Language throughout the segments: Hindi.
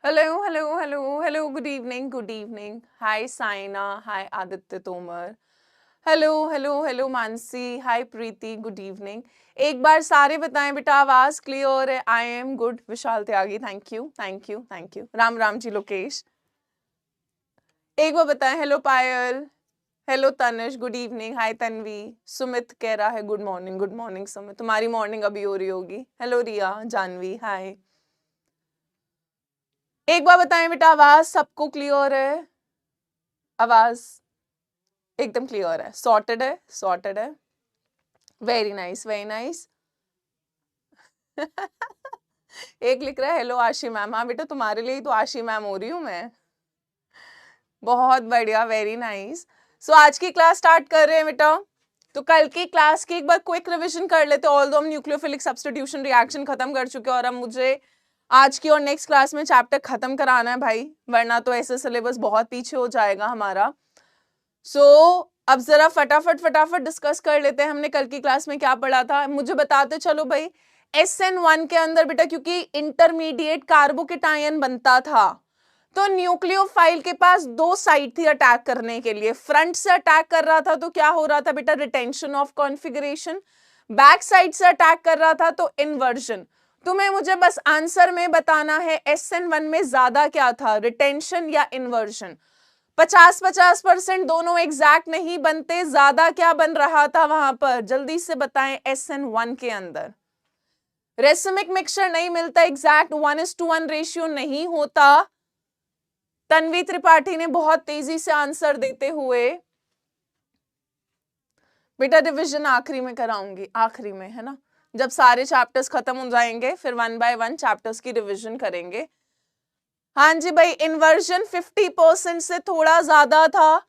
Hello, hello, hello, hello. Good evening, good evening. Hi, Saina. Hi, Aditya Tomar. Hello hello hello Mansi. Hi Preeti. Good evening. एक बार सारे बताएं बेटा आवाज क्लियर है. I am good. Vishal Tyagi. Thank you thank you thank you. Ram Ram ji Lokesh. एक बार बताएं. Hello Payal. Hello Tanish. Good evening. Hi Tanvi. Sumit कह रहा है गुड मॉर्निंग सुमित. तुम्हारी मॉर्निंग अभी हो रही होगी. हेलो रिया. जानवी. हाय. एक बार बताएं बेटा आवाज सबको क्लियर है. आवाज एकदम क्लियर है. सॉर्टेड है. सॉर्टेड है. Very nice very nice. एक लिख रहा है हेलो आशी मैम. हाँ बेटा तुम्हारे लिए ही तो आशी मैम हो रही हूँ मैं. बहुत बढ़िया. Very nice. सो आज की क्लास स्टार्ट कर रहे हैं बेटा. तो कल की क्लास की एक बार क्विक रिवीजन कर लेते हैं. ऑल्दो हम न्यूक्लियोफिलिक सब्स्टिट्यूशन रिएक्शन खत्म कर चुके हैं और अब मुझे आज की और नेक्स्ट क्लास में चैप्टर खत्म कराना है भाई, वरना तो ऐसे सिलेबस बहुत पीछे हो जाएगा हमारा. सो अब जरा फटाफट डिस्कस कर लेते हैं हमने कल की क्लास में क्या पढ़ा था. मुझे बताते चलो भाई. SN1 के अंदर बेटा क्योंकि इंटरमीडिएट कार्बोकेटायन बनता था तो न्यूक्लियोफाइल के पास दो साइड थी अटैक करने के लिए. फ्रंट से अटैक कर रहा था तो क्या हो रहा था बेटा, retention of configuration. Back side से अटैक कर रहा था तो इन्वर्जन. तुम्हें मुझे बस आंसर में बताना है SN1 में ज्यादा क्या था, रिटेंशन या इन्वर्जन. 50-50% दोनों एग्जैक्ट नहीं बनते. ज्यादा क्या बन रहा था वहां पर, जल्दी से बताएं. SN1 के अंदर रेसिमिक मिक्सचर नहीं मिलता, एग्जैक्ट 1:1 रेशियो नहीं होता. तन्वी त्रिपाठी ने बहुत तेजी से आंसर देते हुए. बेटा रिवीजन आखिरी में कराऊंगी, आखिरी में है ना, जब सारे चैप्टर्स खत्म हो जाएंगे फिर 1 बाय 1 चैप्टर्स की रिवीजन करेंगे. हाँ जी भाई. इन्वर्जन 50% से थोड़ा ज्यादा था.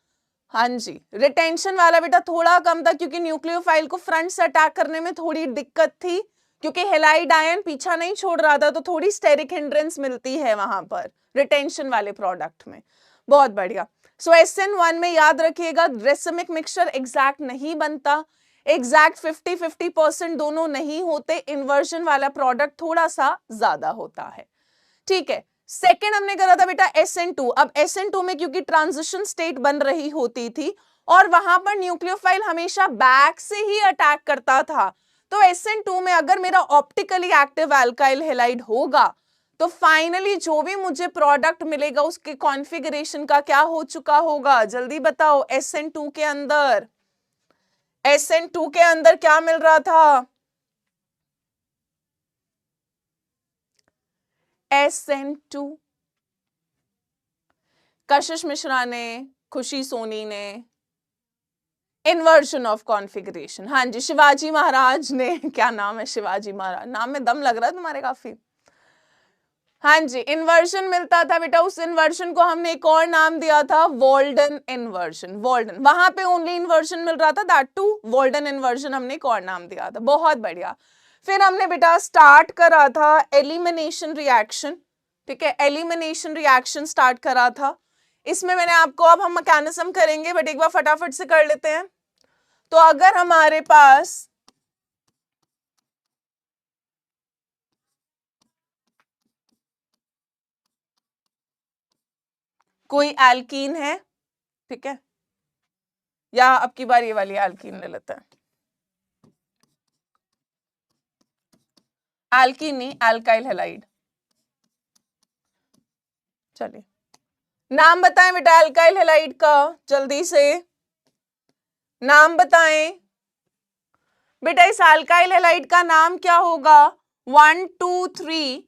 हाँ जी. रिटेंशन वाला बेटा थोड़ा कम था क्योंकि न्यूक्लियोफाइल को फ्रंट से अटैक करने में थोड़ी दिक्कत थी, क्योंकि हेलाइड आयन पीछा नहीं छोड़ रहा था तो थोड़ी स्टेरिक हिंड्रेंस मिलती है वहां पर रिटेंशन वाले प्रोडक्ट में. बहुत बढ़िया. सो SN1 में याद रखिएगा रेसिमिक मिक्सचर एग्जैक्ट नहीं बनता, एग्जैक्ट 50-50% दोनों नहीं होते. इन्वर्जन वाला प्रोडक्ट थोड़ा सा ज्यादा होता है. ठीक है. सेकेंड हमने करा था बेटा SN2. अब SN2 में क्योंकि ट्रांजिशन स्टेट बन रही होती थी और वहां पर न्यूक्लियोफाइल हमेशा बैक से ही अटैक करता था, तो SN2 में अगर मेरा ऑप्टिकली एक्टिव अल्काइल हैलाइड होगा तो फाइनली जो भी मुझे प्रोडक्ट मिलेगा उसके कॉन्फ़िगरेशन का क्या हो चुका होगा, जल्दी बताओ. SN2 के अंदर, SN2 के अंदर क्या मिल रहा था, SN2. कशिश मिश्रा ने, खुशी सोनी ने, इन्वर्जन ऑफ कॉन्फ़िगरेशन. हाँ जी. शिवाजी महाराज ने, क्या नाम है शिवाजी महाराज, नाम में दम लग रहा है तुम्हारे काफी. हाँ जी. इन्वर्जन मिलता था बेटा, उस इन्वर्जन को हमने एक और नाम दिया था वॉल्डन इन्वर्जन. वॉल्डन, वहां पे ओनली इन्वर्जन मिल रहा था, दैट टू वॉल्डन इन्वर्जन हमने एक और नाम दिया था. बहुत बढ़िया. फिर हमने बेटा स्टार्ट करा था एलिमिनेशन रिएक्शन. ठीक है. एलिमिनेशन रिएक्शन स्टार्ट करा था. इसमें मैंने आपको, अब हम मैकेनिज्म करेंगे बट एक बार फटाफट से कर लेते हैं. तो अगर हमारे पास कोई एल्कीन है, ठीक है, या अब की बार ये वाली एल्कीन ले लेते हैं. एल्कीन नहीं, एल्काइल हैलाइड. चलिए नाम बताएं बेटा एल्काइल हैलाइड का, जल्दी से नाम बताएं बेटा. इस एल्काइल हैलाइड का नाम क्या होगा, 1 2 3,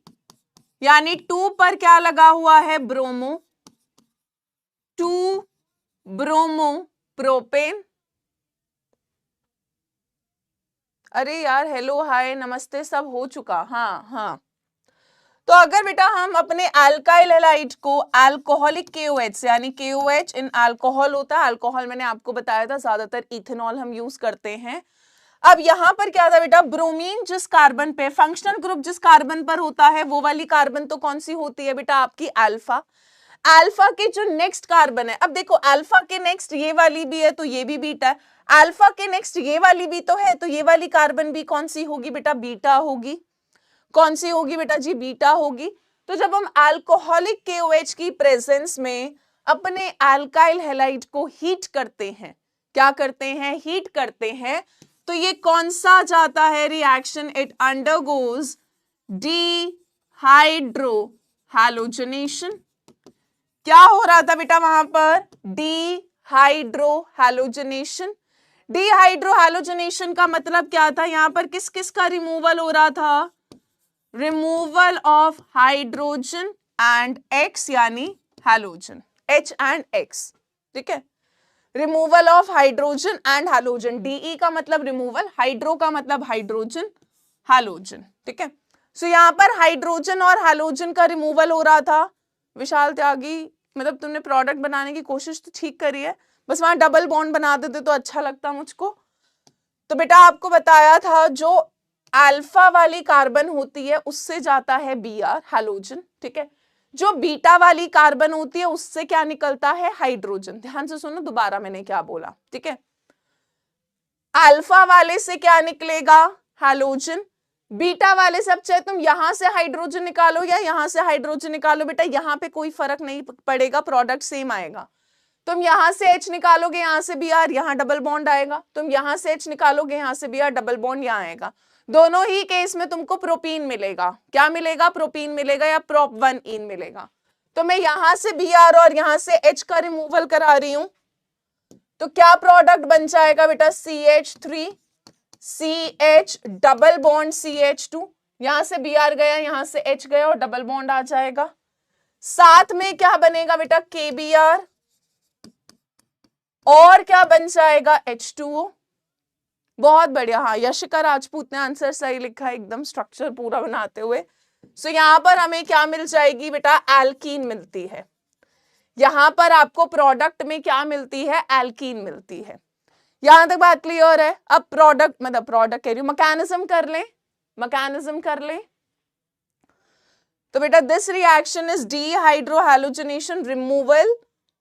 यानी 2 पर क्या लगा हुआ है, ब्रोमो. 2 bromo propane. अरे यार हेलो हाय नमस्ते सब हो चुका. हाँ हाँ. तो अगर बेटा हम अपने अल्काइल हैलाइड को अल्कोहलिक KOH से, यानी KOH इन अल्कोहल होता है, अल्कोहल मैंने आपको बताया था ज्यादातर इथेनॉल हम यूज करते हैं. अब यहां पर क्या था बेटा, ब्रोमीन जिस कार्बन पे, फंक्शनल ग्रुप जिस कार्बन पर होता है वो वाली कार्बन तो कौन सी होती है बेटा, आपकी अल्फा. अल्फा के जो नेक्स्ट कार्बन है, अब देखो अल्फा के नेक्स्ट ये वाली भी है तो ये भी बीटा है, अल्फा के नेक्स्ट ये वाली भी तो है तो ये वाली कार्बन भी कौन सी होगी बेटा, बीटा होगी. कौन सी होगी बेटा जी, बीटा होगी. तो जब हम अल्कोहलिक KOH की प्रेजेंस में अपने अल्काइल हैलाइड को हीट करते हैं, क्या करते हैं, हीट करते हैं, तो ये कौन सा जाता है reaction, it undergoes dehydro halogenation. क्या हो रहा था बेटा वहां पर, डिहाइड्रो हैलोजनेशन। डिहाइड्रो हैलोजनेशन का मतलब क्या था, यहां पर किस किस का रिमूवल हो रहा था, removal of hydrogen and X यानी हैलोजन, H एंड X, ठीक है, removal of hydrogen and halogen, DE का मतलब रिमूवल, हाइड्रो का मतलब हाइड्रोजन, हैलोजन, ठीक है। सो यहां पर हाइड्रोजन और हैलोजन का रिमूवल हो रहा था। विशाल त्यागी, मतलब तुमने प्रोडक्ट बनाने की कोशिश तो ठीक करी है, बस वहां डबल बॉन्ड बना देते तो अच्छा लगता मुझको। तो बेटा आपको बताया था जो अल्फा वाली कार्बन होती है उससे जाता है Br हैलोजन, ठीक है, जो बीटा वाली कार्बन होती है उससे क्या निकलता है, हाइड्रोजन। ध्यान से सुनो दोबारा मैंने क्या बोला, ठीक है, अल्फा वाले से क्या निकलेगा, हैलोजन, बीटा वाले से अब चाहे तुम यहां से हाइड्रोजन निकालो या यहां से हाइड्रोजन निकालो, बेटा यहां पे कोई फर्क नहीं पड़ेगा, प्रोडक्ट सेम आएगा। तुम यहां से H निकालोगे, यहां से Br, यहां डबल बॉन्ड आएगा, तुम यहां से H निकालोगे, यहां से Br, डबल बॉन्ड यहां आएगा। दोनों ही केस में तुमको प्रोपीन मिलेगा, क्या मिलेगा, प्रोपीन मिलेगा या prop1ene मिलेगा। तो मैं यहां से Br और यहां से H का रिमूवल करा रही हूं, तो क्या प्रोडक्ट बन जाएगा बेटा, CH3 CH double bond CH2, यहां से Br गया, यहां से H गया और डबल बॉन्ड आ जाएगा। साथ में क्या बनेगा बेटा, KBr और क्या बन जाएगा, H2O। बहुत बढ़िया, हाँ यशिका राजपूत ने आंसर सही लिखा है, एकदम स्ट्रक्चर पूरा बनाते हुए। सो यहां पर हमें क्या मिल जाएगी बेटा, एल्कीन मिलती है। यहां पर आपको प्रोडक्ट में क्या मिलती है, एल्कीन मिलती है। यहां तक बात क्लियर है। अब प्रोडक्ट मतलब प्रोडक्ट कह रही हूं, मैकेनिज्म कर ले, मैकेनिज्म कर ले। तो बेटा this reaction is dehydrohalogenation, removal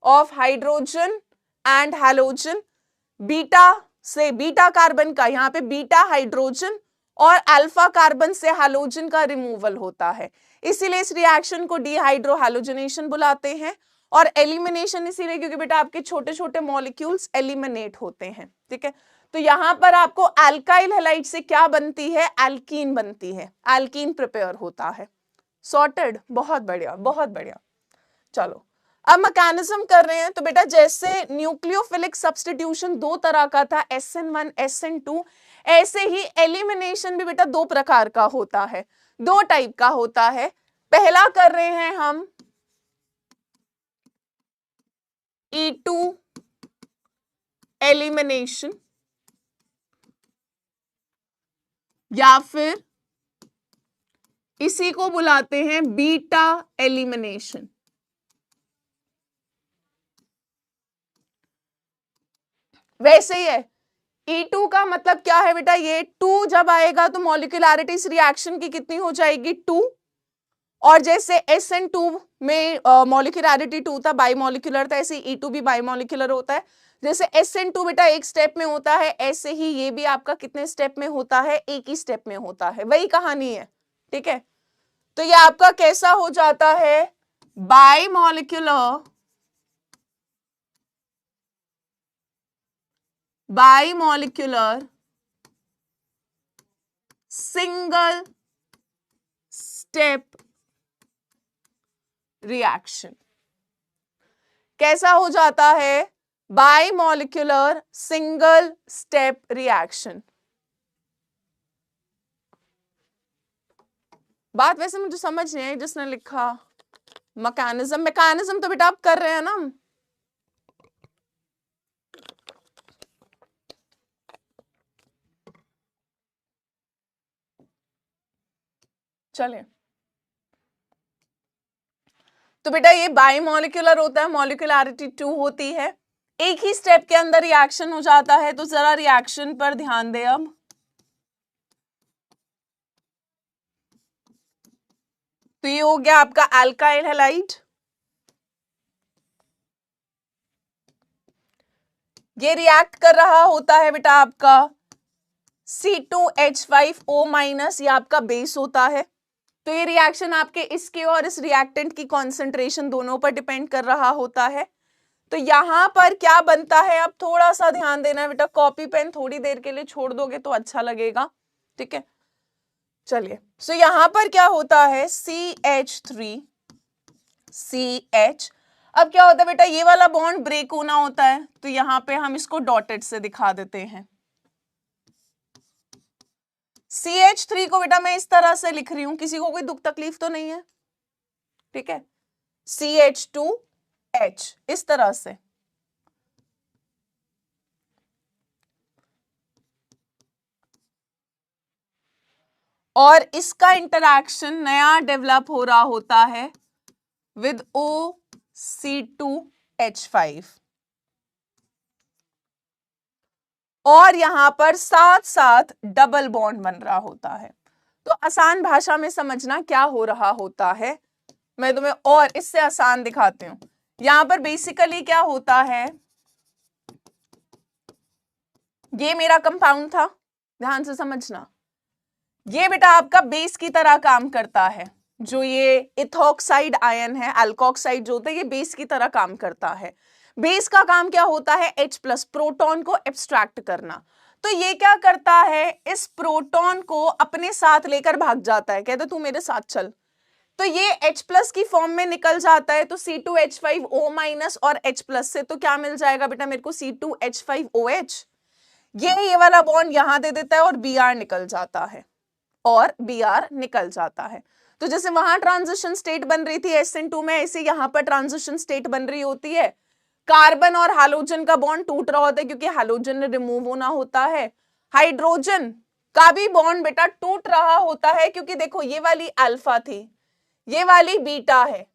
of hydrogen and halogen, beta से बीटा कार्बन का, यहां पे बीटा हाइड्रोजन और अल्फा कार्बन से हैलोजन का रिमूवल होता है, इसीलिए इस रिएक्शन को डिहाइड्रोहैलोजनेशन बुलाते हैं। और एलिमिनेशन इसीलिए क्योंकि बेटा आपके छोटे छोटे मॉलिक्यूल्स एलिमिनेट होते हैं, ठीक है। तो यहां पर आपको अल्काइल हैलाइड से क्या बनती है, एल्कीन बनती है, एल्कीन प्रिपेयर होता है। सॉर्टेड, बहुत बढ़िया बहुत बढ़िया। चलो अब मैकेनिज्म कर रहे हैं। तो बेटा जैसे न्यूक्लियोफिलिक सब्स्टिट्यूशन दो तरह का था, SN1 SN2, ऐसे ही एलिमिनेशन भी बेटा दो प्रकार का होता है, दो टाइप का होता है। पहला कर रहे हैं हम E2 एलिमिनेशन, या फिर इसी को बुलाते हैं बीटा एलिमिनेशन। वैसे ही है, E2 का मतलब क्या है बेटा, ये 2 जब आएगा तो मॉलिक्यूलरिटी इस रिएक्शन की कितनी हो जाएगी, 2। और जैसे SN2 में मॉलिक्यूलरिटी 2 था, बाइमॉलिक्यूलर था, ऐसे E2 भी बाइमॉलिक्यूलर होता है। जैसे SN2 बेटा एक स्टेप में होता है, ऐसे ही ये भी आपका कितने स्टेप में होता है, एक ही स्टेप में होता है, वही कहानी है, ठीक है। तो ये आपका कैसा हो जाता है, बाइमॉलिक्यूलर, बाइमॉलिक्यूलर सिंगल स्टेप रिएक्शन। कैसा हो जाता है, बाइमॉलिक्यूलर सिंगल स्टेप रिएक्शन। बात वैसे मुझे समझ नहीं आई जिसने लिखा मैकेनिज्म, मैकेनिज्म तो बेटा आप कर रहे हैं ना। चलिए, तो बेटा ये बाइमॉलिक्यूलर होता है, मॉलिक्यूलरिटी 2 होती है, एक ही स्टेप के अंदर रिएक्शन हो जाता है। तो जरा रिएक्शन पर ध्यान दें अब। तो ये हो गया आपका अल्काइल हैलाइड, ये रिएक्ट कर रहा होता है बेटा आपका C2H5O-, ये आपका बेस होता है, तो ये रिएक्शन आपके इसके और इस रिएक्टेंट की कॉन्सेंट्रेशन दोनों पर डिपेंड कर रहा होता है। तो यहां पर क्या बनता है, अब थोड़ा सा ध्यान देना है बेटा, कॉपी पेन थोड़ी देर के लिए छोड़ दोगे तो अच्छा लगेगा, ठीक है। चलिए, सो यहां पर क्या होता है, CH3CH। अब क्या होता है बेटा, ये वाला बॉन्ड ब्रेक होना होता है, तो यहां पे हम इसको डॉटेड से दिखा देते हैं। CH3 को बेटा मैं इस तरह से लिख रही हूं, किसी को कोई दुख तकलीफ तो नहीं है, ठीक है। CH2H इस तरह से। और इसका इंटरैक्शन नया डेवलप हो रहा होता है विद OC2H5, और यहां पर साथ साथ डबल बॉन्ड बन रहा होता है। तो आसान भाषा में समझना क्या हो रहा होता है, मैं तुम्हें और इससे आसान दिखाती हूं। यहां पर बेसिकली क्या होता है, ये मेरा कंपाउंड था, ध्यान से समझना, ये बेटा आपका बेस की तरह काम करता है। जो ये इथॉक्साइड आयन है, अल्कोक्साइड जो होता है, ये बेस की तरह काम करता है। बेस का काम क्या होता है, H+, प्रोटॉन को एब्स्ट्रैक्ट करना। तो ये क्या करता है, इस प्रोटॉन को अपने साथ लेकर भाग जाता है, कहते तू मेरे साथ चल, तो ये H+ की फॉर्म में निकल जाता है। तो C2H5O- और H+ से तो क्या मिल जाएगा बेटा मेरे को, C2H5OH। ये वाला बॉन्ड यहां दे देता है और Br निकल जाता है, और Br निकल जाता है। तो जैसे वहां ट्रांजिशन स्टेट बन रही थी SN2 में, ऐसे यहां पर ट्रांजिशन स्टेट बन रही होती है। कार्बन और हाइड्रोजन का बॉन्ड टूट रहा होता है क्योंकि हाइड्रोजन ने रिमूव होना होता है। हाइड्रोजन का भी बॉन्ड बेटा टूट रहा होता है क्योंकि देखो ये वाली अल्फा थी, ये वाली बीटा है,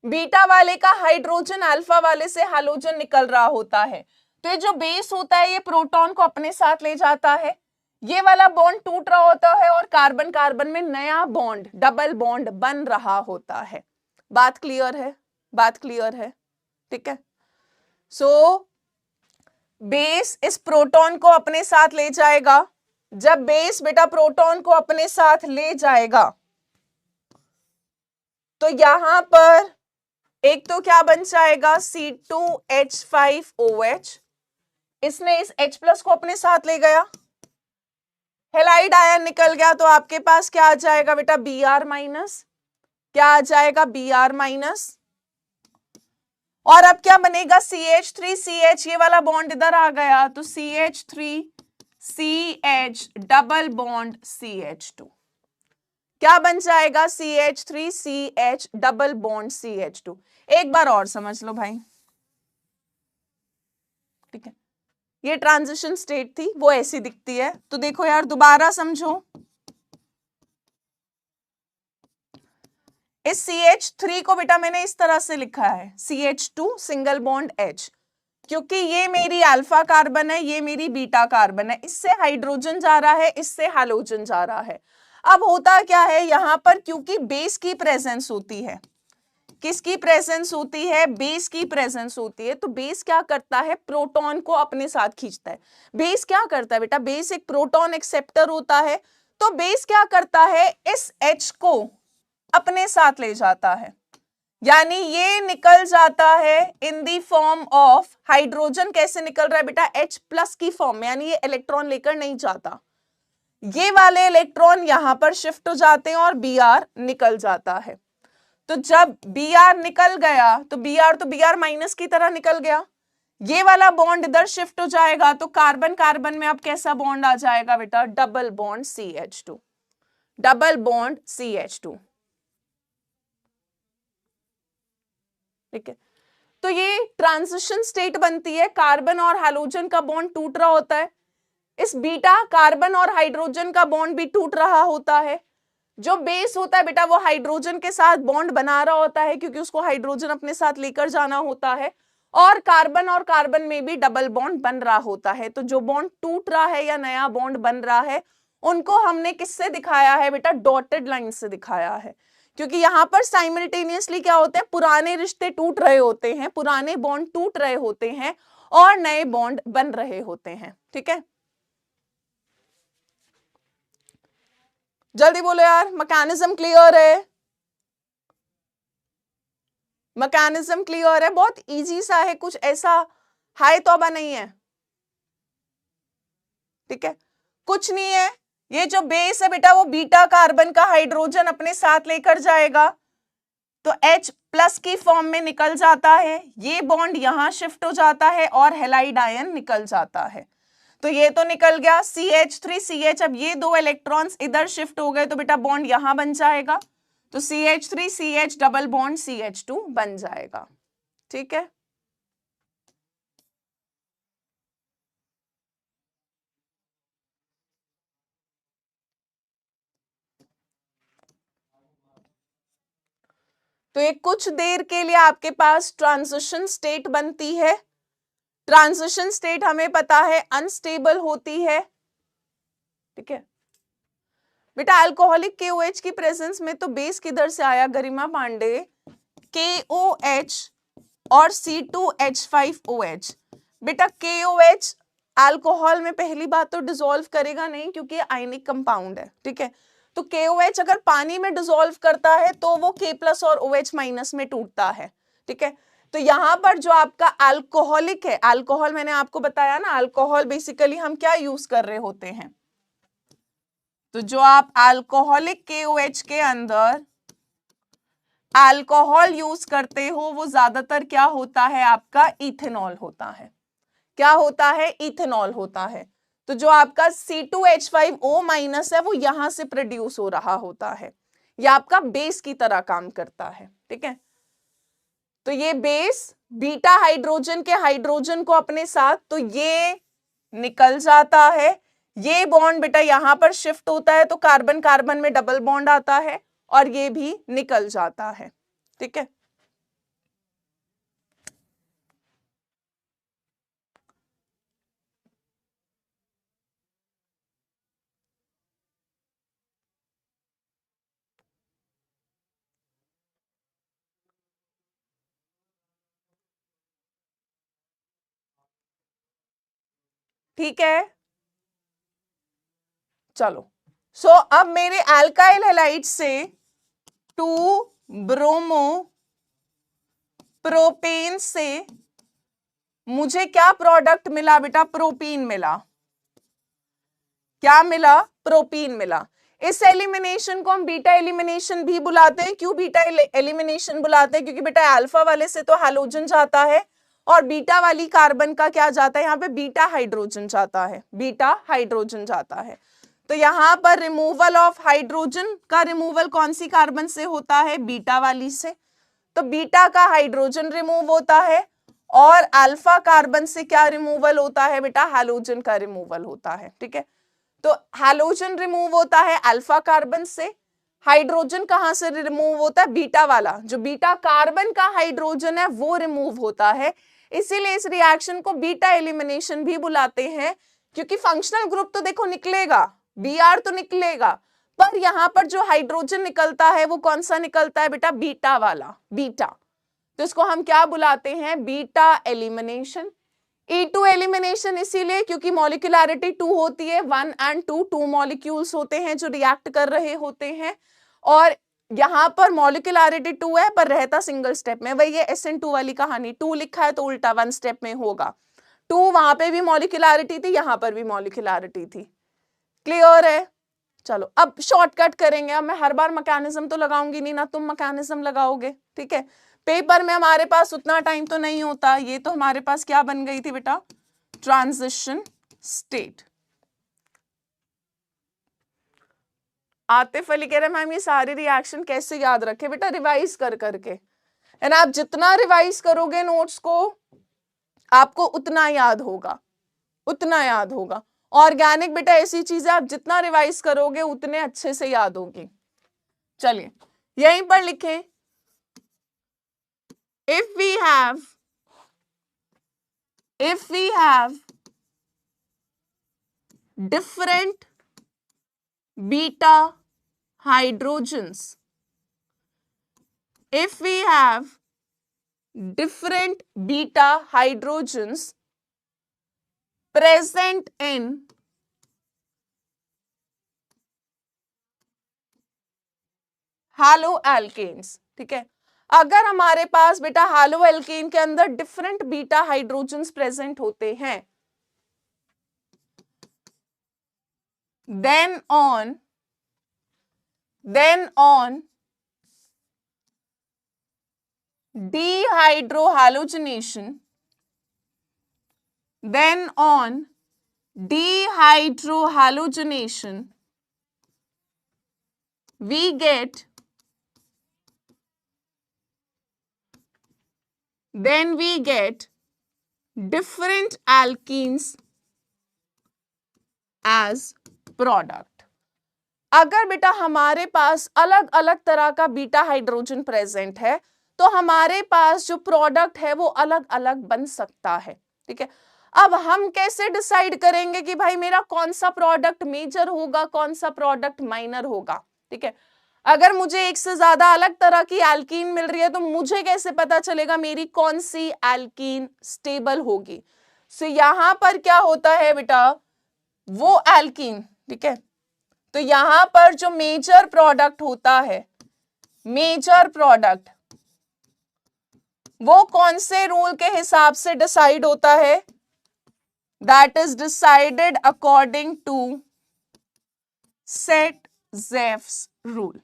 बीटा वाले का हाइड्रोजन अल्फा वाले से हाइड्रोजन निकल रहा होता है। तो ये जो बेस होता है ये प्रोटॉन को अपने साथ ले जाता है, ये वाला बॉन्ड टूट रहा होता है और कार्बन कार्बन में नया बॉन्ड, डबल बॉन्ड बन रहा होता है। बात क्लियर है, बात क्लियर है, ठीक है। सो बेस इस प्रोटॉन को अपने साथ ले जाएगा। जब बेस बेटा प्रोटॉन को अपने साथ ले जाएगा तो यहां पर एक तो क्या बन जाएगा, C2H5OH, इसने इस H+ को अपने साथ ले गया, हेलाइड आयन निकल गया, तो आपके पास क्या आ जाएगा बेटा, Br-, क्या आ जाएगा, Br-। और अब क्या बनेगा, CH3CH, ये वाला बॉन्ड इधर आ गया, तो CH3CH डबल बॉन्ड CH2, क्या बन जाएगा, CH3CH डबल बॉन्ड CH2। एक बार और समझ लो भाई, ठीक है। ये ट्रांजिशन स्टेट थी, वो ऐसी दिखती है। तो देखो यार दोबारा समझो, इस CH3 को बेटा मैंने इस तरह से लिखा है, CH2 सिंगल बॉन्ड H, क्योंकि ये मेरी अल्फा कार्बन है, ये मेरी बीटा कार्बन है, इससे हाइड्रोजन जा रहा है, इससे हाइड्रोजन जा रहा है। अब होता क्या है यहां पर, क्योंकि बेस की प्रेजेंस होती है, किसकी प्रेजेंस होती है, बेस की प्रेजेंस होती है, तो बेस क्या करता है, प्रोटॉन को अपने साथ खींचता है। बेस क्या करता है बेटा, बेस एक प्रोटॉन एक्सेप्टर होता है, तो बेस क्या करता है, इस H को अपने साथ ले जाता है, यानी ये निकल जाता है इन दी फॉर्म ऑफ हाइड्रोजन। कैसे निकल रहा है बेटा, H+ की फॉर्म में, यानी ये इलेक्ट्रॉन लेकर नहीं जाता, ये वाले इलेक्ट्रॉन यहां पर शिफ्ट हो जाते हैं और Br निकल जाता है। तो जब Br निकल गया तो Br की तरह निकल गया, ये वाला बॉन्ड इधर शिफ्ट हो जाएगा, तो कार्बन कार्बन में अब कैसा बॉन्ड आ जाएगा बेटा, double bond CH2, double bond CH2, ठीक है। तो ये ट्रांजिशन स्टेट बनती है, कार्बन और हाइड्रोजन का बॉन्ड टूट रहा होता है, इस बीटा कार्बन और हाइड्रोजन का बॉन्ड भी टूट रहा होता है। जो बेस होता है बेटा वो हाइड्रोजन के साथ बॉन्ड बना रहा होता है क्योंकि उसको हाइड्रोजन अपने साथ लेकर जाना होता है, और कार्बन में भी डबल बॉन्ड बन रहा होता है। तो जो बॉन्ड टूट रहा है या नया बॉन्ड बन रहा है, उनको हमने किससे दिखाया है बेटा, डॉटेड लाइन से दिखाया है, क्योंकि यहां पर साइमल्टेनियसली क्या होते हैं, पुराने रिश्ते टूट रहे होते हैं, पुराने बॉन्ड टूट रहे होते हैं और नए बॉन्ड बन रहे होते हैं, ठीक है। जल्दी बोलो यार, मैकेनिज्म क्लियर है? मैकेनिज्म क्लियर है? बहुत इजी सा है, कुछ ऐसा हाय तौबा नहीं है, ठीक है, कुछ नहीं है। ये जो बेस है बेटा वो बीटा कार्बन का हाइड्रोजन अपने साथ लेकर जाएगा, तो H प्लस की फॉर्म में निकल जाता है, ये बॉन्ड यहां शिफ्ट हो जाता है और हेलाइड आयन निकल जाता है। तो ये तो निकल गया CH3CH, अब ये दो इलेक्ट्रॉन्स इधर शिफ्ट हो गए तो बेटा बॉन्ड यहां बन जाएगा, तो CH3CH डबल बॉन्ड CH2 बन जाएगा, ठीक है। तो ये कुछ देर के लिए आपके पास ट्रांजिशन स्टेट बनती है। ट्रांजिशन स्टेट हमें पता है अनस्टेबल होती है, ठीक है बेटा। अल्कोहलिक KOH की प्रेजेंस में तो बेस किधर से आया गरिमा पांडे? KOH और C2H5OH। बेटा KOH अल्कोहल में पहली बात तो डिसॉल्व करेगा नहीं क्योंकि आयनिक कंपाउंड है, ठीक है। तो KOH अगर पानी में डिसॉल्व करता है तो वो K+ और OH- में टूटता है, ठीक है। तो यहां पर जो आपका अल्कोहलिक है, अल्कोहल मैंने आपको बताया ना, अल्कोहल बेसिकली हम क्या यूज कर रहे होते हैं, तो जो आप अल्कोहलिक KOH के अंदर अल्कोहल यूज करते हो वो ज्यादातर क्या होता है आपका इथेनॉल होता है। क्या होता है? इथेनॉल होता है। तो जो आपका C2H5O- है वो यहां से प्रोड्यूस हो रहा होता है, ये आपका बेस की तरह काम करता है, ठीक है। तो ये बेस बीटा हाइड्रोजन के हाइड्रोजन को अपने साथ, तो ये निकल जाता है, ये बॉन्ड बेटा यहां पर शिफ्ट होता है तो कार्बन कार्बन में डबल बॉन्ड आता है और ये भी निकल जाता है, ठीक है। ठीक है, चलो। सो अब मेरे अल्काइल हैलाइड से 2 ब्रोमो प्रोपेन से मुझे क्या प्रोडक्ट मिला बेटा? प्रोपीन मिला। क्या मिला? प्रोपीन मिला। इस एलिमिनेशन को हम बीटा एलिमिनेशन भी बुलाते हैं। क्यों बीटा एलिमिनेशन बुलाते हैं? क्योंकि बेटा अल्फा वाले से तो हैलोजन जाता है और बीटा वाली कार्बन का क्या जाता है, यहाँ पे बीटा हाइड्रोजन जाता है, बीटा हाइड्रोजन जाता है। तो यहां पर रिमूवल ऑफ हाइड्रोजन का रिमूवल कौन सी कार्बन से होता है? बीटा वाली से। तो बीटा का हाइड्रोजन रिमूव होता है और अल्फा कार्बन से क्या रिमूवल होता है बेटा? हैलोजन का रिमूवल होता है, ठीक है। तो हैलोजन रिमूव होता है अल्फा कार्बन से, हाइड्रोजन कहां से रिमूव होता है? बीटा वाला, जो बीटा कार्बन का हाइड्रोजन है वो रिमूव होता है। इसीलिए इस रिएक्शन को बीटा एलिमिनेशन भी बुलाते हैं, क्योंकि फंक्शनल ग्रुप तो देखो निकलेगा, Br तो निकलेगा, पर यहां पर जो हाइड्रोजन निकलता है वो कौन सा निकलता है बेटा? बीटा वाला, बीटा। तो इसको हम क्या बुलाते हैं? Beta elimination. E2 एलिमिनेशन इसीलिए क्योंकि मॉलिक्यूलरिटी 2 होती है, 1 और 2 मॉलिक्यूल्स होते हैं जो रिएक्ट कर रहे होते हैं, और यहां पर मॉलिक्यूलरिटी 2 है पर रहता सिंगल स्टेप में। वही है SN2 वाली कहानी, 2 लिखा है तो उल्टा 1 स्टेप में होगा। 2 वहां पे भी मॉलिक्यूलरिटी थी, यहां पर भी मॉलिक्यूलरिटी थी। क्लियर है? चलो अब शॉर्टकट करेंगे। अब मैं हर बार मैकेनिज्म तो लगाऊंगी नहीं ना, तुम मैकेनिज्म लगाओगे, ठीक है। पेपर में हमारे पास उतना टाइम तो नहीं होता। ये तो हमारे पास क्या बन गई थी बेटा? Transition state. आतिफ अली कह रहे मैम ये सारे रिएक्शन कैसे याद रखे? बेटा रिवाइज कर करके, एंड आप जितना रिवाइज करोगे नोट्स को आपको उतना याद होगा, उतना याद होगा। ऑर्गेनिक बेटा ऐसी चीज है, आप जितना रिवाइज करोगे उतने अच्छे से याद होगी। चलिए यहीं पर लिखें, if we have different beta hydrogens, if we have different beta hydrogens present in halo alkanes, ठीक है। अगर हमारे पास बेटा हैलो एल्केन के अंदर डिफरेंट बीटा हाइड्रोजन्स प्रेजेंट होते हैं, then on dehydrohalogenation, then on dehydrohalogenation we get different alkenes as product. अगर बेटा हमारे पास अलग अलग तरह का बीटा हाइड्रोजन प्रेजेंट है तो हमारे पास जो प्रोडक्ट है वो अलग अलग बन सकता है, ठीक है। अब हम कैसे डिसाइड करेंगे कि भाई मेरा कौन सा प्रोडक्ट मेजर होगा, कौन सा प्रोडक्ट माइनर होगा, ठीक है। अगर मुझे एक से ज्यादा अलग तरह की एल्कीन मिल रही है तो मुझे कैसे पता चलेगा मेरी कौन सी एल्कीन स्टेबल होगी। सो यहां पर क्या होता है बेटा, वो एल्कीन, ठीक है। तो यहां पर जो मेजर प्रोडक्ट होता है, मेजर प्रोडक्ट वो कौन से रूल के हिसाब से डिसाइड होता है, that is decided according to Saytzeff's rule.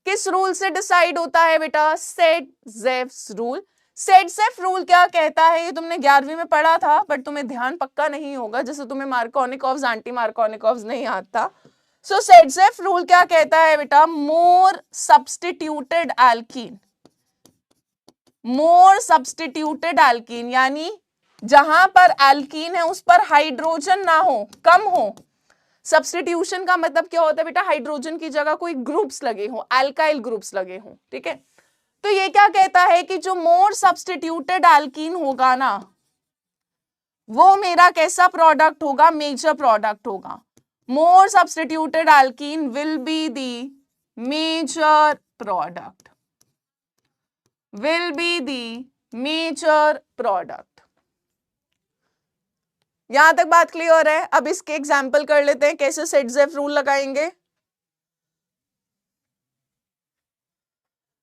किस रूल से डिसाइड होता है बेटा, सेट-ज़ेव्स रूल। सेट-ज़ेव रूल क्या कहता है ये तुमने 11वीं में पढ़ा था, बट तुम्हें ध्यान पक्का नहीं होगा, जैसे तुम्हें मार्कोनिकोव्स एंटी मार्कोनिकोव्स नहीं आता। सो सेट-ज़ेव रूल क्या कहता है बेटा, मोर सब्स्टिट्यूटेड एल्कीन, यानी जहां पर एल्कीन है उस पर हाइड्रोजन ना हो, कम हो। सब्स्टिट्यूशन का मतलब क्या होता है बेटा, हाइड्रोजन की जगह कोई ग्रुप्स लगे हो, अल्काइल ग्रुप्स लगे हो, ठीक है। तो ये क्या कहता है कि जो मोर सब्स्टिट्यूटेड एल्कीन होगा ना, वो मेरा कैसा प्रोडक्ट होगा, मेजर प्रोडक्ट होगा। More substituted alkene will be the major product, यहां तक बात क्लियर है। अब इसके एग्जाम्पल कर लेते हैं कैसे सेट-ज़ेव रूल लगाएंगे।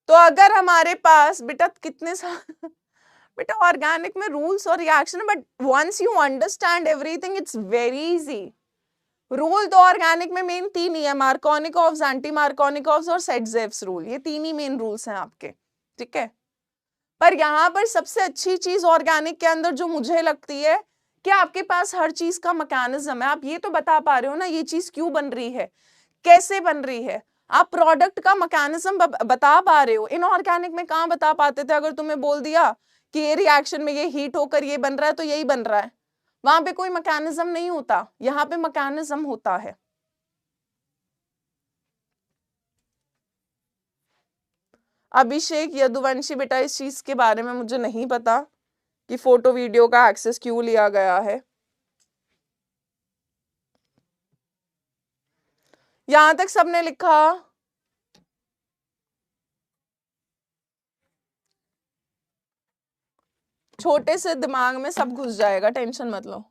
तो अगर हमारे पास बेटा कितने बेटा ऑर्गेनिक में रूल्स और reaction, but once you understand everything it's very easy. Rule तो ऑर्गेनिक में मेन 3 ही है, मार्कोनिकोव्स, एंटी मार्कोनिकोव्स और सेट-ज़ेव्स रूल, ये 3 ही मेन रूल्स हैं आपके, ठीक है। पर यहां पर सबसे अच्छी चीज ऑर्गेनिक के अंदर जो मुझे लगती है कि आपके पास हर चीज का मैकेनिज्म है। आप ये तो बता पा रहे हो ना ये चीज क्यों बन रही है, कैसे बन रही है, आप प्रोडक्ट का मैकेनिज्म बता पा रहे हो। इनऑर्गेनिक में कहां बता पाते थे, अगर तुम्हें बोल दिया कि ये रिएक्शन में ये हीट होकर ये बन रहा है तो यही बन रहा है, वहां पे कोई मैकेनिज्म नहीं होता, यहाँ पे मैकेनिज्म होता है। अभिषेक यदुवंशी बेटा इस चीज के बारे में मुझे नहीं पता कि फोटो वीडियो का एक्सेस क्यों लिया गया है। यहां तक सबने लिखा, छोटे से दिमाग में सब घुस जाएगा, टेंशन मत लो।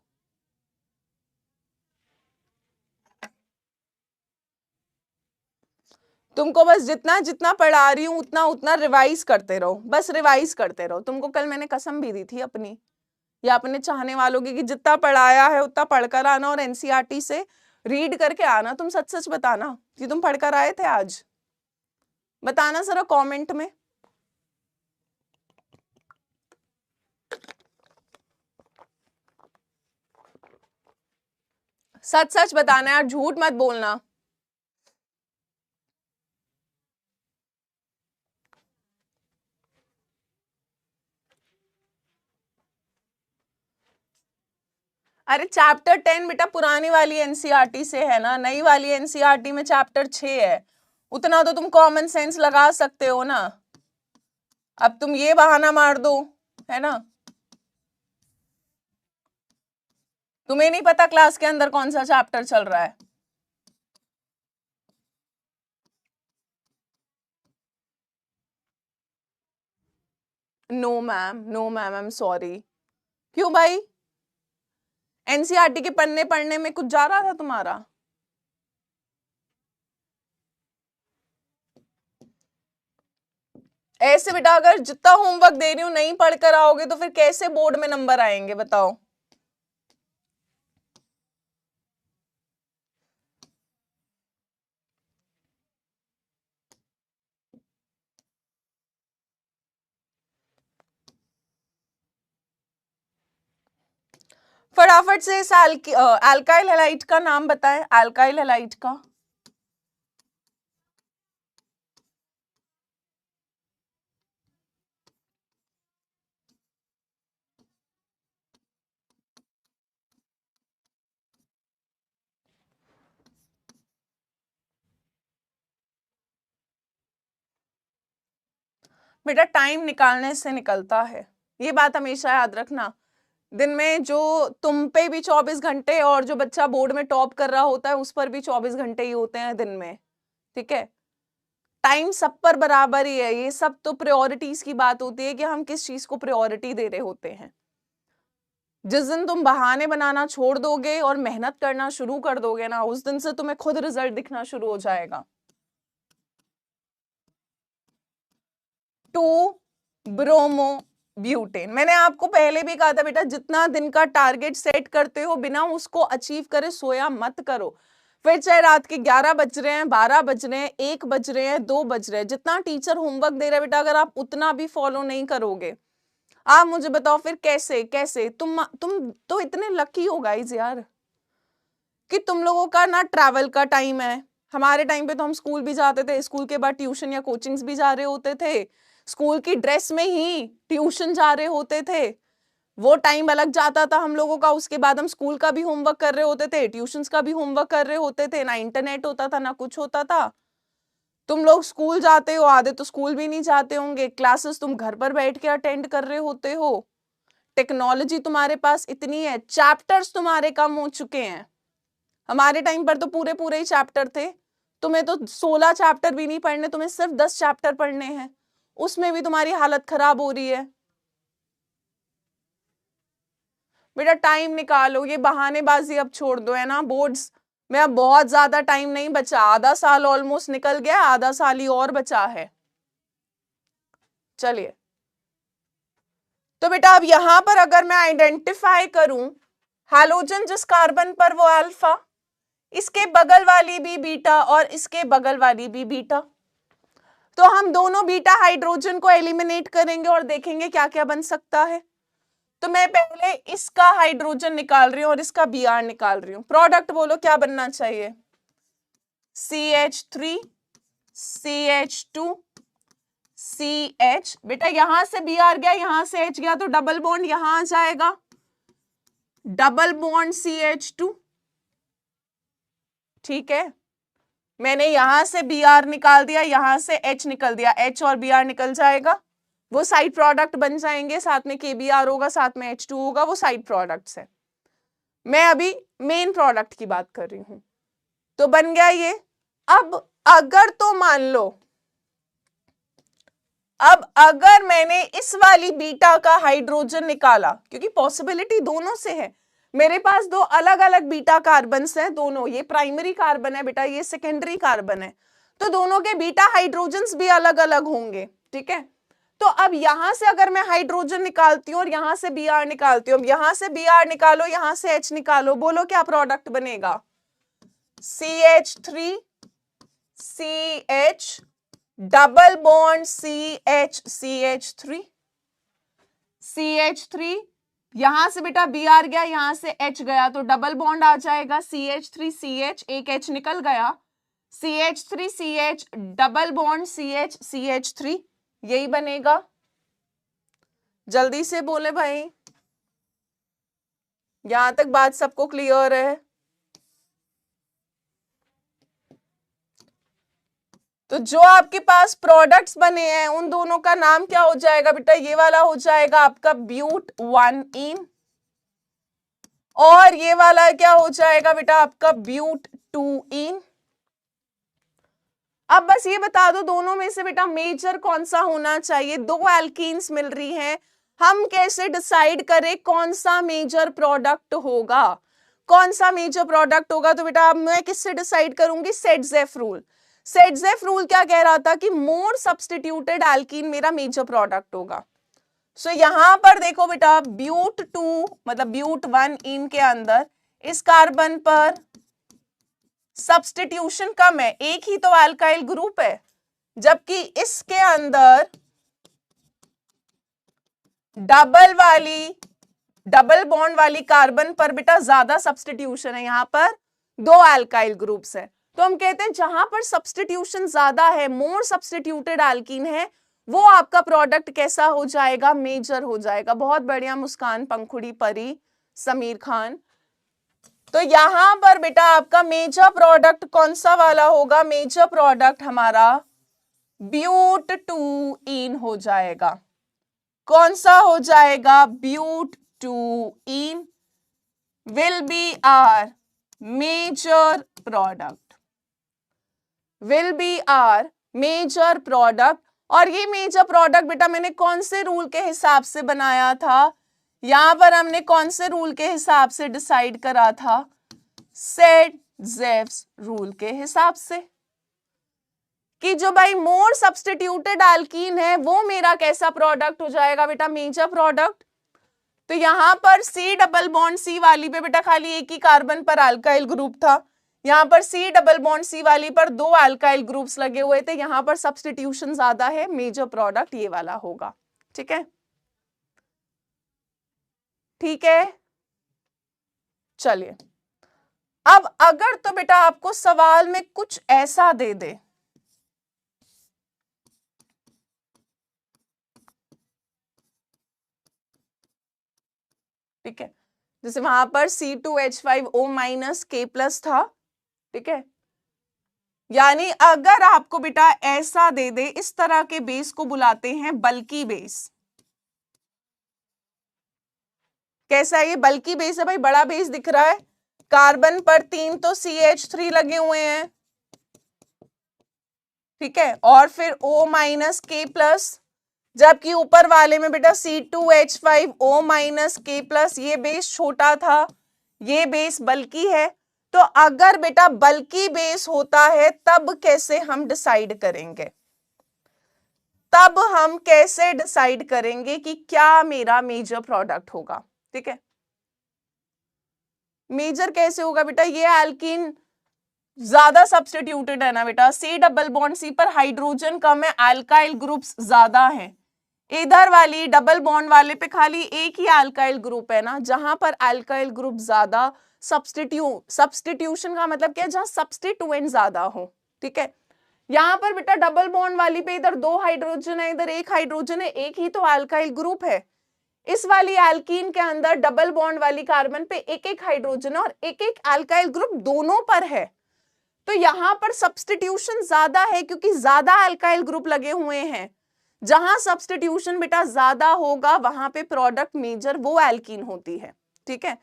तुमको बस जितना जितना पढ़ा रही हूं उतना उतना रिवाइज करते रहो, बस रिवाइज करते रहो। तुमको कल मैंने कसम भी दी थी अपनी या अपने चाहने वालों की कि जितना पढ़ाया है उतना पढ़कर आना और एनसीईआरटी से रीड करके आना। तुम सच सच बताना कि तुम पढ़कर आए थे आज, बताना जरा कमेंट में। सच सच बताना यार, झूठ मत बोलना। अरे चैप्टर 10 बेटा पुरानी वाली एनसीईआरटी से है ना, नई वाली एनसीईआरटी में चैप्टर 6 है। उतना तो तुम कॉमन सेंस लगा सकते हो ना। अब तुम ये बहाना मार दो, है ना। तुम्हें नहीं पता क्लास के अंदर कौन सा चैप्टर चल रहा है। No ma'am, I am sorry. क्यों भाई, एनसीईआरटी के पन्ने पढ़ने में कुछ जा रहा था तुम्हारा? ऐसे बेटा अगर जितना होमवर्क दे रही हूँ नहीं पढ़कर आओगे तो फिर कैसे बोर्ड में नंबर आएंगे बताओ। फटाफट से इस अल्काइल हैलाइड का नाम बताएं, अल्काइल हैलाइड का। बेटा टाइम निकालने से निकलता है, ये बात हमेशा याद रखना। दिन में जो तुम पे भी 24 घंटे और जो बच्चा बोर्ड में टॉप कर रहा होता है उस पर भी 24 घंटे ही होते हैं दिन में, ठीक है। टाइम सब पर बराबर ही है, ये सब तो प्रायोरिटीज की बात होती है कि हम किस चीज को प्रायोरिटी दे रहे होते हैं। जिस दिन तुम बहाने बनाना छोड़ दोगे और मेहनत करना शुरू कर दोगे ना, उस दिन से तुम्हें खुद रिजल्ट दिखना शुरू हो जाएगा। 2 ब्रोमो ब्यूटेन, मैंने आपको पहले भी कहा था बेटा जितना दिन का टारगेट सेट करते हो बिना उसको अचीव करे सोया मत करो। फिर चाहे रात के 11 बज रहे हैं, 12 बज रहे हैं, 1 बज रहे हैं, 2 बज रहे हैं, जितना टीचर होमवर्क दे रहा है बेटा अगर आप उतना भी फॉलो नहीं करोगे, आप मुझे बताओ फिर कैसे कैसे तुम तो इतने लकी हो गाइस यार कि तुम लोगों का ना ट्रैवल का टाइम है। हमारे टाइम पे तो हम स्कूल भी जाते थे, स्कूल के बाद ट्यूशन या कोचिंग्स भी जा रहे होते थे, स्कूल की ड्रेस में ही ट्यूशन जा रहे होते थे, वो टाइम अलग जाता था हम लोगों का। उसके बाद हम स्कूल का भी होमवर्क कर रहे होते थे, ट्यूशंस का भी होमवर्क कर रहे होते थे, ना इंटरनेट होता था ना कुछ होता था। तुम लोग स्कूल जाते हो, आधे तो स्कूल भी नहीं जाते होंगे, क्लासेस तुम घर पर बैठ के अटेंड कर रहे होते हो, टेक्नोलॉजी तुम्हारे पास इतनी है, चैप्टर्स तुम्हारे कम हो चुके हैं। हमारे टाइम पर तो पूरे पूरे ही चैप्टर थे, तुम्हें तो 16 चैप्टर भी नहीं पढ़ने, तुम्हें सिर्फ 10 चैप्टर पढ़ने हैं, उसमें भी तुम्हारी हालत खराब हो रही है। बेटा टाइम निकालो, ये बहानेबाजी अब छोड़ दो, है ना। बोर्ड्स में अब बहुत ज्यादा टाइम नहीं बचा, आधा साल ऑलमोस्ट निकल गया, आधा साल ही और बचा है। चलिए तो बेटा अब यहां पर अगर मैं आइडेंटिफाई करूं हैलोजन जिस कार्बन पर वो अल्फा, इसके बगल वाली भी बीटा और इसके बगल वाली भी बीटा, तो हम दोनों बीटा हाइड्रोजन को एलिमिनेट करेंगे और देखेंगे क्या क्या बन सकता है। तो मैं पहले इसका हाइड्रोजन निकाल रही हूं और इसका Br निकाल रही हूं। प्रोडक्ट बोलो क्या बनना चाहिए, CH3 CH2 CH। बेटा यहां से Br गया, यहां से H गया, तो डबल बॉन्ड यहां आ जाएगा, डबल बॉन्ड CH2, ठीक है। मैंने यहां से Br निकाल दिया, यहां से H निकल दिया, H और Br निकल जाएगा, वो साइड प्रोडक्ट बन जाएंगे, साथ में KBr होगा, साथ में H2 होगा, वो साइड प्रोडक्ट्स है। मैं अभी मेन प्रोडक्ट की बात कर रही हूं, तो बन गया ये। अब अगर तो मान लो, अब अगर मैंने इस वाली बीटा का हाइड्रोजन निकाला, क्योंकि पॉसिबिलिटी दोनों से है, मेरे पास दो अलग अलग बीटा कार्बन्स हैं, दोनों, ये प्राइमरी कार्बन है बेटा, ये सेकेंडरी कार्बन है, तो दोनों के बीटा हाइड्रोजन्स भी अलग अलग होंगे, ठीक है। तो अब यहां से अगर मैं हाइड्रोजन निकालती हूं और यहां से Br निकालती हूं, यहां से Br निकालो, यहां से H निकालो, बोलो क्या प्रोडक्ट बनेगा, CH3 CH double bond CH CH3 CH3, यहां से बेटा Br गया, यहां से H गया, तो डबल बॉन्ड आ जाएगा, CH3 CH, एक H निकल गया, CH3 CH double bond CH CH3, यही बनेगा। जल्दी से बोले भाई, यहां तक बात सबको क्लियर है। तो जो आपके पास प्रोडक्ट्स बने हैं उन दोनों का नाम क्या हो जाएगा बेटा, ये वाला हो जाएगा आपका ब्यूट 1इन, और ये वाला क्या हो जाएगा बेटा आपका ब्यूट 2इन। अब बस ये बता दो दोनों में से बेटा मेजर कौन सा होना चाहिए, दो एल्कीन्स मिल रही हैं, हम कैसे डिसाइड करें कौन सा मेजर प्रोडक्ट होगा, कौन सा मेजर प्रोडक्ट होगा। तो बेटा अब मैं किससे डिसाइड करूंगी, सेट जेफ रूल। सेडजेफ रूल क्या कह रहा था कि मोर सब्स्टिट्यूटेड एल्कीन मेरा मेजर प्रोडक्ट होगा। सो यहां पर देखो बेटा, ब्यूट 2 मतलब ब्यूट 1 इन के अंदर इस कार्बन पर सब्स्टिट्यूशन कम है, एक ही तो अल्काइल ग्रुप है, जबकि इसके अंदर डबल बॉन्ड वाली कार्बन पर बेटा ज्यादा सब्स्टिट्यूशन है, यहां पर 2 अल्काइल ग्रुप्स है। तो हम कहते हैं जहां पर सब्स्टिट्यूशन ज्यादा है, मोर सब्स्टिट्यूटेड एल्कीन है, वो आपका प्रोडक्ट कैसा हो जाएगा, मेजर हो जाएगा। बहुत बढ़िया मुस्कान, पंखुड़ी, परी, समीर खान। तो यहां पर बेटा आपका मेजर प्रोडक्ट कौन सा वाला होगा, मेजर प्रोडक्ट हमारा ब्यूट 2 इन हो जाएगा। कौन सा हो जाएगा, but 2 ene will be our major product, will be our major product. और ये मेजर प्रोडक्ट बेटा मैंने कौन से रूल के हिसाब से बनाया था, यहां पर हमने कौन से रूल के हिसाब से डिसाइड करा था, सेडजेव्स रूल के हिसाब से, कि जो भाई मोर सब्स्टिट्यूटेड एल्कीन है वो मेरा कैसा प्रोडक्ट हो जाएगा बेटा, मेजर प्रोडक्ट। तो यहां पर C डबल बॉन्ड C वाली पे बेटा खाली एक ही कार्बन पर अल्काइल ग्रुप था, यहां पर C डबल बॉन्ड C वाली पर 2 अल्काइल ग्रुप्स लगे हुए थे, यहां पर सब्स्टिट्यूशन ज्यादा है, मेजर प्रोडक्ट ये वाला होगा। ठीक है, ठीक है। चलिए, अब अगर तो बेटा आपको सवाल में कुछ ऐसा दे दे, ठीक है, जैसे वहां पर C2H5O माइनस K प्लस था, ठीक है, यानी अगर आपको बेटा ऐसा दे दे, इस तरह के बेस को बुलाते हैं बल्की बेस। कैसा है ये, बल्की बेस है भाई, बड़ा बेस दिख रहा है, कार्बन पर 3 तो CH3 लगे हुए हैं, ठीक है, और फिर O माइनस K प्लस, जबकि ऊपर वाले में बेटा C2H5O माइनस K प्लस, ये बेस छोटा था, ये बेस बल्की है। तो अगर बेटा बल्की बेस होता है तब कैसे हम डिसाइड करेंगे, तब हम कैसे डिसाइड करेंगे कि क्या मेरा मेजर प्रोडक्ट होगा। ठीक है, मेजर कैसे होगा बेटा, ये एल्कीन ज्यादा सब्स्टिट्यूटेड है ना बेटा, C डबल बॉन्ड C पर हाइड्रोजन कम है, अल्काइल ग्रुप्स ज्यादा हैं, इधर वाली डबल बॉन्ड वाले पे खाली एक ही अल्काइल ग्रुप है ना, जहां पर अल्काइल ग्रुप ज्यादा, सब्स्टिट्यूशन का मतलब क्या है, जहां सब्स्टिट्यूएंट ज्यादा हो। ठीक है, यहां पर बेटा डबल बॉन्ड वाली पे इधर 2 हाइड्रोजन है, इधर 1 हाइड्रोजन है, एक ही तो अल्काइल ग्रुप है। इस वाली एल्कीन के अंदर डबल बॉन्ड वाली कार्बन पे एक एक हाइड्रोजन है और एक एक अल्काइल ग्रुप दोनों पर है, तो यहां पर सब्स्टिट्यूशन ज्यादा है क्योंकि ज्यादा अल्काइल ग्रुप लगे हुए हैं। जहां सब्स्टिट्यूशन बेटा ज्यादा होगा वहां पे प्रोडक्ट मेजर वो एल्कीन होती है। ठीक है,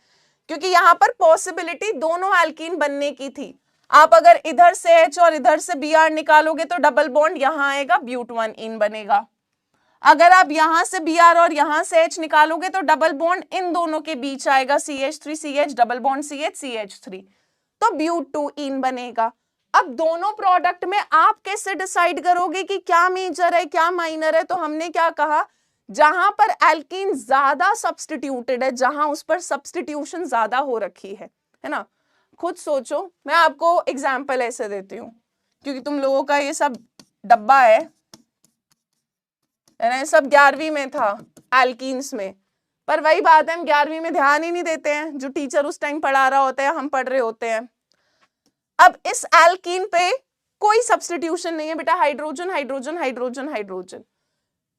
क्योंकि यहां पर पॉसिबिलिटी दोनों एल्कीन बनने की थी। आप अगर इधर से H और इधर से Br निकालोगे तो डबल बॉन्ड यहां आएगा, ब्यूट 1 इन बनेगा। अगर आप यहां से Br और यहां से H निकालोगे तो डबल बॉन्ड इन दोनों के बीच आएगा, CH3 CH double bond CH CH3, तो ब्यूट 2 इन बनेगा। अब दोनों प्रोडक्ट में आप कैसे डिसाइड करोगे कि क्या मेजर है क्या माइनर है, तो हमने क्या कहा, जहां पर एल्कीन ज्यादा सब्स्टिट्यूटेड है, जहां उस पर सब्स्टिट्यूशन ज्यादा हो रखी है ना। खुद सोचो, मैं आपको एग्जांपल ऐसे देती हूँ क्योंकि तुम लोगों का ये सब डब्बा है ना, सब 11वीं में था एल्कीन्स में, पर वही बात है, हम 11वीं में ध्यान ही नहीं देते हैं, जो टीचर उस टाइम पढ़ा रहा होता है हम पढ़ रहे होते हैं। अब इस एल्कीन पे कोई सब्स्टिट्यूशन नहीं है बेटा, हाइड्रोजन हाइड्रोजन हाइड्रोजन हाइड्रोजन,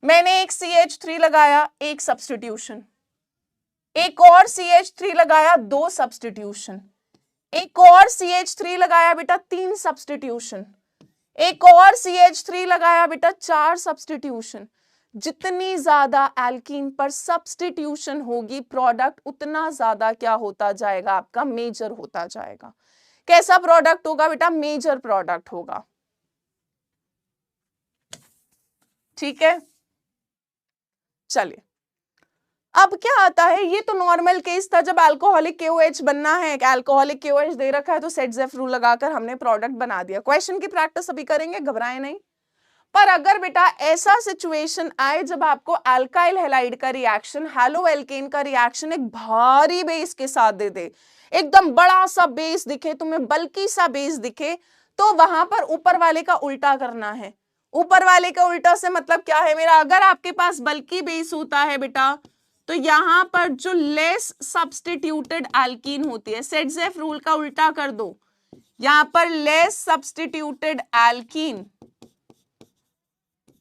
मैंने एक CH3 लगाया, एक सब्स्टिट्यूशन, एक और CH3 लगाया, 2 सब्स्टिट्यूशन, एक और CH3 लगाया बेटा, 3 सब्स्टिट्यूशन, एक और CH3 लगाया बेटा, 4 सब्स्टिट्यूशन। जितनी ज्यादा एल्कीन पर सब्स्टिट्यूशन होगी प्रोडक्ट उतना ज्यादा क्या होता जाएगा, आपका मेजर होता जाएगा। कैसा प्रोडक्ट होगा बेटा, मेजर प्रोडक्ट होगा। ठीक है, चलिए अब क्या आता है, ये तो नॉर्मल केस था जब अल्कोहलिक KOH बनना है, अल्कोहलिक KOH दे रखा है तो सेट जेफ रूल लगाकर हमने प्रोडक्ट बना दिया। क्वेश्चन की प्रैक्टिस अभी करेंगे, घबराए नहीं। पर अगर बेटा ऐसा सिचुएशन आए जब आपको अल्काइल हैलाइड का रिएक्शन हैलो एल्केन का रिएक्शन एक भारी बेस के साथ दे दे, एकदम बड़ा सा बेस दिखे तुम्हें, बल्कि सा बेस दिखे, तो वहां पर ऊपर वाले का उल्टा करना है। ऊपर वाले का उल्टा से मतलब क्या है मेरा, अगर आपके पास बल्कि बेस होता है बेटा तो यहां पर जो लेस सब्स्टिट्यूटेड एल्कीन होती है, सेट जेफ रूल का उल्टा कर दो, यहां पर less substituted alkene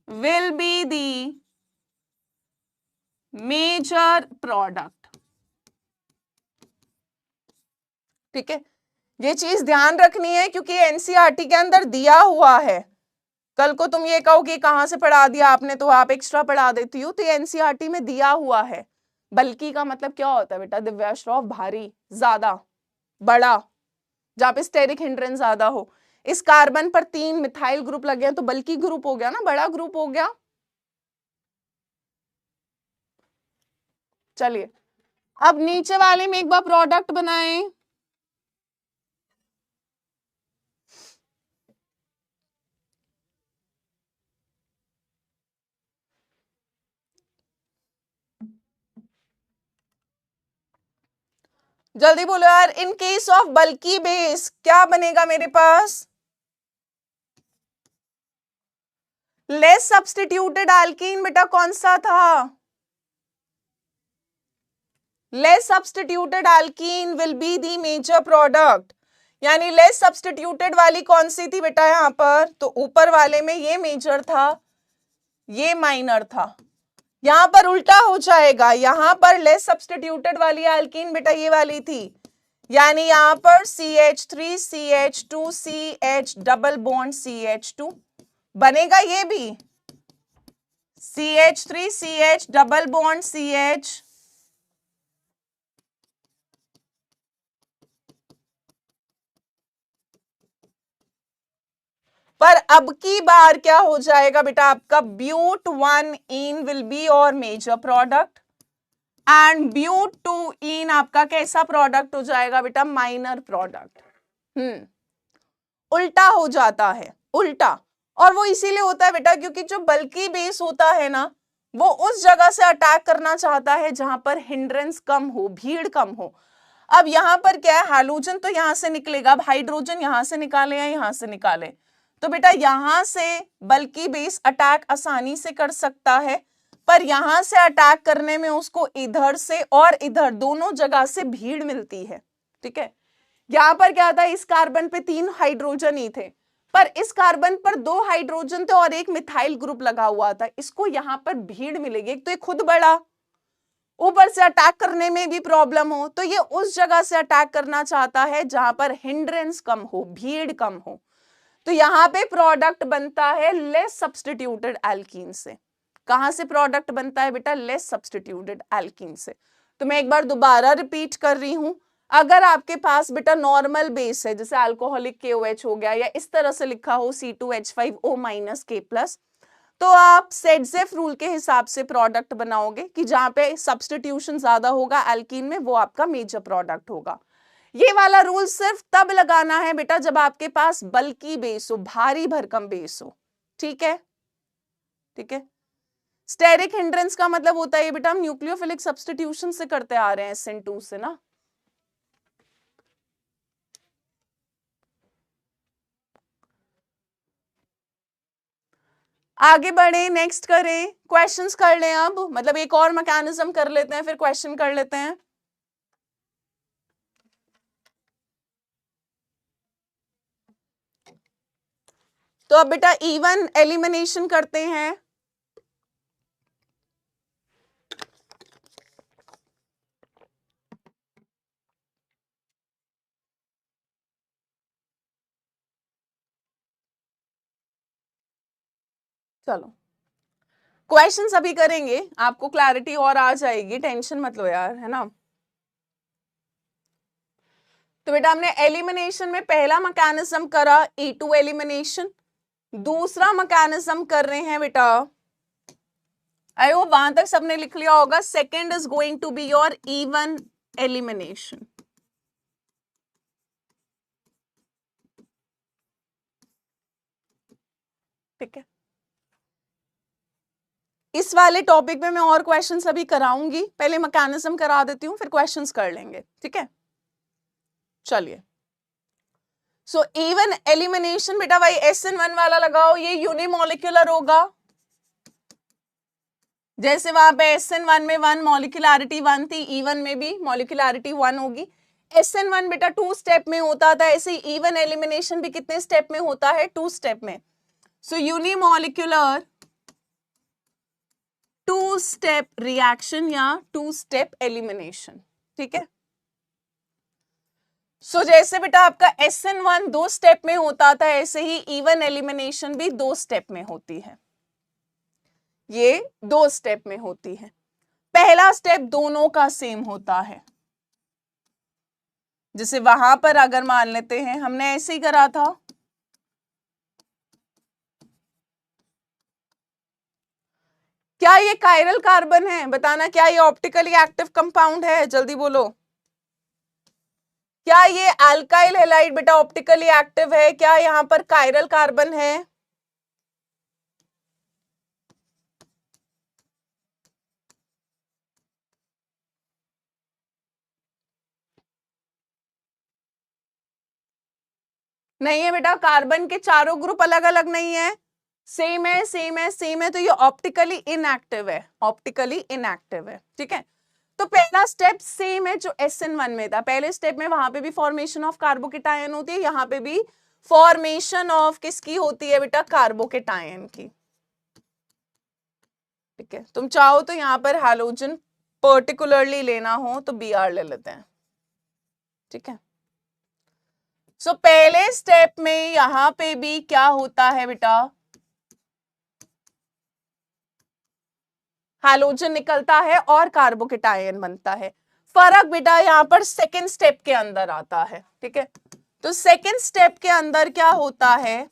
will be the major product। ठीक है, ये चीज ध्यान रखनी है क्योंकि एनसीईआरटी के अंदर दिया हुआ है। कल को तुम ये कहो कि कहां से पढ़ा दिया आपने, तो आप एक्स्ट्रा पढ़ा देती हो, तो ये एनसीईआरटी में दिया हुआ है। बल्कि का मतलब क्या होता है बेटा, दिव्या श्रॉफ भारी, ज्यादा, बड़ा, जहां पे स्टेरिक हिंड्रेंस ज्यादा हो। इस कार्बन पर 3 मिथाइल ग्रुप लगे हैं तो बल्कि ग्रुप हो गया ना, बड़ा ग्रुप हो गया। चलिए अब नीचे वाले में एक बार प्रोडक्ट बनाएं। जल्दी बोलो यार, इन केस ऑफ बल्कि बेस क्या बनेगा मेरे पास, लेस सब्स्टिट्यूटेड एल्कीन। बेटा कौन सा था, less substituted alkene will be the major product. यानी लेस सब्स्टिट्यूटेड वाली कौन सी थी बेटा यहां पर, तो ऊपर वाले में ये मेजर था, ये माइनर था। यहां पर उल्टा हो जाएगा, यहां पर लेस सब्स्टिट्यूटेड वाली एल्कीन बेटा ये वाली थी, यानी यहां पर CH3 CH2 CH double bond CH2 बनेगा, ये भी CH3 CH double bond CH। पर अब की बार क्या हो जाएगा बेटा, आपका ब्यूट 1 विल बी और मेजर प्रोडक्ट एंड ब्यूट 2 आपका कैसा प्रोडक्ट हो जाएगा बेटा, माइनर प्रोडक्ट। उल्टा हो जाता है, उल्टा। और वो इसीलिए होता है बेटा क्योंकि जो बल्कि बेस होता है ना, वो उस जगह से अटैक करना चाहता है जहां पर हिंड्रेंस कम हो, भीड़ कम हो। अब यहां पर क्या है, हाइड्रोजन तो यहां से निकलेगा, अब हाइड्रोजन यहां से निकाले या यहां से निकाले, तो बेटा यहां से बल्कि बेस अटैक आसानी से कर सकता है, पर यहां से अटैक करने में उसको इधर से और इधर दोनों जगह से भीड़ मिलती है। ठीक है, यहां पर क्या था, इस कार्बन पे 3 हाइड्रोजन ही थे, पर इस कार्बन पर 2 हाइड्रोजन थे और एक मिथाइल ग्रुप लगा हुआ था, इसको यहां पर भीड़ मिलेगी। एक तो ये खुद बड़ा, ऊपर से अटैक करने में भी प्रॉब्लम हो, तो ये उस जगह से अटैक करना चाहता है जहां पर हिंड्रेंस कम हो, भीड़ कम हो। तो यहां पे प्रोडक्ट बनता है लेस सब्स्टिट्यूटेड एल्कीन से। कहां से प्रोडक्ट बनता है बेटा, लेस सब्स्टिट्यूटेड एल्कीन से। तो मैं एक बार दोबारा रिपीट कर रही हूं, अगर आपके पास बेटा नॉर्मल बेस है, जैसे अल्कोहलिक KOH हो गया, या इस तरह से लिखा हो C2H5O- K+, तो आप सेट जेफ रूल के हिसाब से प्रोडक्ट बनाओगे कि जहां पे सब्स्टिट्यूशन ज्यादा होगा एल्कीन में, वो आपका मेजर प्रोडक्ट होगा। ये वाला रूल सिर्फ तब लगाना है बेटा जब आपके पास बल्कि बेस हो, भारी भरकम बेस हो। ठीक है, ठीक है। स्टेरिक हिंड्रेंस का मतलब होता है बेटा, हम न्यूक्लियोफिलिक सब्स्टिट्यूशन से करते आ रहे हैं SN2 से ना। आगे बढ़े, नेक्स्ट करें, क्वेश्चंस कर लें अब, मतलब एक और मैकेनिज्म कर लेते हैं फिर क्वेश्चन कर लेते हैं। तो अब बेटा इवन एलिमिनेशन करते हैं। चलो क्वेश्चंस अभी करेंगे, आपको क्लैरिटी और आ जाएगी, टेंशन मत लो यार, है ना। तो बेटा हमने एलिमिनेशन में पहला मैकेनिज्म करा E2 एलिमिनेशन, दूसरा मैकेनिज्म कर रहे हैं बेटा आई होप वहां तक सबने लिख लिया होगा. Second is going to be your E one elimination. ठीक है, इस वाले टॉपिक में मैं और क्वेश्चंस अभी कराऊंगी, पहले मैकेनिज्म करा देती हूँ, फिर क्वेश्चंस कर लेंगे. ठीक है, चलिए. सो इवन एलिमिनेशन बेटा भाई SN1 वाला लगाओ, ये यूनिमोलिकुलर होगा. जैसे वहां पे SN1 में 1 मॉलिक्यूलरिटी 1 थी, इवन में भी मॉलिक्यूलरिटी 1 होगी. SN1 बेटा 2 स्टेप में होता था, ऐसे इवन एलिमिनेशन भी कितने स्टेप में होता है? 2 स्टेप में. सो यूनिमोलिकुलर 2 स्टेप रिएक्शन या 2 स्टेप एलिमिनेशन. ठीक है, सो जैसे बेटा आपका SN1 2 स्टेप में होता था, ऐसे ही इवन एलिमिनेशन भी 2 स्टेप में होती है. ये 2 स्टेप में होती है. पहला स्टेप दोनों का सेम होता है. जैसे वहां पर अगर मान लेते हैं हमने ऐसे ही करा था, क्या ये कायरल कार्बन है? बताना, क्या ये ऑप्टिकली एक्टिव कंपाउंड है? जल्दी बोलो. क्या ये अल्काइल हैलाइड बेटा ऑप्टिकली एक्टिव है? क्या यहां पर कायरल कार्बन है? नहीं है बेटा, कार्बन के चारों ग्रुप अलग अलग नहीं है, सेम है, सेम है, सेम है. तो ये ऑप्टिकली इनएक्टिव है, ऑप्टिकली इनएक्टिव है. ठीक है, तो पहला स्टेप सेम है जो SN1 में था. पहले स्टेप में वहां पे भी फॉर्मेशन ऑफ कार्बोकेटायन होती है, यहां पे भी फॉर्मेशन ऑफ किसकी होती है बेटा? कार्बोकेटायन की. ठीक है, तुम चाहो तो यहां पर हैलोजन पर्टिकुलरली लेना हो तो Br ले लेते हैं. ठीक है, सो पहले स्टेप में यहां पे भी क्या होता है बेटा? हैलोजन निकलता है और कार्बोकेटायन बनता है. फर्क बेटा यहाँ पर सेकेंड स्टेप के अंदर आता है. ठीक है, तो सेकेंड स्टेप के अंदर क्या होता है?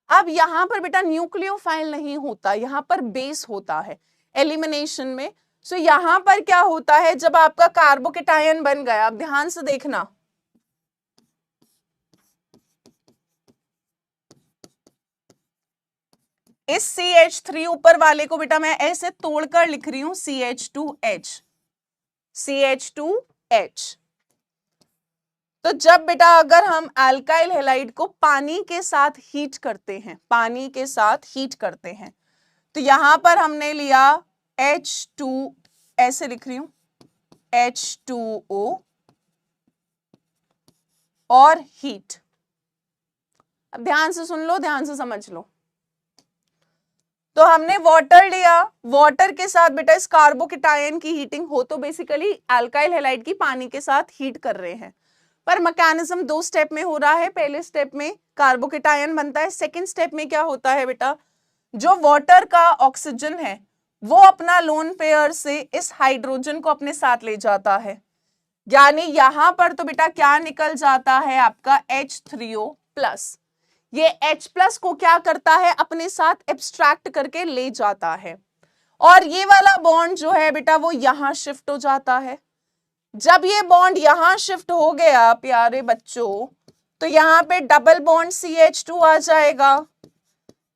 अब यहां पर बेटा न्यूक्लियोफाइल नहीं होता, यहां पर बेस होता है एलिमिनेशन में. सो यहां पर क्या होता है? जब आपका कार्बोकेटायन बन गया, अब ध्यान से देखना, इस CH3 ऊपर वाले को बेटा मैं ऐसे तोड़कर लिख रही हूं CH2H, CH2H. तो जब बेटा अगर हम अल्काइल हैलाइड को पानी के साथ हीट करते हैं, पानी के साथ हीट करते हैं, तो यहां पर हमने लिया H2, ऐसे लिख रही हूं H2O और हीट. अब ध्यान से सुन लो, ध्यान से समझ लो. तो हमने वाटर लिया, वाटर के साथ बेटा इस कार्बोकेटायन की हीटिंग हो, तो बेसिकली अल्काइल हैलाइड की पानी के साथ हीट कर रहे हैं. पर मैकेनिज्म 2 स्टेप में हो रहा है. पहले स्टेप में कार्बोकेटायन बनता है, सेकेंड स्टेप में क्या होता है बेटा? जो वाटर का ऑक्सीजन है वो अपना लोन पेयर से इस हाइड्रोजन को अपने साथ ले जाता है, यानी यहां पर तो बेटा क्या निकल जाता है आपका H3O+. ये H+ को क्या करता है? अपने साथ एब्स्ट्रैक्ट करके ले जाता है, और ये वाला बॉन्ड जो है बेटा वो यहां शिफ्ट हो जाता है. जब ये बॉन्ड यहां शिफ्ट हो गया प्यारे बच्चों, तो यहां पे डबल बॉन्ड CH2 आ जाएगा,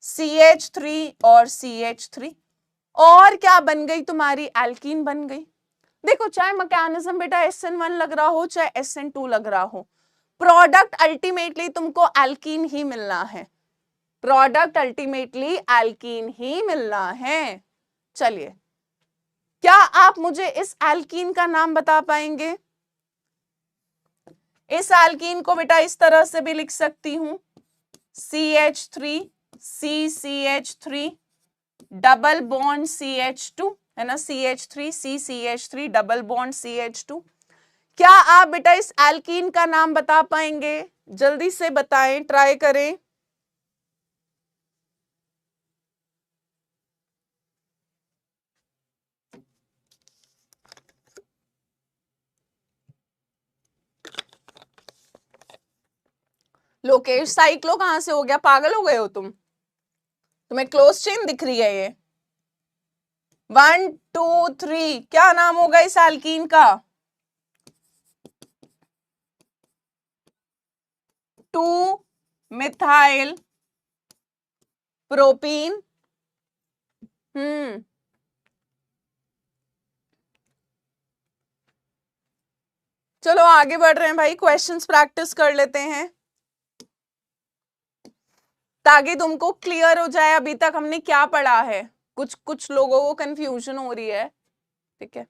CH3 और CH3, और क्या बन गई? तुम्हारी एल्कीन बन गई. देखो, चाहे मैकेनिज्म बेटा SN1 लग रहा हो चाहे SN2 लग रहा हो, प्रोडक्ट अल्टीमेटली तुमको एल्कीन ही मिलना है, प्रोडक्ट अल्टीमेटली एल्कीन ही मिलना है. चलिए, क्या आप मुझे इस एल्कीन का नाम बता पाएंगे? इस एल्कीन को बेटा इस तरह से भी लिख सकती हूं, CH3 CCH3 double bond CH2, है ना, CH3 CCH3 double bond CH2. क्या आप बेटा इस एल्कीन का नाम बता पाएंगे? जल्दी से बताएं, ट्राई करें. लोकेश, साइक्लो कहां से हो गया? पागल हो गए हो तुम? तुम्हें क्लोज चेन दिख रही है ये? 1 2 3, क्या नाम होगा इस एल्कीन का? 2 मिथाइल प्रोपीन। चलो आगे बढ़ रहे हैं भाई, क्वेश्चंस प्रैक्टिस कर लेते हैं ताकि तुमको क्लियर हो जाए अभी तक हमने क्या पढ़ा है। कुछ कुछ लोगों को कंफ्यूजन हो रही है, ठीक है।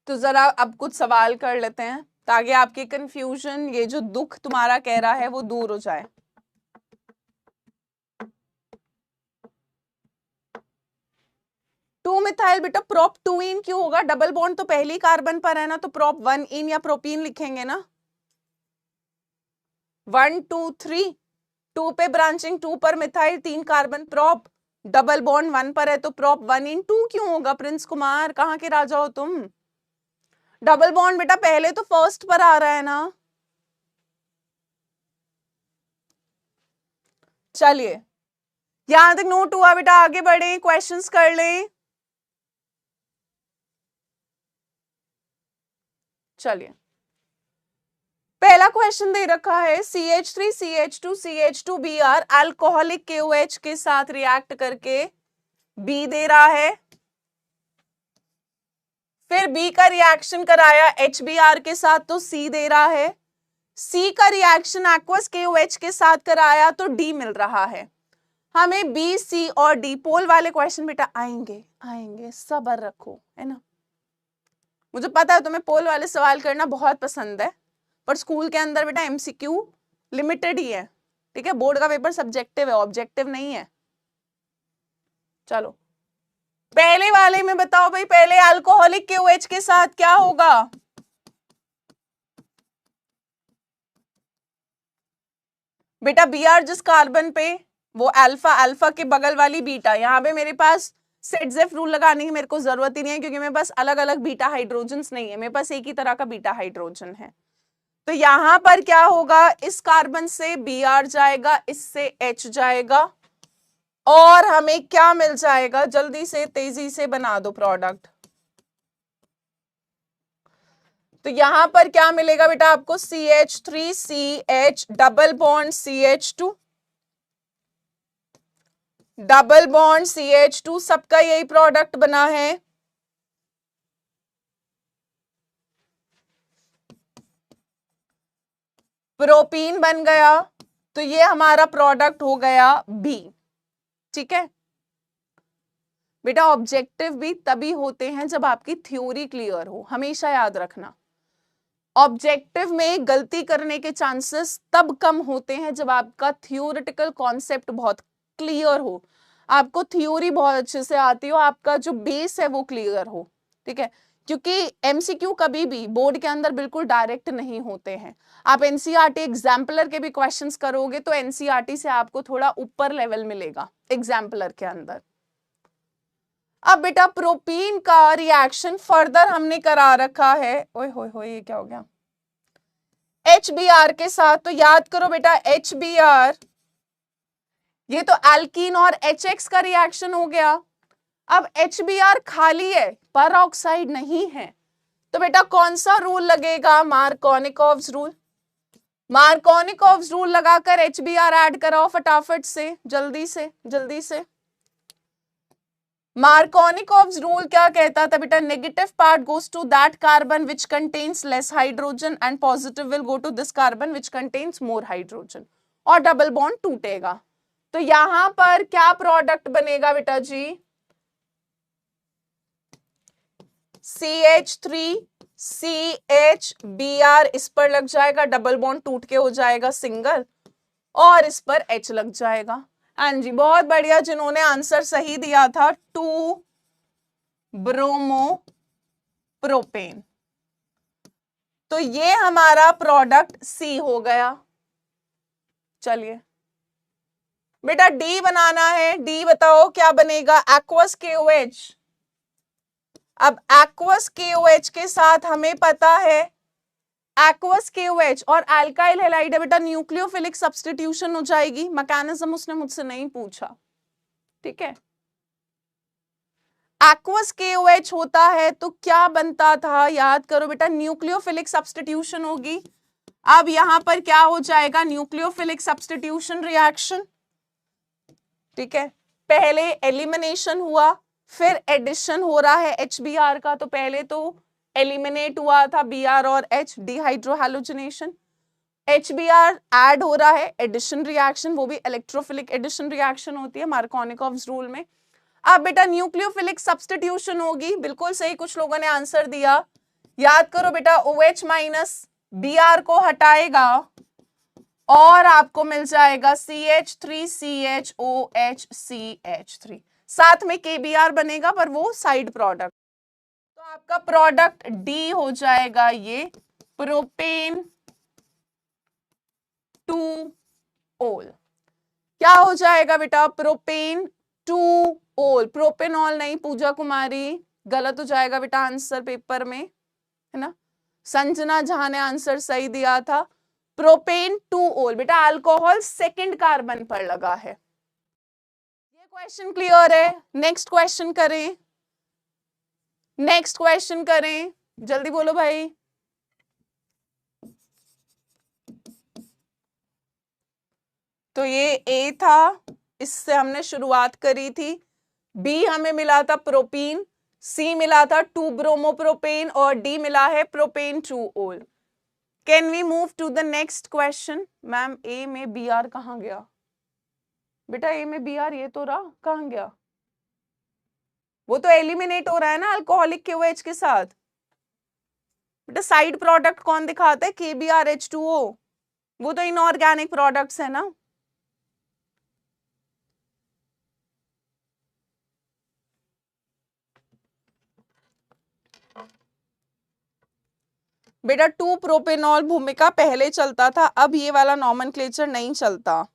तो जरा अब कुछ सवाल कर लेते हैं ताकि आपकी कंफ्यूजन, ये जो दुख तुम्हारा कह रहा है वो दूर हो जाए। टू मिथाइल बेटा प्रोप 2 इन क्यों होगा? डबल बॉन्ड तो पहली कार्बन पर है ना, तो प्रोप 1 इन या प्रोपीन लिखेंगे ना। 1 2 3, 2 पे ब्रांचिंग 2 पर methyl 3 carbon prop, double bond 1 पर है तो प्रोप 1 इन 2 क्यों होगा? प्रिंस कुमार कहाँ के राजा हो तुम? डबल बॉन्ड बेटा पहले तो फर्स्ट पर आ रहा है ना। चलिए यहां तक नोट हुआ बेटा, आगे बढ़े, क्वेश्चंस कर लें। चलिए पहला क्वेश्चन दे रखा है CH3 CH2 CH2Br alcoholic KOH के साथ रिएक्ट करके B दे रहा है, फिर B का रिएक्शन कराया HBr के साथ तो C दे रहा है, C का रिएक्शन एक्वस KOH के साथ कराया तो D मिल रहा है। हमें B C और D पोल वाले क्वेश्चन बेटा आएंगे आएंगे, सब्र रखो, है ना। मुझे पता है तुम्हें पोल वाले सवाल करना बहुत पसंद है, पर स्कूल के अंदर बेटा MCQ लिमिटेड ही है, ठीक है। बोर्ड का पेपर सब्जेक्टिव है, ऑब्जेक्टिव नहीं है। चलो पहले वाले में बताओ भाई, पहले अल्कोहलिक KOH के साथ क्या होगा? बेटा Br जिस कार्बन पे वो अल्फा, अल्फा के बगल वाली बीटा, यहाँ पे मेरे पास सेटजेफ रूल लगाने की मेरे को जरूरत ही नहीं है क्योंकि मेरे पास अलग अलग बीटा हाइड्रोजन्स नहीं है, मेरे पास एक ही तरह का बीटा हाइड्रोजन है। तो यहां पर क्या होगा, इस कार्बन से Br जाएगा, इससे H जाएगा और हमें क्या मिल जाएगा? जल्दी से तेजी से बना दो प्रोडक्ट। तो यहां पर क्या मिलेगा बेटा आपको? CH3CH double bond CH2 double bond CH2, सबका यही प्रोडक्ट बना है। प्रोपीन बन गया, तो ये हमारा प्रोडक्ट हो गया B, ठीक है बेटा। ऑब्जेक्टिव भी तभी होते हैं जब आपकी थ्योरी क्लियर हो, हमेशा याद रखना। ऑब्जेक्टिव में गलती करने के चांसेस तब कम होते हैं जब आपका थियोरेटिकल कॉन्सेप्ट बहुत क्लियर हो, आपको थ्योरी बहुत अच्छे से आती हो, आपका जो बेस है वो क्लियर हो, ठीक है। क्योंकि MCQ कभी भी बोर्ड के अंदर बिल्कुल डायरेक्ट नहीं होते हैं। आप NCERT एग्जाम्पलर के भी क्वेश्चंस करोगे तो NCERT से आपको थोड़ा ऊपर लेवल मिलेगा एग्जाम्पलर के अंदर। अब बेटा प्रोपीन का रिएक्शन फर्दर हमने करा रखा है, ओए होए होए ये क्या हो गया, HBr के साथ। तो याद करो बेटा HBr, ये तो एल्कीन और HX का रिएक्शन हो गया। अब HBr खाली है, पर ऑक्साइड नहीं है, तो बेटा कौन सा रूल लगेगा? Markovnikov's rule. मार्कोनिकॉव्स रूल लगाकर HBr ऐड कराओ फटाफट से, जल्दी से जल्दी से। मार्कोनिकॉव्स रूल क्या कहता था बेटा? Negative part goes to that carbon which contains less hydrogen and positive will go to this carbon which contains more hydrogen, और डबल बॉन्ड टूटेगा। तो यहां पर क्या प्रोडक्ट बनेगा बेटा जी? CH3CHBr इस पर लग जाएगा, डबल बॉन्ड टूट के हो जाएगा सिंगल, और इस पर H लग जाएगा। हाँ जी बहुत बढ़िया, जिन्होंने आंसर सही दिया था 2 ब्रोमो प्रोपेन। तो ये हमारा प्रोडक्ट C हो गया। चलिए बेटा D बनाना है, D बताओ क्या बनेगा? Aqueous KOH। अब एक्वस KOH के साथ हमें पता है एक्वस KOH और अल्काइल हैलाइड है बेटा, न्यूक्लियोफिलिक सब्स्टिट्यूशन हो जाएगी। मैकेनिज्म उसने मुझसे नहीं पूछा, ठीक है। एक्वस KOH होता है तो क्या बनता था, याद करो बेटा, न्यूक्लियोफिलिक सब्स्टिट्यूशन होगी। अब यहां पर क्या हो जाएगा, न्यूक्लियोफिलिक सब्स्टिट्यूशन रिएक्शन, ठीक है। पहले एलिमिनेशन हुआ, फिर एडिशन हो रहा है HBr का, तो पहले तो एलिमिनेट हुआ था Br और H, डिहाइड्रोहैलोजिनेशन। HBr ऐड हो रहा है, एडिशन रिएक्शन, वो भी इलेक्ट्रोफिलिक एडिशन रिएक्शन होती है मार्कोनिकॉव्स रूल में। अब बेटा न्यूक्लियोफिलिक सब्स्टिट्यूशन होगी, बिल्कुल सही, कुछ लोगों ने आंसर दिया। याद करो बेटा, OH माइनस Br को हटाएगा और आपको मिल जाएगा CH3CHOHCH3, साथ में KBr बनेगा पर वो साइड प्रोडक्ट। तो आपका प्रोडक्ट D हो जाएगा ये प्रोपेन 2-ओल। क्या हो जाएगा बेटा, प्रोपेन 2-ओल, प्रोपेनॉल नहीं पूजा कुमारी, गलत हो जाएगा बेटा आंसर पेपर में, है ना। संजना झा ने आंसर सही दिया था, प्रोपेन 2-ओल बेटा अल्कोहल सेकंड कार्बन पर लगा है। ये क्वेश्चन क्लियर है। नेक्स्ट क्वेश्चन करें, नेक्स्ट क्वेश्चन करें, जल्दी बोलो भाई। तो ये A था, इससे हमने शुरुआत करी थी। B हमें मिला था प्रोपीन, C मिला था 2-ब्रोमोप्रोपेन और D मिला है propane two ol. Can we move to the next question. Ma'am A में Br कहाँ गया बेटा, A में Br ये तो रहा, कहाँ गया, वो तो एलिमिनेट हो रहा है ना अल्कोहलिक KOH के साथ। बेटा साइड प्रोडक्ट कौन दिखाता है, KBrH2O, वो तो इनऑर्गेनिक प्रोडक्ट्स है ना। बेटा 2-प्रोपेनॉल भूमिका पहले चलता था, अब ये वाला नॉमेनक्लेचर नहीं चलता।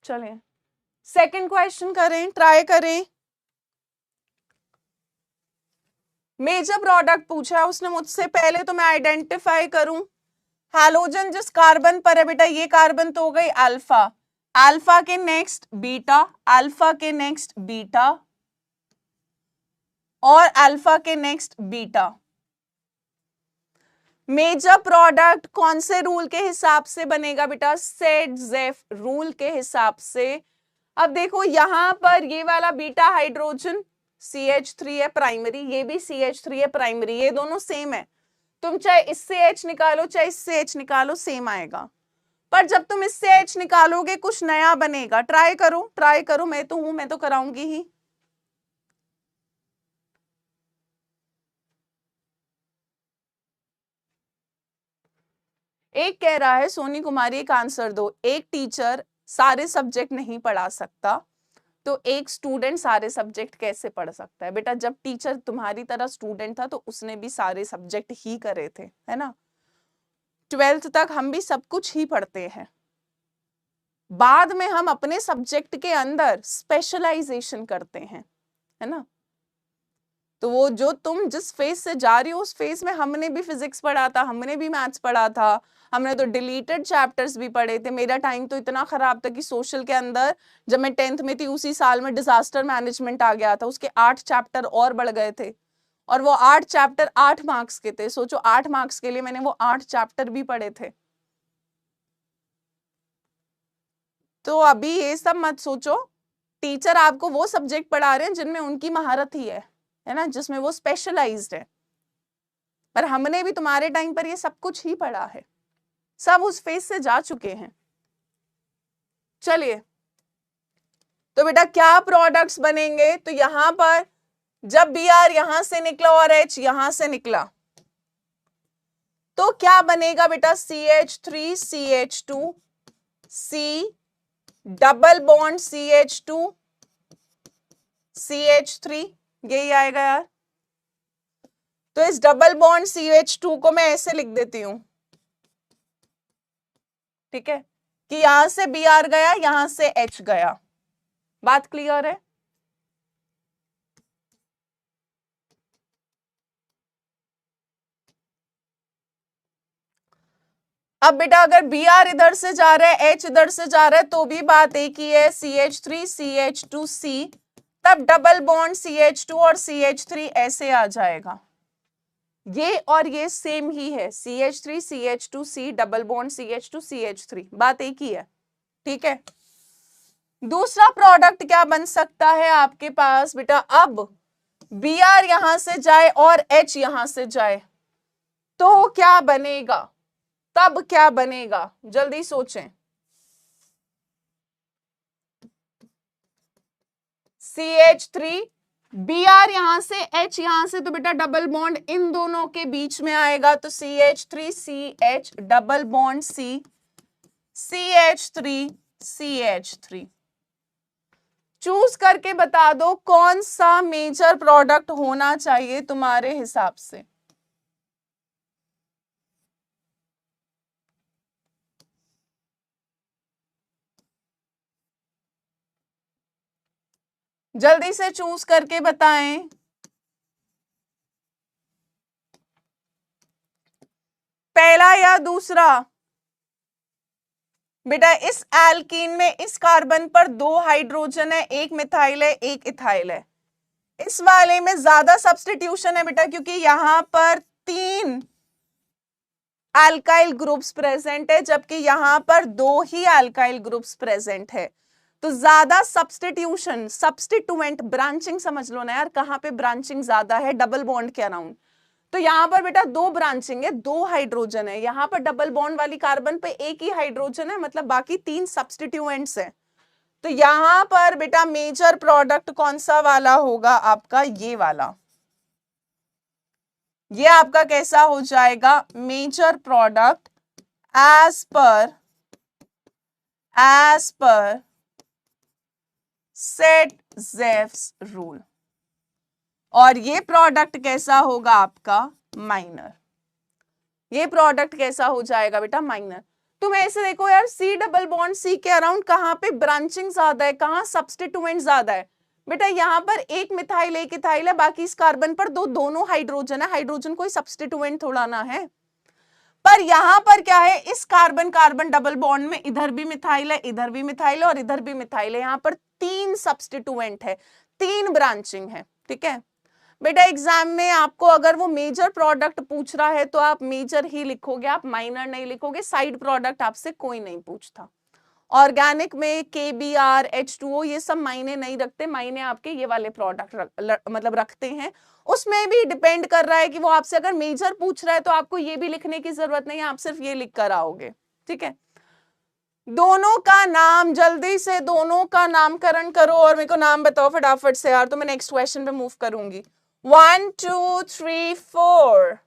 चलें सेकंड क्वेश्चन करें, ट्राई करें। मेजर प्रोडक्ट पूछा है उसने मुझसे, पहले तो मैं आइडेंटिफाई करूं हैलोजन जिस कार्बन पर है बेटा, ये कार्बन तो हो गई अल्फा, अल्फा के नेक्स्ट बीटा, अल्फा के नेक्स्ट बीटा और अल्फा के नेक्स्ट बीटा। मेजर प्रोडक्ट कौन से रूल के हिसाब से बनेगा बेटा, सेट-जेफ रूल के हिसाब से। अब देखो यहां पर ये वाला बीटा हाइड्रोजन CH3 है प्राइमरी, ये भी CH3 है प्राइमरी, ये दोनों सेम है। तुम चाहे इससे H निकालो चाहे इससे H निकालो, सेम आएगा। पर जब तुम इससे H निकालोगे कुछ नया बनेगा। ट्राई करो, ट्राई करो, मैं तो हूं, मैं तो कराऊंगी ही। एक कह रहा है सोनी कुमारी, एक आंसर दो, एक टीचर सारे सब्जेक्ट नहीं पढ़ा सकता तो एक स्टूडेंट सारे सब्जेक्ट कैसे पढ़ सकता है। बेटा जब टीचर तुम्हारी तरह स्टूडेंट था तो उसने भी सारे सब्जेक्ट ही करे थे, है ना। 12th तक हम भी सब कुछ ही पढ़ते हैं, बाद में हम अपने सब्जेक्ट के अंदर स्पेशलाइजेशन करते हैं, है ना। तो वो जो तुम जिस फेज से जा रही हो उस फेज में हमने भी फिजिक्स पढ़ा था, हमने भी मैथ्स पढ़ा था, हमने तो डिलीटेड चैप्टर्स भी पढ़े थे। मेरा टाइम तो इतना खराब था कि सोशल के अंदर जब मैं 10th में थी उसी साल में डिजास्टर मैनेजमेंट आ गया था, उसके 8 चैप्टर और बढ़ गए थे और वो 8 चैप्टर 8 मार्क्स के थे। सोचो 8 मार्क्स के लिए मैंने वो 8 चैप्टर भी पढ़े थे। तो अभी ये सब मत सोचो, टीचर आपको वो सब्जेक्ट पढ़ा रहे हैं जिनमें उनकी महारत ही है ना, जिसमें वो स्पेशलाइज्ड है। पर हमने भी तुम्हारे टाइम पर ये सब कुछ ही पढ़ा है, सब उस फेज से जा चुके हैं। चलिए तो बेटा क्या प्रोडक्ट्स बनेंगे, तो यहां पर जब Br यहां से निकला और H यहां से निकला तो क्या बनेगा बेटा, CH3CH2 C double bond CH2 CH3, यही आएगा यार। तो इस डबल बॉन्ड CH2 को मैं ऐसे लिख देती हूं, ठीक है। कि यहां से Br गया, यहां से H गया। बात क्लियर है? अब बेटा अगर Br इधर से जा रहा है, H इधर से जा रहा है, तो भी बात एक ही है, CH3 CH2C, तब डबल बॉन्ड CH2 और CH3 ऐसे आ जाएगा। ये और ये सेम ही है, CH3 CH2C double bond CH2 CH3, बात एक ही है। ठीक है, दूसरा प्रोडक्ट क्या बन सकता है आपके पास बेटा, अब Br यहां से जाए और H यहां से जाए तो क्या बनेगा, तब क्या बनेगा, जल्दी सोचें। CH3 Br यहां से H यहां से, तो बेटा डबल बॉन्ड इन दोनों के बीच में आएगा, तो CH3 CH double bond C CH3 CH3। Choose करके बता दो कौन सा मेजर प्रोडक्ट होना चाहिए तुम्हारे हिसाब से। जल्दी से चूज करके बताएं। पहला या दूसरा? बेटा इस एल्कीन में इस कार्बन पर 2 हाइड्रोजन है, एक मिथाइल है, एक इथाइल है। इस वाले में ज्यादा सब्स्टिट्यूशन है बेटा, क्योंकि यहां पर 3 अल्काइल ग्रुप्स प्रेजेंट है, जबकि यहां पर 2 ही अल्काइल ग्रुप्स प्रेजेंट है। तो ज्यादा सब्स्टिट्यूशन, सब्स्टिट्यूएंट ब्रांचिंग समझ लो ना यार, कहां पे ब्रांचिंग ज्यादा है, डबल बॉन्ड के अराउंड। तो यहां पर बेटा 2 ब्रांचिंग है, 2 हाइड्रोजन है, यहां पर डबल बॉन्ड वाली कार्बन पे एक ही हाइड्रोजन है, मतलब बाकी 3 सब्स्टिट्यूएंट्स है। तो यहां पर बेटा मेजर प्रोडक्ट कौन सा वाला होगा आपका, ये वाला। ये आपका कैसा हो जाएगा, major product as per सेट-ज़ेव्स rule. और ये प्रोडक्ट कैसा होगा आपका, माइनर। ये प्रोडक्ट कैसा हो जाएगा बेटा, माइनर। तुम ऐसे देखो यार, C डबल बॉन्ड C के अराउंड कहां पे ब्रांचिंग ज्यादा है, कहां सब्स्टिट्यूएंट ज्यादा है बेटा, यहां पर एक मिथाइल एक इथाइल है, बाकी इस कार्बन पर दोनों हाइड्रोजन है, हाइड्रोजन कोई सब्स्टिट्यूएंट थोड़ा ना है। पर यहां पर क्या है, इस कार्बन कार्बन डबल बॉन्ड में इधर भी मिथाइल है, इधर भी मिथाइल है और इधर भी मिथाइल है, यहां पर 3 सब्स्टिट्यूएंट है, 3 ब्रांचिंग है। ठीक है बेटा, एग्जाम में आपको अगर वो मेजर प्रोडक्ट पूछ रहा है तो आप मेजर ही लिखोगे, आप माइनर नहीं लिखोगे, साइड प्रोडक्ट आपसे कोई नहीं पूछता। ऑर्गेनिक में KBr H2O ये सब मायने नहीं रखते, मायने आपके ये वाले प्रोडक्ट मतलब रखते हैं। उसमें भी डिपेंड कर रहा है कि वो आपसे अगर मेजर पूछ रहा है तो आपको ये भी लिखने की जरूरत नहीं है, आप सिर्फ ये लिख कर आओगे। ठीक है, दोनों का नाम, जल्दी से दोनों का नामकरण करो और मेरे को नाम बताओ फटाफट से यार, तो मैं नेक्स्ट क्वेश्चन पे मूव करूंगी। 1 2 3 4,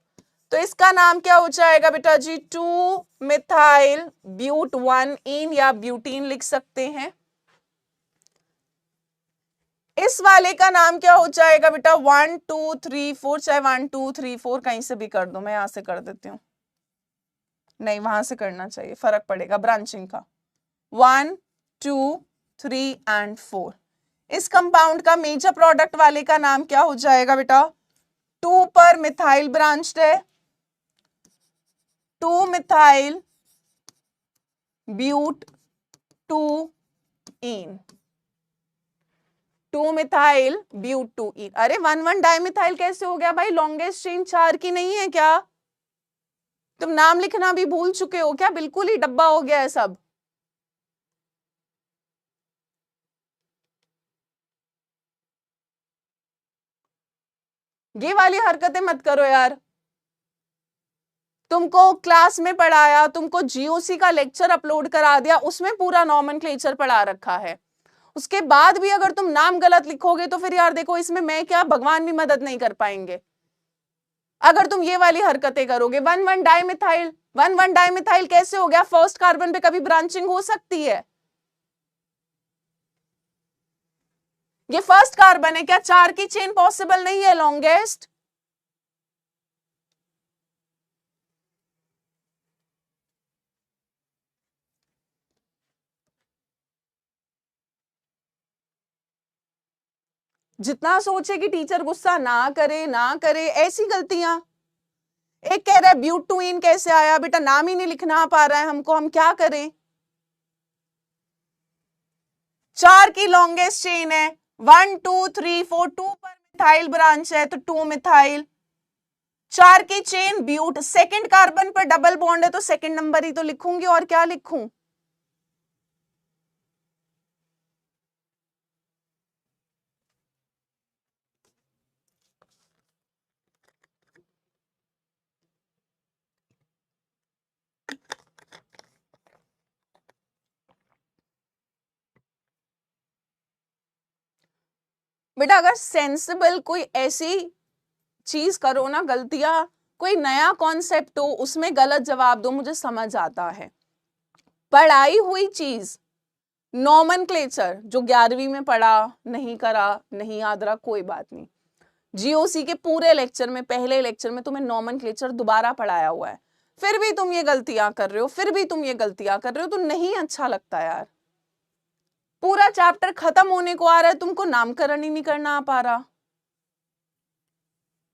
तो इसका नाम क्या हो जाएगा बेटा जी, 2 मिथाइल ब्यूट 1 इन या ब्यूटीन लिख सकते हैं। इस वाले का नाम क्या हो जाएगा बेटा, 1 2 3 4, चाहे 1 2 3 4 कहीं से भी कर दो, मैं यहां से कर देती हूँ, नहीं वहां से करना चाहिए, फर्क पड़ेगा ब्रांचिंग का। 1 2 3 एंड 4, इस कंपाउंड का मेजर प्रोडक्ट वाले का नाम क्या हो जाएगा बेटा, 2 पर मिथाइल ब्रांच्ड है, 2 मिथाइल ब्यूट 2 इन, 2 मिथाइल ब्यूट 2 इन। अरे 1 डाइमिथाइल कैसे हो गया भाई, लॉन्गेस्ट चेन 4 की नहीं है क्या? तुम नाम लिखना भी भूल चुके हो क्या, बिल्कुल ही डब्बा हो गया है सब। ये वाली हरकतें मत करो यार, तुमको क्लास में पढ़ाया, तुमको जीओसी का लेक्चर अपलोड करा दिया, उसमें पूरा नॉमेनक्लेचर पढ़ा रखा है, उसके बाद भी अगर तुम नाम गलत लिखोगे तो फिर यार देखो, इसमें मैं क्या, भगवान भी मदद नहीं कर पाएंगे अगर तुम ये वाली हरकतें करोगे। 1 डाइमिथाइल, 1 डाइमिथाइल कैसे हो गया, फर्स्ट कार्बन पे कभी ब्रांचिंग हो सकती है? ये फर्स्ट कार्बन है क्या, 4 की चेन पॉसिबल नहीं है लॉन्गेस्ट? जितना सोचे कि टीचर गुस्सा ना करे ना करे, ऐसी गलतियां। एक कह रहा है ब्यूटूइन कैसे आया, बेटा नाम ही नहीं लिखना पा रहा है हमको, हम क्या करें। 4 की लॉन्गेस्ट चेन है, 1 2 3 4, 2 पर मिथाइल ब्रांच है तो 2 मिथाइल। 4 की चेन ब्यूट, सेकंड कार्बन पर डबल बॉन्ड है तो सेकंड नंबर ही तो लिखूंगी, और क्या लिखूं। बेटा अगर सेंसिबल कोई ऐसी चीज करो ना, गलतियां, कोई नया कॉन्सेप्ट हो उसमें गलत जवाब दो, मुझे समझ आता है। पढ़ाई हुई चीज, नॉमेनक्लेचर जो 11वीं में पढ़ा, नहीं करा, नहीं याद रहा, कोई बात नहीं। जीओसी के पूरे लेक्चर में, पहले लेक्चर में तुम्हें नॉमेनक्लेचर दोबारा पढ़ाया हुआ है, फिर भी तुम ये गलतियां कर रहे हो, फिर भी तुम ये गलतियां कर रहे हो, तो नहीं अच्छा लगता यार। पूरा चैप्टर खत्म होने को आ रहा है, तुमको नामकरण ही नहीं करना आ पा रहा।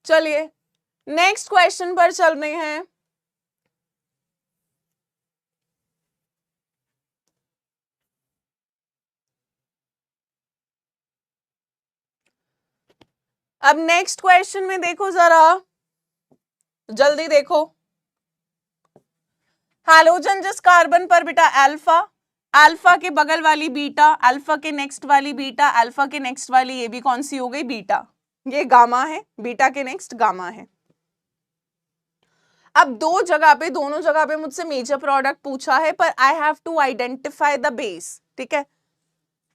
चलिए नेक्स्ट क्वेश्चन पर चल रहे हैं। अब नेक्स्ट क्वेश्चन में देखो जरा, जल्दी देखो। हैलोजन जिस कार्बन पर बेटा अल्फा, अल्फा के बगल वाली बीटा, अल्फा के नेक्स्ट वाली बीटा, अल्फा के नेक्स्ट वाली, ये भी कौन सी हो गई, बीटा। ये गामा है, बीटा के नेक्स्ट गामा है। अब दो जगह पे, दोनों जगह पे मुझसे मेजर प्रोडक्ट पूछा है, पर I have to identify the base, ठीक है।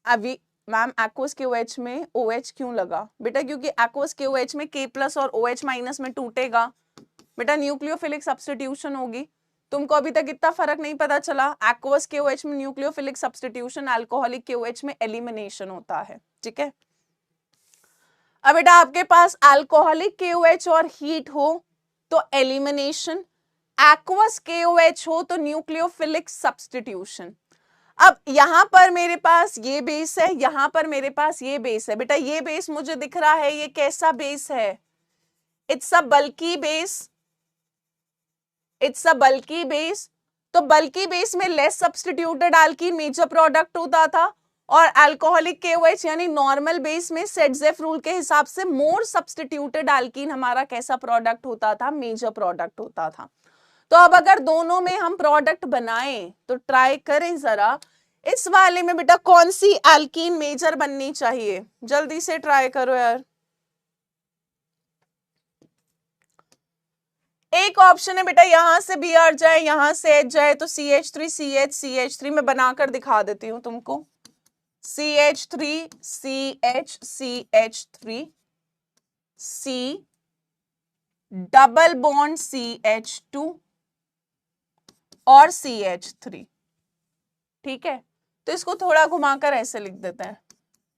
अभी मैम एक्वस KOH में OH क्यों लगा, बेटा क्योंकि एक्वस KOH में K+ और OH- में टूटेगा, बेटा न्यूक्लियोफिलिक सब्स्टिट्यूशन होगी। तुमको अभी तक इतना फर्क नहीं पता चला, एक्वस KOH में न्यूक्लियोफिलिक सब्स्टिट्यूशन, अल्कोहलिक KOH में एलिमिनेशन होता है, ठीक है। अब बेटा आपके पास अल्कोहलिक KOH और हीट हो तो एलिमिनेशन, एक्वस KOH हो तो न्यूक्लियोफिलिक सब्स्टिट्यूशन। अब यहां पर मेरे पास ये बेस है, यहां पर मेरे पास ये बेस है। बेटा ये बेस मुझे दिख रहा है, ये कैसा बेस है, it's a bulky base, it's a bulky base. तो बल्की बेस में less substituted alkene major product होता था, और अल्कोहलिक KOH यानी नॉर्मल बेस में सेडजेफ रूल के हिसाब से मोर सब्स्टिट्यूटेड एल्कीन हमारा कैसा प्रोडक्ट होता था, मेजर प्रोडक्ट होता था। तो अब अगर दोनों में हम प्रोडक्ट बनाएं तो ट्राई करें जरा, इस वाले में बेटा कौन सी एल्कीन मेजर बननी चाहिए, जल्दी से ट्राई करो यार। एक ऑप्शन है बेटा यहां से Br जाए, यहां से H जाए, तो CH3 CH CH3 में बनाकर दिखा देती हूं तुमको, CH3 CH CH3 C double bond CH2 और CH3, ठीक है। तो इसको थोड़ा घुमाकर ऐसे लिख देते हैं,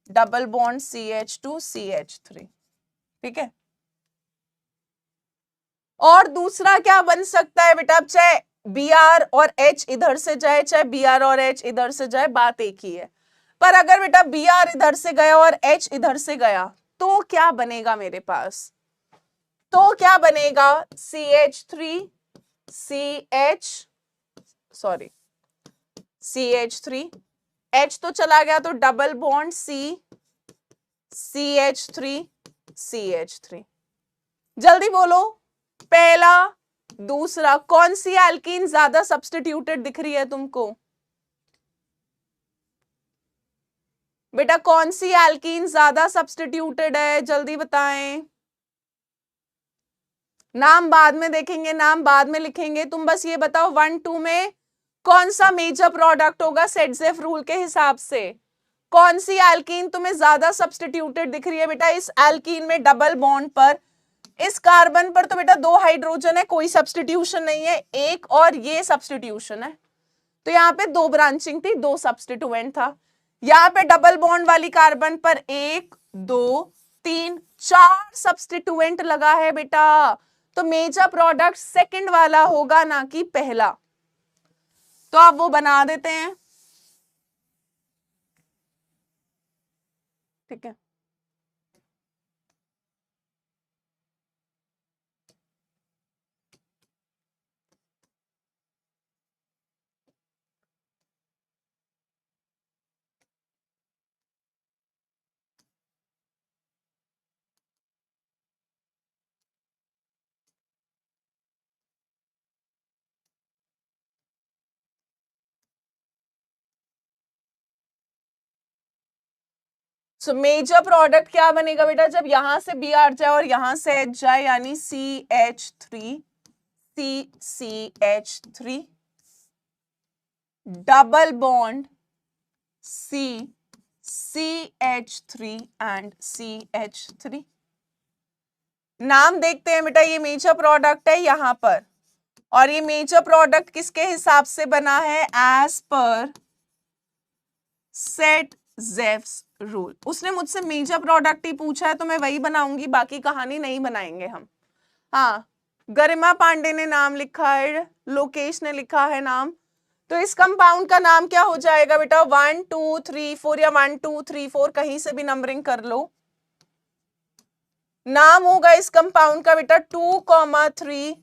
डबल बॉन्ड CH2 CH3, ठीक है। और दूसरा क्या बन सकता है बेटा, चाहे Br और H इधर से जाए, चाहे Br और H इधर से जाए, बात एक ही है। पर अगर बेटा Br इधर से गया और H इधर से गया तो क्या बनेगा मेरे पास, तो क्या बनेगा, CH3 CH sorry CH3, H तो चला गया तो डबल बॉन्ड CH3 CH3। जल्दी बोलो, पहला दूसरा, कौन सी एल्कीन ज्यादा सब्स्टिट्यूटेड दिख रही है तुमको, बेटा कौन सी एल्कीन ज्यादा सब्स्टिट्यूटेड है, जल्दी बताएं। नाम बाद में देखेंगे, नाम बाद में लिखेंगे, तुम बस ये बताओ 1 2 में कौन सा मेजर प्रोडक्ट होगा सेडजेफ रूल के हिसाब से, कौन सी एल्कीन तुम्हें ज्यादा सब्स्टिट्यूटेड दिख रही है। बेटा इस एल्कीन में डबल बॉन्ड पर, इस कार्बन पर तो बेटा 2 हाइड्रोजन है, कोई सब्स्टिट्यूशन नहीं है, एक और ये सब्स्टिट्यूशन है, तो यहाँ पे 2 ब्रांचिंग थी, 2 सब्स्टिट्यूएंट था। यहाँ पे डबल बॉन्ड वाली कार्बन पर 1 2 3 4 सब्स्टिट्यूएंट लगा है बेटा, तो मेजर प्रोडक्ट सेकंड वाला होगा ना कि पहला, तो आप वो बना देते हैं, ठीक है। सो मेजर प्रोडक्ट क्या बनेगा बेटा, जब यहां से Br जाए और यहां से H जाए, यानी CH3 CCH3 double bond CH3 and CH3। नाम देखते हैं बेटा, ये मेजर प्रोडक्ट है यहां पर, और ये मेजर प्रोडक्ट किसके हिसाब से बना है, एज पर सेट जेव्स रूल। उसने मुझसे मेजर प्रोडक्ट ही पूछा है तो मैं वही बनाऊंगी, बाकी कहानी नहीं बनाएंगे हम। हाँ, गरिमा पांडे ने नाम लिखा है, लोकेश ने लिखा है नाम, तो इस कंपाउंड का नाम क्या हो जाएगा बेटा, 1 2 3 4 या 1 2 3 4 कहीं से भी नंबरिंग कर लो। नाम होगा इस कंपाउंड का बेटा 2,3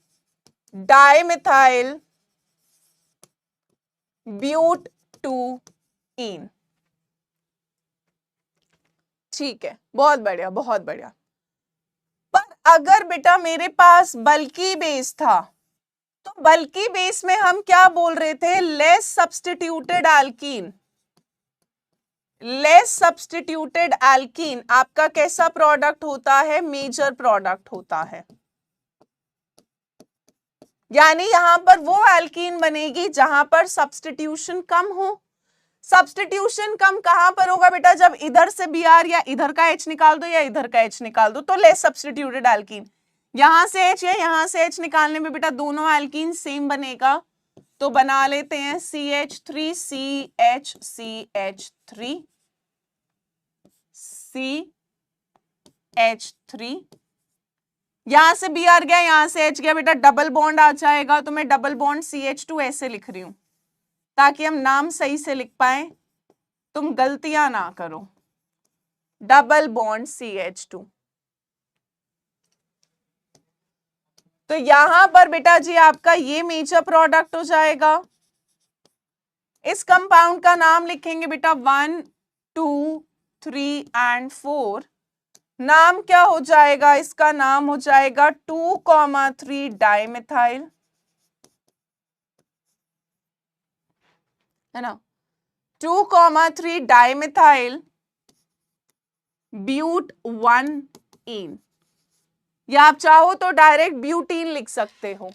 डाइमिथाइल ब्यूट-2-ईन। ठीक है, बहुत बढ़िया बहुत बढ़िया। पर अगर बेटा मेरे पास बल्कि बेस था, तो बल्कि बेस में हम क्या बोल रहे थे, less substituted alkene. Less substituted alkene आपका कैसा प्रोडक्ट होता है, मेजर प्रोडक्ट होता है। यानी यहां पर वो एल्कीन बनेगी जहां पर सब्स्टिट्यूशन कम हो। सब्स्टिट्यूशन कम कहां पर होगा बेटा, जब इधर से Br या इधर का H निकाल दो या इधर का H निकाल दो, तो लेस सब्स्टिट्यूटेड एल्कीन। यहां से H या यहां से H निकालने में बेटा दोनों एल्कीन सेम बनेगा, तो बना लेते हैं CH3 CH3 CH3। यहां से Br गया, यहां से H गया बेटा, डबल बॉन्ड आ जाएगा, तो मैं डबल बॉन्ड CH2 ऐसे लिख रही हूं ताकि हम नाम सही से लिख पाए, तुम गलतियां ना करो। Double bond CH2। तो यहां पर बेटा जी आपका ये मेजर प्रोडक्ट हो जाएगा। इस कंपाउंड का नाम लिखेंगे बेटा 1 2 3 एंड 4। नाम क्या हो जाएगा, इसका नाम हो जाएगा 2,3 डाइमिथाइल, है ना, 2,3 डाइमिथाइल ब्यूट-1-ईन, या आप चाहो तो डायरेक्ट ब्यूटीन लिख सकते हो।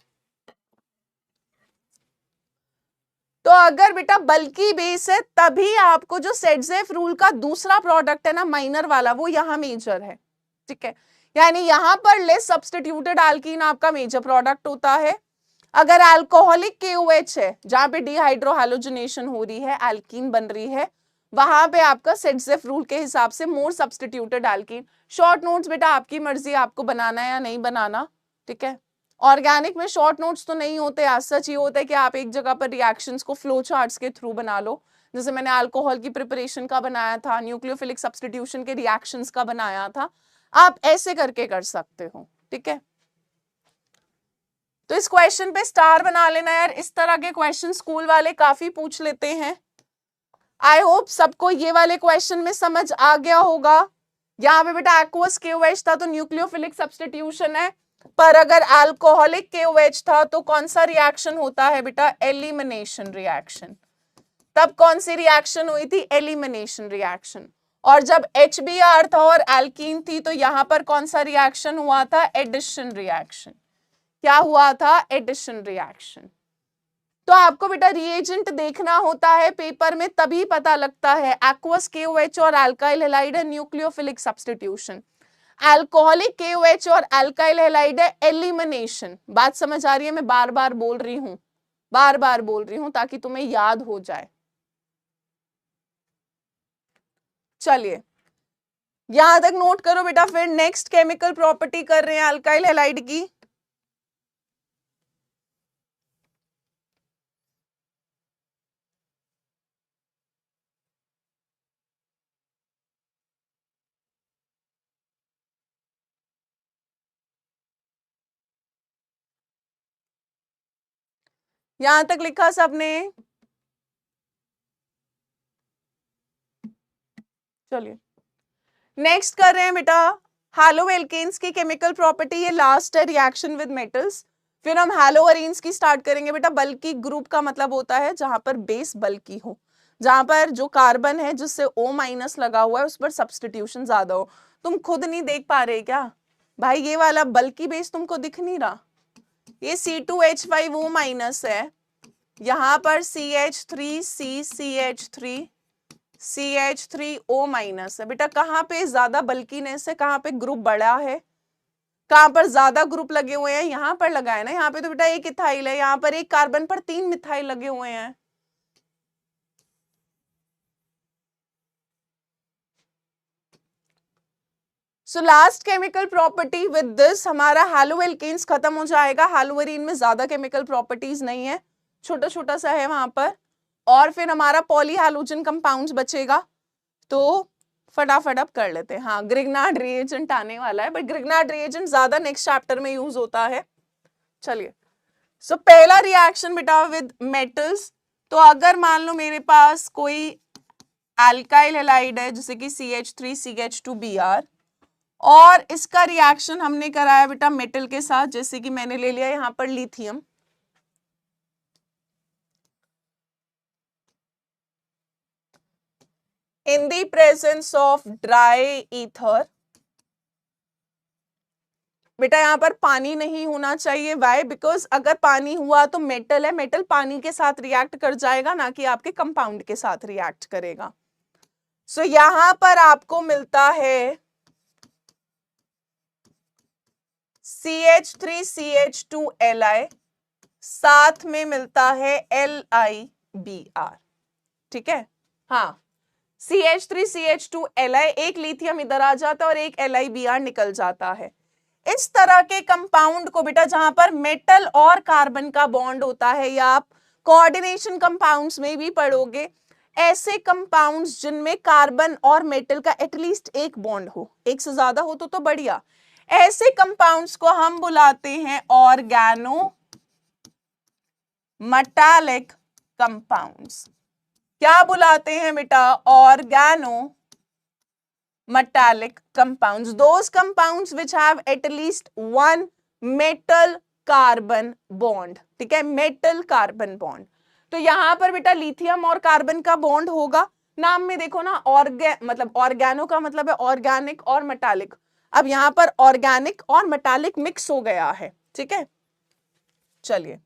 तो अगर बेटा बल्कि बेस है तभी आपको जो सेटजेफ रूल का दूसरा प्रोडक्ट है ना, माइनर वाला, वो यहां मेजर है। ठीक है, यानी यहां पर लेस सब्स्टिट्यूटेड एल्कीन आपका मेजर प्रोडक्ट होता है। अगर अल्कोहलिक KOH है, जहां पे डिहाइड्रोहैलोजिनेशन हो रही है, एल्कीन बन रही है, वहां पे आपका सेटजेफ रूल के हिसाब से मोर सब्स्टिट्यूटेड एल्कीन। शॉर्ट नोट्स बेटा आपकी मर्जी, आपको बनाना है या नहीं बनाना। ठीक है, ऑर्गेनिक में शॉर्ट नोट्स तो नहीं होते, आज सच ये होता है कि आप एक जगह पर रिएक्शंस को फ्लो चार्ट्स के थ्रू बना लो। जैसे मैंने अल्कोहल की प्रिपरेशन का बनाया था, न्यूक्लियोफिलिक सब्स्टिट्यूशन के रिएक्शंस का बनाया था, आप ऐसे करके कर सकते हो। ठीक है, तो इस क्वेश्चन पे स्टार बना लेना यार। इस तरह के क्वेश्चन स्कूल वाले काफी पूछ लेते हैं। आई होप सबको ये वाले क्वेश्चन में समझ आ गया होगा। यहाँ पे बेटा एक्वस KOH था तो न्यूक्लियोफिलिक सब्स्टिट्यूशन है, पर अगर अल्कोहलिक KOH था तो कौन सा रिएक्शन होता है बेटा, एलिमिनेशन रिएक्शन। तब कौन सी रिएक्शन हुई थी, एलिमिनेशन रिएक्शन। और जब HBr था और एल्कीन थी तो यहां पर कौन सा रिएक्शन हुआ था, एडिशन रिएक्शन। क्या हुआ था, एडिशन रिएक्शन। तो आपको बेटा रिएजेंट देखना होता है पेपर में, तभी पता लगता है। एक्वस KOH और अल्काइल हैलाइड है न्यूक्लियोफिलिक सब्स्टिट्यूशन, अल्कोहलिक KOH और अल्काइल हैलाइड है एलिमिनेशन। बात समझ आ रही है, मैं बार बार बोल रही हूं, बार बार बोल रही हूं ताकि तुम्हें याद हो जाए। चलिए यहां तक नोट करो बेटा, फिर नेक्स्ट केमिकल प्रॉपर्टी कर रहे हैं अल्काइल हैलाइड की। यहां तक लिखा सबने, चलिए नेक्स्ट कर रहे हैं बेटा हैलोएल्केन्स की केमिकल प्रॉपर्टी। ये लास्ट है रिएक्शन विद मेटल्स, फिर हम हैलोअरीन्स की स्टार्ट करेंगे बेटा। बल्कि ग्रुप का मतलब होता है जहां पर बेस बल्कि हो। जहां पर जो कार्बन है जिससे O- लगा हुआ है उस पर सब्स्टिट्यूशन ज्यादा हो। तुम खुद नहीं देख पा रहे क्या भाई? ये वाला बल्कि बेस तुमको दिख नहीं रहा? ये C2H5O- है, यहां पर CH3CCH3CH3O- है। बेटा कहां पे ज्यादा बल्कीनेस है, कहां पे ग्रुप बड़ा है, कहां पर ज्यादा ग्रुप लगे हुए हैं? यहां पर लगा है ना। यहाँ पे तो बेटा एक इथाइल है, यहाँ पर एक कार्बन पर 3 मिथाइल लगे हुए हैं। So last chemical property with this हमारा हैलोएल्केन्स खत्म हो जाएगा। हैलोवेरिन में ज्यादा केमिकल प्रॉपर्टीज नहीं है, छोटा छोटा सा है वहां पर। और फिर हमारा पॉलीहैलोजन कंपाउंड्स बचेगा, तो फटाफट अब कर लेते हैं। हाँ, ग्रिग्नार्ड रिएजेंट आने वाला है, बट ग्रिग्नार्ड रिएजेंट ज्यादा नेक्स्ट चैप्टर में यूज होता है। चलिए, सो पहला रिएक्शन बेटा विद मेटल्स। तो अगर मान लो मेरे पास कोई एल्काइल हैलाइड है जैसे कि CH3CH2Br, और इसका रिएक्शन हमने कराया बेटा मेटल के साथ, जैसे कि मैंने ले लिया यहां पर lithium. In the presence of dry ether, बेटा यहां पर पानी नहीं होना चाहिए। वाई? बिकॉज अगर पानी हुआ तो मेटल है, मेटल पानी के साथ रिएक्ट कर जाएगा, ना कि आपके कंपाउंड के साथ रिएक्ट करेगा। सो यहां पर आपको मिलता है CH3CH2Li, साथ में मिलता है LiBr। ठीक है, हाँ, CH3CH2Li, एक लिथियम इधर आ जाता है और एक LiBr निकल जाता है। इस तरह के कंपाउंड को बेटा जहां पर मेटल और कार्बन का बॉन्ड होता है, या आप कोऑर्डिनेशन कंपाउंड्स में भी पढ़ोगे, ऐसे कंपाउंड्स जिनमें कार्बन और मेटल का एटलीस्ट एक बॉन्ड हो, एक से ज्यादा हो तो बढ़िया, ऐसे कंपाउंड्स को हम बुलाते हैं ऑर्गेनो मेटालिक कंपाउंड्स। क्या बुलाते हैं बेटा? Organo metallic compounds, those compounds which have at least one metal carbon bond। ठीक है, मेटल कार्बन बॉन्ड। तो यहां पर बेटा लिथियम और कार्बन का बॉन्ड होगा। नाम में देखो ना, मतलब ऑर्गेनो का मतलब है ऑर्गेनिक और मेटालिक। अब यहां पर ऑर्गेनिक और मेटालिक मिक्स हो गया है। ठीक है, चलिए,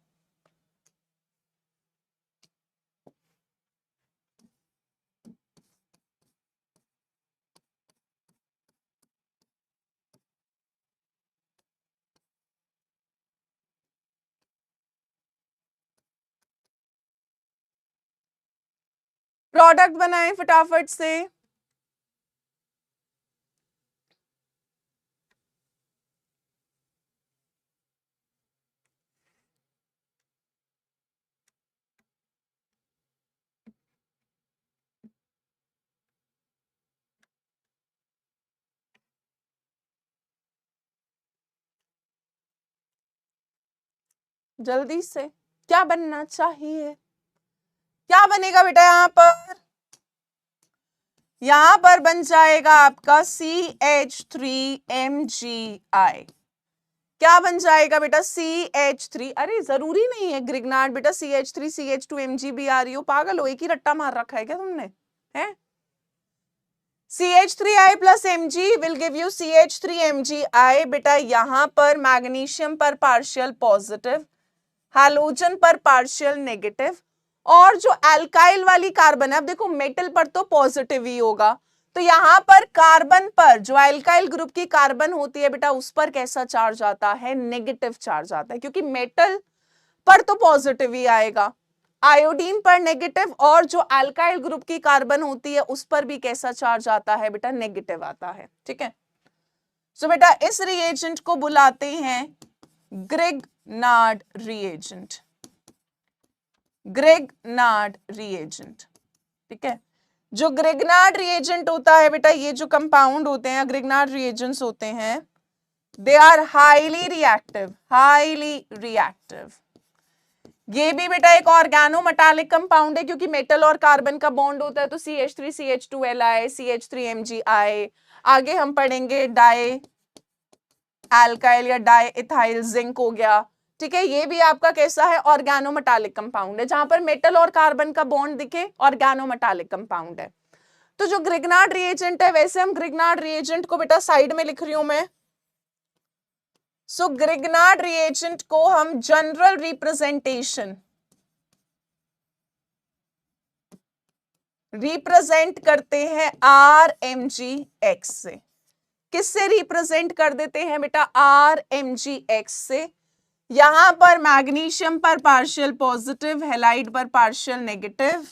प्रोडक्ट बनाएं फटाफट से। जल्दी से, क्या बनना चाहिए? क्या बनेगा बेटा? यहां पर बन जाएगा आपका CH3MgI। क्या बन जाएगा बेटा? CH3। अरे जरूरी नहीं है ग्रिग्नार्ड बेटा CH3CH2MgBr, पागल हो, एक ही रट्टा मार रखा है क्या तुमने? है CH3I plus Mg will give you CH3MgI। बेटा यहां पर मैग्नीशियम पर पार्शियल पॉजिटिव, हैलोजन पर पार्शियल नेगेटिव, और जो एल्काइल वाली कार्बन है, अब देखो मेटल पर तो पॉजिटिव ही होगा, तो यहां पर कार्बन पर जो एल्काइल ग्रुप की कार्बन होती है बेटा, उस पर कैसा चार्ज आता है? नेगेटिव चार्ज आता है, क्योंकि मेटल पर तो पॉजिटिव ही आएगा। आयोडीन पर नेगेटिव, और जो एल्काइल ग्रुप की कार्बन होती है उस पर भी कैसा चार्ज आता है बेटा? नेगेटिव आता है। ठीक है, सो बेटा इस रिएजेंट को बुलाते हैं ग्रिग्नार्ड रिएजेंट। ग्रिग्नार्ड रिएजेंट, ठीक है। जो ग्रिग्नार्ड रिएजेंट होता है बेटा, ये जो कंपाउंड होते हैं ग्रिग्नार्ड रिएजेंट्स होते हैं, they are highly reactive, highly reactive. ये भी बेटा एक ऑर्गेनो मेटालिक कंपाउंड है, क्योंकि मेटल और कार्बन का बॉन्ड होता है, तो CH3CH2Li, CH3MgI। आगे हम पढ़ेंगे डाई एल्काइल या डाई इथाइल जिंक हो गया, ठीक है, ये भी आपका कैसा है, ऑर्गेनोमेटालिक कंपाउंड है, जहां पर मेटल और कार्बन का बॉन्ड दिखे ऑर्गेनोमेटालिक कंपाउंड है। तो जो ग्रिग्नार्ड रिएजेंट है, वैसे हम ग्रिग्नार्ड रिएजेंट को बेटा साइड में लिख रही हूं मैं। सो ग्रिग्नार्ड रिएजेंट को हम जनरल रिप्रेजेंट करते हैं RMgX से। किससे रिप्रेजेंट कर देते हैं बेटा, RMgX से। यहां पर मैग्नीशियम पर पार्शियल पॉजिटिव, हैलाइड पर पार्शियल नेगेटिव,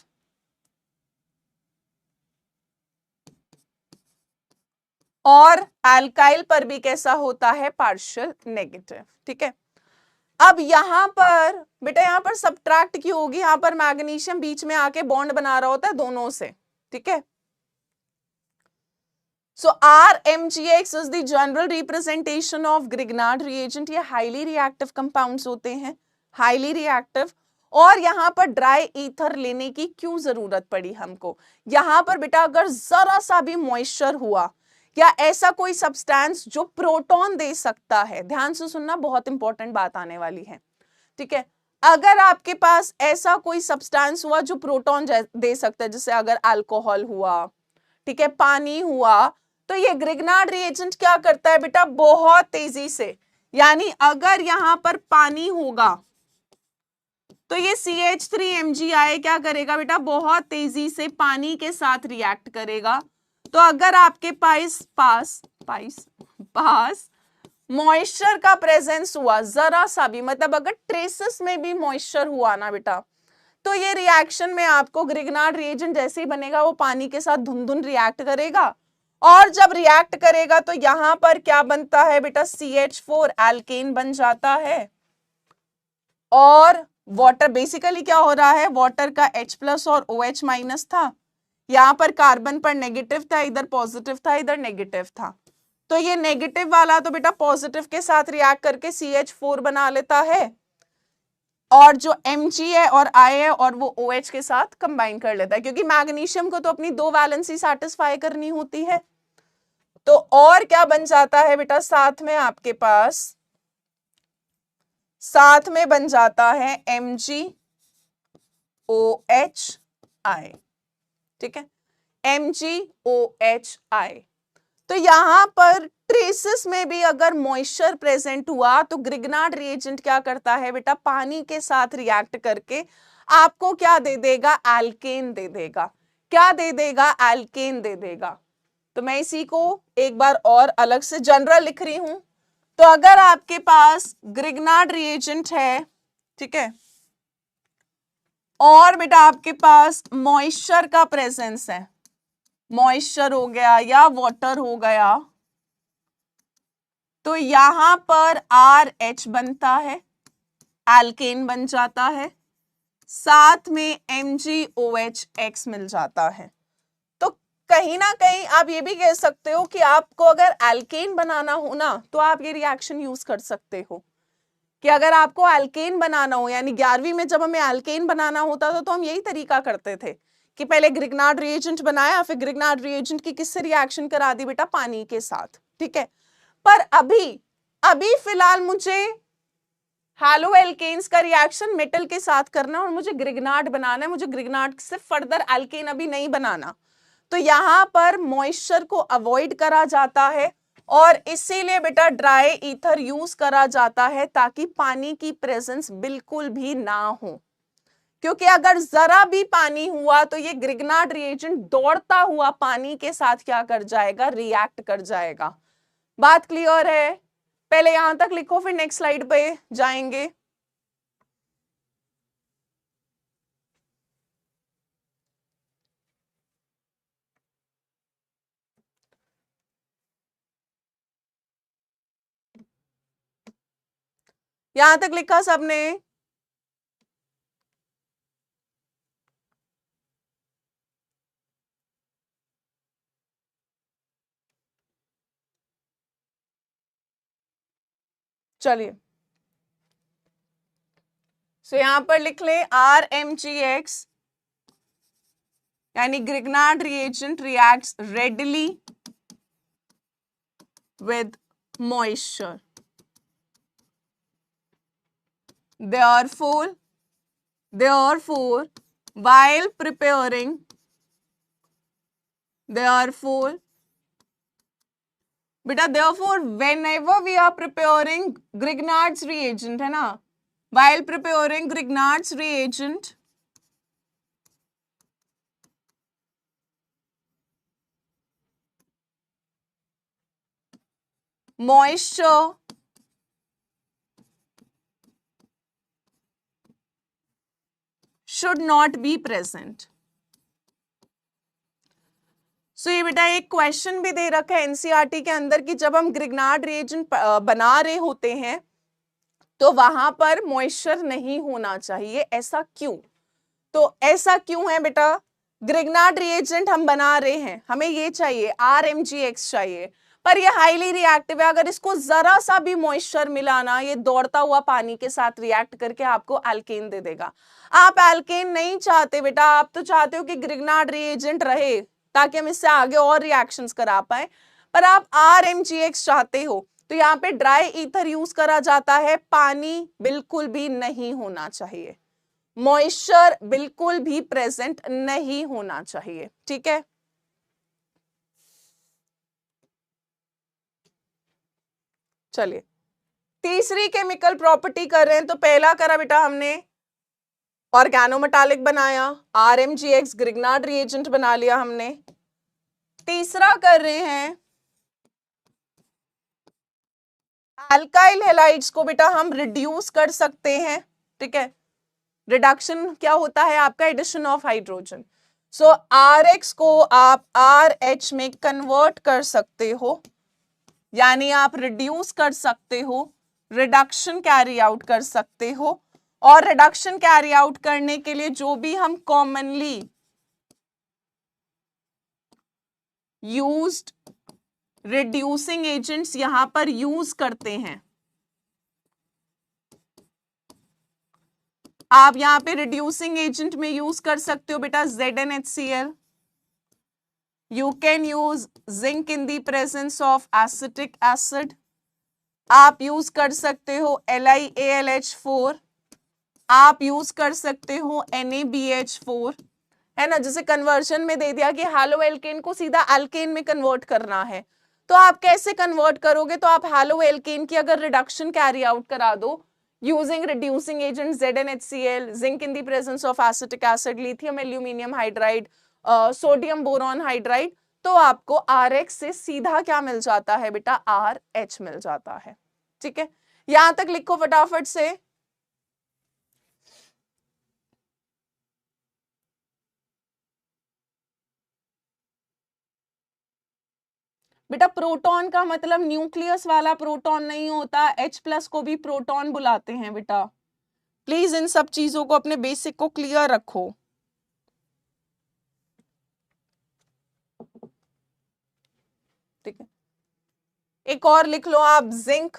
और एल्काइल पर भी कैसा होता है, पार्शियल नेगेटिव। ठीक है, अब यहां पर बेटा, यहां पर सब्ट्रैक्ट क्यों होगी, यहां पर मैग्नीशियम बीच में आके बॉन्ड बना रहा होता है दोनों से। ठीक है, सो RMgX is the general representation of Grignard reagent. ये हाईली रिएक्टिव कंपाउंड्स होते हैं, हाईली रिएक्टिव। और यहां पर ड्राई ईथर लेने की क्यों जरूरत पड़ी हमको, यहां पर बेटा अगर जरा सा भी मॉइस्चर हुआ या ऐसा कोई सब्सटेंस जो प्रोटॉन दे सकता है, ध्यान से सुनना, बहुत इंपॉर्टेंट बात आने वाली है। ठीक है, अगर आपके पास ऐसा कोई सब्सटेंस हुआ जो प्रोटॉन दे सकता है, जैसे अगर अल्कोहल हुआ, ठीक है, पानी हुआ, तो ये ग्रिग्नार्ड रिएजेंट क्या करता है बेटा, बहुत तेजी से, यानी अगर यहां पर पानी होगा तो ये CH3MgI क्या करेगा बेटा, बहुत तेजी से पानी के साथ रिएक्ट करेगा। तो अगर आपके पास मॉइस्चर का प्रेजेंस हुआ, जरा सा भी, मतलब अगर ट्रेसेस में भी मॉइस्चर हुआ ना बेटा, तो ये रिएक्शन में आपको ग्रिग्नार्ड रिएजेंट जैसे ही बनेगा वो पानी के साथ धुंधुन रिएक्ट करेगा। और जब रिएक्ट करेगा तो यहां पर क्या बनता है बेटा, CH4 एल्केन बन जाता है। और वाटर, बेसिकली क्या हो रहा है, वाटर का H+ और OH- था, यहां पर कार्बन पर नेगेटिव था, इधर पॉजिटिव था, इधर नेगेटिव था। तो ये नेगेटिव वाला तो बेटा पॉजिटिव के साथ रिएक्ट करके CH4 बना लेता है, और जो Mg है और I है और वो OH के साथ कंबाइन कर लेता है, क्योंकि मैग्नीशियम को तो अपनी 2 वैलेंसी सेटिस्फाई करनी होती है। तो और क्या बन जाता है बेटा, साथ में बन जाता है MgOHI। ठीक है, MgOHI। तो यहां पर ट्रेसेस में भी अगर मॉइस्चर प्रेजेंट हुआ तो ग्रिग्नार्ड रिएजेंट क्या करता है बेटा, पानी के साथ रिएक्ट करके आपको क्या दे देगा, एल्केन दे देगा। क्या दे देगा, एल्केन दे देगा। तो मैं इसी को एक बार और अलग से जनरल लिख रही हूं। तो अगर आपके पास ग्रिग्नार्ड रिएजेंट है, ठीक है, और बेटा आपके पास मॉइस्चर का प्रेजेंस है, मॉइस्चर हो गया या वाटर हो गया, तो यहां पर RH बनता है, एल्केन बन जाता है, साथ में MgOHX मिल जाता है। तो कहीं ना कहीं आप ये भी कह सकते हो कि आपको अगर एल्केन बनाना हो ना, तो आप ये रिएक्शन यूज कर सकते हो, कि अगर आपको एल्केन बनाना हो, यानी 11वीं में जब हमें एल्केन बनाना होता था तो हम यही तरीका करते थे कि पहले ग्रिग्नार्ड रिएजेंट बनाया, फिर ग्रिग्नार्ड रिएजेंट की किससे रिएक्शन करा दी बेटा, पानी के साथ। ठीक है, पर अभी फिलहाल मुझे हैलो एल्केन्स का रिएक्शन मेटल के साथ करना और मुझे ग्रिग्नार्ड बनाना है, मुझे ग्रिग्नार्ड से फर्दर एल्केन अभी नहीं बनाना। तो यहां पर मॉइस्चर को अवॉइड करा जाता है और इसीलिए बेटा ड्राई ईथर यूज करा जाता है, ताकि पानी की प्रेजेंस बिल्कुल भी ना हो। क्योंकि अगर जरा भी पानी हुआ तो ये ग्रिग्नार्ड रिएजेंट दौड़ता हुआ पानी के साथ क्या कर जाएगा, रिएक्ट कर जाएगा। बात क्लियर है? पहले यहां तक लिखो, फिर नेक्स्ट स्लाइड पे जाएंगे। यहां तक लिखा सबने? चलिए, सो यहां पर लिख ले RMgX, यानी Grignard reagent reacts readily with moisture. therefore while preparing therefore whenever we are preparing Grignard's reagent, है ना, while preparing Grignard's reagent, moisture should not be present. सो ये बेटा एक क्वेश्चन भी दे रखा है एनसीईआरटी के अंदर कि जब हम ग्रिग्नार्ड रिएजेंट बना रहे होते हैं तो वहां पर मॉइस्चर नहीं होना चाहिए, ऐसा क्यों? तो ऐसा क्यों है बेटा, ग्रिग्नार्ड रिएजेंट हम बना रहे हैं, हमें ये चाहिए RMGX चाहिए, पर ये हाईली रिएक्टिव है, अगर इसको जरा सा भी मॉइस्चर मिला ना, ये दौड़ता हुआ पानी के साथ रिएक्ट करके आपको एल्केन दे देगा। आप एल्केन नहीं चाहते बेटा, आप तो चाहते हो कि ग्रिग्नार्ड रिएजेंट रहे ताकि हम इससे आगे और रिएक्शंस करा पाए, पर आप RMGX चाहते हो, तो यहाँ पे ड्राई ईथर यूज करा जाता है, पानी बिल्कुल भी नहीं होना चाहिए, मॉइस्चर बिल्कुल भी प्रेजेंट नहीं होना चाहिए, ठीक है। चलिए तीसरी केमिकल प्रॉपर्टी कर रहे हैं, तो पहला करा बेटा हमने ऑर्गेनोमेटालिक बनाया, RMGX ग्रिग्नार्ड रिएजेंट बना लिया हमने। तीसरा कर रहे हैं अल्काइल हैलाइड्स को बेटा हम रिड्यूस कर सकते हैं, ठीक है। रिडक्शन क्या होता है आपका, addition of hydrogen, so RX को आप RH में कन्वर्ट कर सकते हो, यानी आप रिड्यूस कर सकते हो, रिडक्शन कैरी आउट कर सकते हो, और रिडक्शन कैरी आउट करने के लिए जो भी हम कॉमनली यूज्ड रिड्यूसिंग एजेंट्स यहां पर यूज करते हैं, आप यहां पे रिड्यूसिंग एजेंट में यूज कर सकते हो बेटा ZnHCl, you can use zinc in the presence of acetic acid, आप यूज कर सकते हो LiAlH4, आप यूज कर सकते हो NaBH4, है ना, जैसे कन्वर्जन में दे दिया कि हैलो एल्केन को सीधा एल्केन में कन्वर्ट करना है, तो आप कैसे कन्वर्ट करोगे, तो आप हैलो एल्केन की अगर रिडक्शन कैरी आउट करा दो using reducing agent ZnHCl, zinc in the presence of acetic acid, lithium aluminium hydride, sodium boron hydride, तो आपको RX से सीधा क्या मिल जाता है बेटा, RH मिल जाता है, ठीक है। यहां तक लिखो फटाफट से। बेटा प्रोटॉन का मतलब न्यूक्लियस वाला प्रोटॉन नहीं होता, H+ को भी प्रोटॉन बुलाते हैं बेटा, प्लीज इन सब चीजों को अपने बेसिक को क्लियर रखो। ठीक है, एक और लिख लो आप, zinc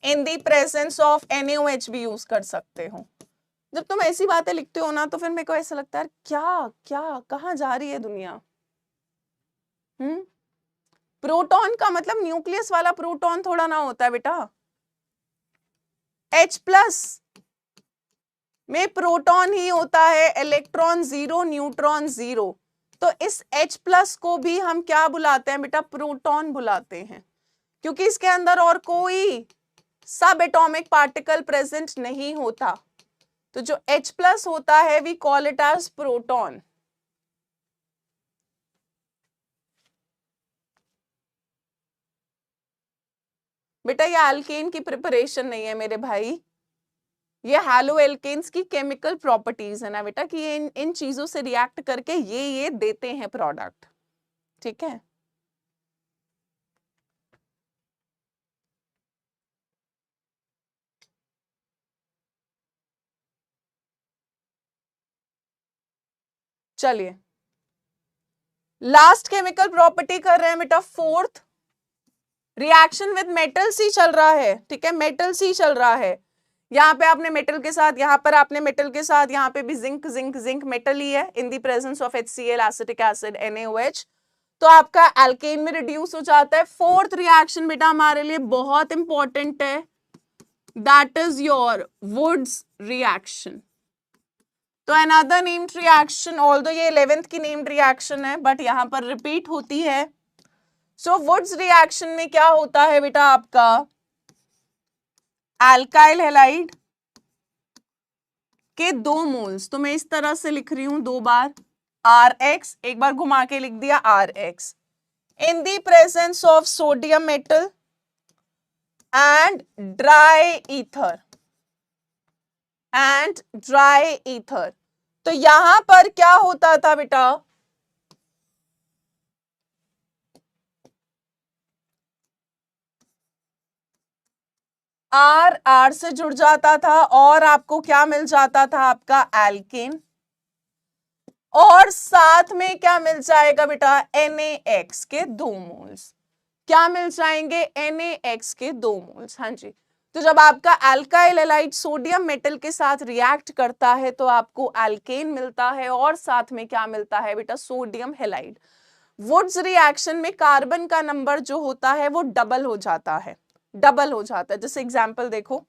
in the presence of NaOH भी यूज कर सकते हो। जब तुम ऐसी बातें लिखते हो ना, तो फिर मेरे को ऐसा लगता है क्या क्या कहाँ जा रही है दुनिया। प्रोटॉन का मतलब न्यूक्लियस वाला प्रोटॉन थोड़ा ना होता है बेटा, H+ में प्रोटॉन ही होता है, इलेक्ट्रॉन 0 न्यूट्रॉन 0, तो इस H+ को भी हम क्या बुलाते हैं बेटा, प्रोटॉन बुलाते हैं, क्योंकि इसके अंदर और कोई सब एटॉमिक पार्टिकल प्रेजेंट नहीं होता, तो जो H+ होता है we call it as proton. बेटा ये एल्केन की प्रिपरेशन नहीं है मेरे भाई, ये हैलो एल्केन्स की केमिकल प्रॉपर्टीज है ना बेटा, कि ये इन चीजों से रिएक्ट करके ये देते हैं प्रोडक्ट, ठीक है। चलिए लास्ट केमिकल प्रॉपर्टी कर रहे हैं बेटा, फोर्थ, रिएक्शन विद मेटल सी चल रहा है, ठीक है, मेटल सी चल रहा है, यहाँ पे आपने मेटल के साथ, यहाँ पर आपने मेटल के साथ, यहाँ पे भी जिंक जिंक जिंक मेटल ही है, in the presence of HCl, acetic acid, NaOH, तो आपका एल्केन में रिड्यूस हो जाता है। फोर्थ रिएक्शन बेटा हमारे लिए बहुत इंपॉर्टेंट है, that is your Wurtz reaction. तो अनदर नेम्ड रिएक्शन, ऑल्दो ये 11th की नेम्ड रिएक्शन है बट यहां पर रिपीट होती है। सो वुड्स रिएक्शन में क्या होता है बेटा, आपका एल्काइल हैलाइड के 2 मोल्स, तो मैं इस तरह से लिख रही हूं 2 बार Rx, एक बार घुमा के लिख दिया Rx, in the presence of sodium metal and dry ether. तो यहां पर क्या होता था बेटा, R से जुड़ जाता था और आपको क्या मिल जाता था, आपका एल्केन, और साथ में क्या मिल जाएगा बेटा, NaX के 2 मोल्स। क्या मिल जाएंगे, NaX के 2 मोल्स। हाँ जी, तो जब आपका एल्काइल हैलाइड सोडियम मेटल के साथ रिएक्ट करता है तो आपको एल्केन मिलता है और साथ में क्या मिलता है बेटा, सोडियम हैलाइड। वुड्स रिएक्शन में कार्बन का नंबर जो होता है वो डबल हो जाता है, डबल हो जाता है। जैसे एग्जांपल देखो,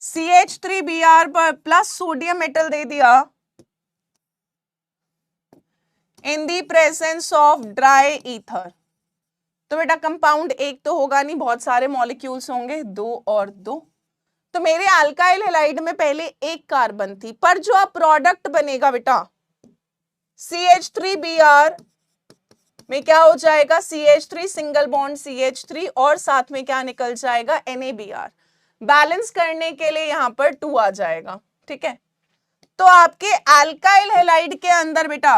CH3Br पर प्लस सोडियम मेटल दे दिया in the presence of dry ether. तो बेटा कंपाउंड एक तो होगा नहीं, बहुत सारे मॉलिक्यूल्स होंगे, 2 और 2। तो मेरे अल्काइल हैलाइड में पहले एक कार्बन थी, पर जो अब प्रोडक्ट बनेगा बेटा CH3Br में क्या हो जाएगा, CH3 सिंगल बॉन्ड CH3 और साथ में क्या निकल जाएगा, NaBr। बैलेंस करने के लिए यहां पर 2 आ जाएगा। ठीक है, तो आपके अल्काइल हैलाइड के अंदर बेटा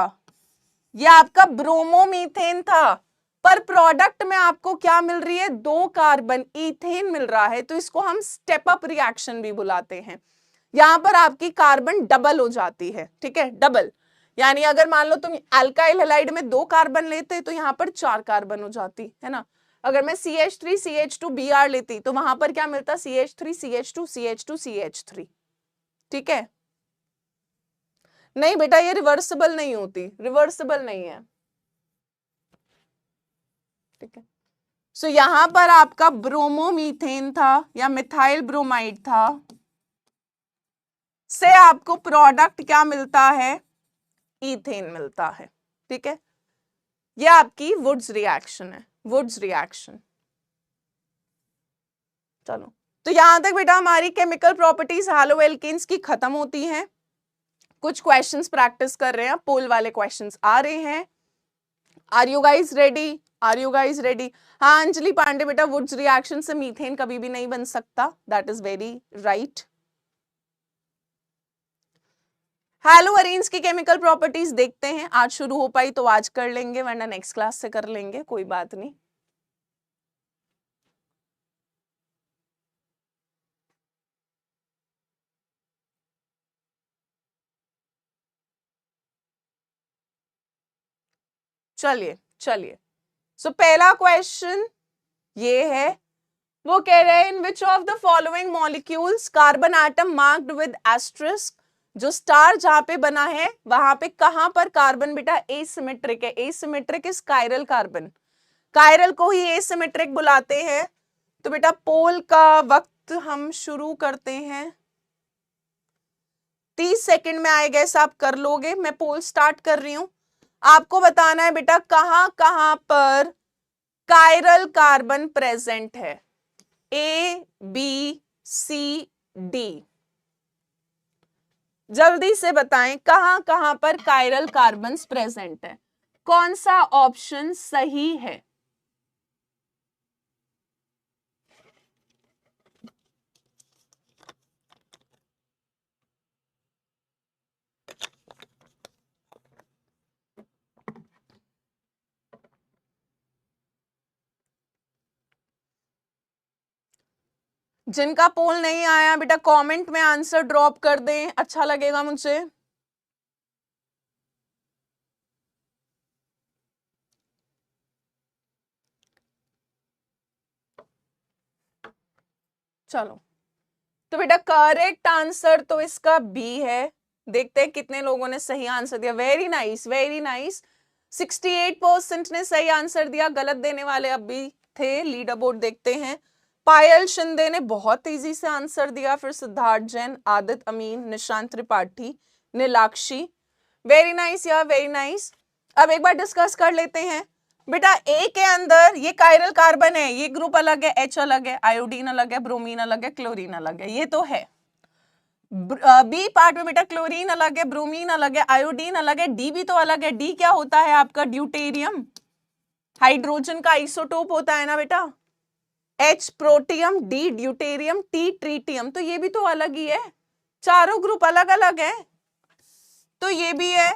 ये आपका ब्रोमोमीथेन था, पर प्रोडक्ट में आपको क्या मिल रही है, 2 कार्बन इथेन मिल रहा है, तो इसको हम स्टेप अप रिएक्शन भी बुलाते हैं। यहां पर आपकी कार्बन डबल हो जाती है। ठीक है, डबल, यानी अगर मान लो तुम अल्काइल हैलाइड में 2 कार्बन लेते तो यहां पर 4 कार्बन हो जाती है ना। अगर मैं CH3 CH2Br लेती तो वहां पर क्या मिलता, CH3 CH2 CH2 CH3। ठीक है, नहीं बेटा ये रिवर्सिबल नहीं होती, रिवर्सिबल नहीं है। ठीक है, सो यहां पर आपका ब्रोमोमीथेन था या मिथाइल ब्रोमाइड था, से आपको प्रोडक्ट क्या मिलता है, इथेन मिलता है। ठीक है, ये आपकी वुड्स रिएक्शन है, वुड्स रिएक्शन। चलो, तो यहां तक बेटा हमारी केमिकल प्रॉपर्टीज हैलोएल्केन्स की खत्म होती हैं। कुछ क्वेश्चंस प्रैक्टिस कर रहे हैं, पोल वाले क्वेश्चंस आ रहे हैं। Are you guys ready, are you guys ready? हाँ अंजलि पांडे बेटा, वुड्स रिएक्शन से मीथेन कभी भी नहीं बन सकता, दैट इज वेरी राइट। हैलोअरेन्स की केमिकल प्रॉपर्टीज देखते हैं, आज शुरू हो पाई तो आज कर लेंगे वरना नेक्स्ट क्लास से कर लेंगे, कोई बात नहीं। चलिए चलिए, सो पहला क्वेश्चन ये है, वो कह रहे हैं in which of the following molecules carbon atom marked with asterisk, जो स्टार जहां पे बना है वहां पे कहां पर कार्बन बेटा एसिमेट्रिक है। Asymmetric is chiral carbon, chiral को ही एसिमेट्रिक बुलाते हैं। तो बेटा पोल का वक्त हम शुरू करते हैं, 30 सेकंड में आई गेस आप कर लोगे। मैं पोल स्टार्ट कर रही हूं, आपको बताना है बेटा कहां कहां पर कायरल कार्बन प्रेजेंट है, ABCD। जल्दी से बताएं कहां कहां पर कायरल कार्बन प्रेजेंट है, कौन सा ऑप्शन सही है। जिनका पोल नहीं आया बेटा कमेंट में आंसर ड्रॉप कर दें, अच्छा लगेगा मुझे। चलो, तो बेटा करेक्ट आंसर तो इसका बी है। देखते हैं कितने लोगों ने सही आंसर दिया। Very nice, very nice. 68% ने सही आंसर दिया, गलत देने वाले अब भी थे। लीडर बोर्ड देखते हैं। पायल शिंदे ने बहुत तेजी से आंसर दिया, फिर सिद्धार्थ जैन, आदित अमीन, निशांत त्रिपाठी, नीलाक्षी। वेरी नाइस यार, वेरी नाइस। अब एक बार डिस्कस कर लेते हैं बेटा। ए के अंदर ये कायरल कार्बन है, ये ग्रुप अलग है, एच अलग है, आयोडीन अलग है, ब्रोमीन अलग है, क्लोरीन अलग है, ये तो है। बी पार्ट में बेटा क्लोरीन अलग है, ब्रोमीन अलग है, आयोडीन अलग है, डी भी तो अलग है। डी क्या होता है आपका? ड्यूटेरियम, हाइड्रोजन का आइसोटोप होता है ना बेटा। H protium, D deuterium, T tritium, तो ये भी तो अलग ही है, चारों ग्रुप अलग अलग है। तो ये भी है,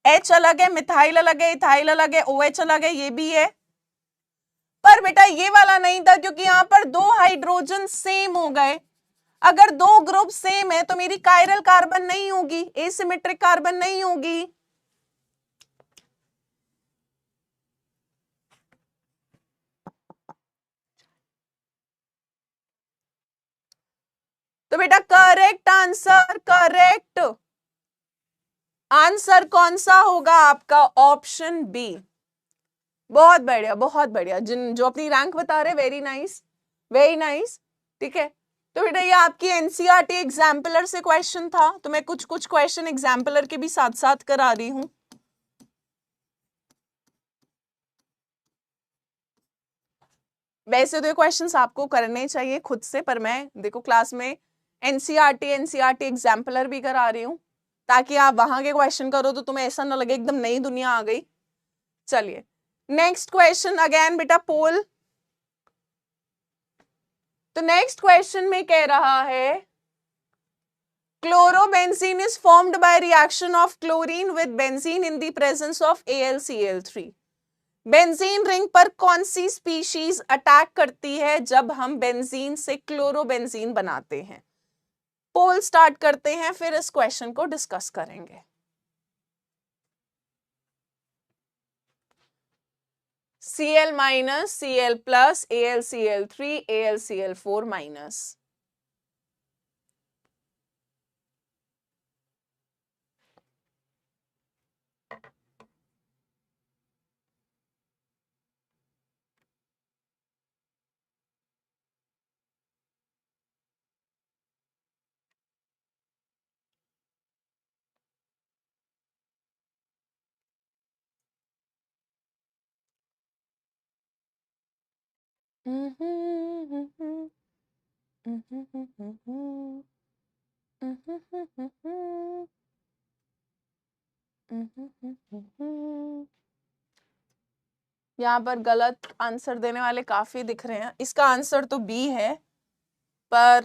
H अलग है, मिथाइल अलग है, इथाइल अलग है, OH अलग है, ये भी है। पर बेटा ये वाला नहीं था, क्योंकि यहां पर दो हाइड्रोजन सेम हो गए। अगर दो ग्रुप सेम है तो मेरी कायरल कार्बन नहीं होगी, एसिमेट्रिक कार्बन नहीं होगी। तो बेटा करेक्ट आंसर, करेक्ट आंसर कौन सा होगा आपका? Option B. बहुत बढ़िया, बहुत बढ़िया। जिन जो अपनी रैंक बता रहे, वेरी नाइस, वेरी नाइस। ठीक है, तो बेटा ये आपकी एनसीईआरटी एग्जाम्पलर से क्वेश्चन था, तो मैं कुछ कुछ क्वेश्चन एग्जाम्पलर के भी साथ साथ करा रही हूं। वैसे तो ये क्वेश्चंस आपको करने चाहिए खुद से, पर मैं देखो क्लास में एनसीईआरटी एग्जाम्पलर भी करा रही हूं, ताकि आप वहां के क्वेश्चन करो तो तुम्हें ऐसा ना लगे एकदम नई दुनिया आ गई। चलिए नेक्स्ट क्वेश्चन अगेन बेटा पोल। तो नेक्स्ट क्वेश्चन में कह रहा है chlorobenzene is formed by reaction of chlorine with benzene in the presence of AlCl3। Benzene ring पर कौन सी स्पीशीज अटैक करती है जब हम बेंजीन से क्लोरोबेंजीन बनाते हैं? पोल स्टार्ट करते हैं, फिर इस क्वेश्चन को डिस्कस करेंगे। Cl minus, Cl plus, AlCl3, AlCl4 minus. यहाँ पर गलत आंसर देने वाले काफी दिख रहे हैं। इसका आंसर तो बी है, पर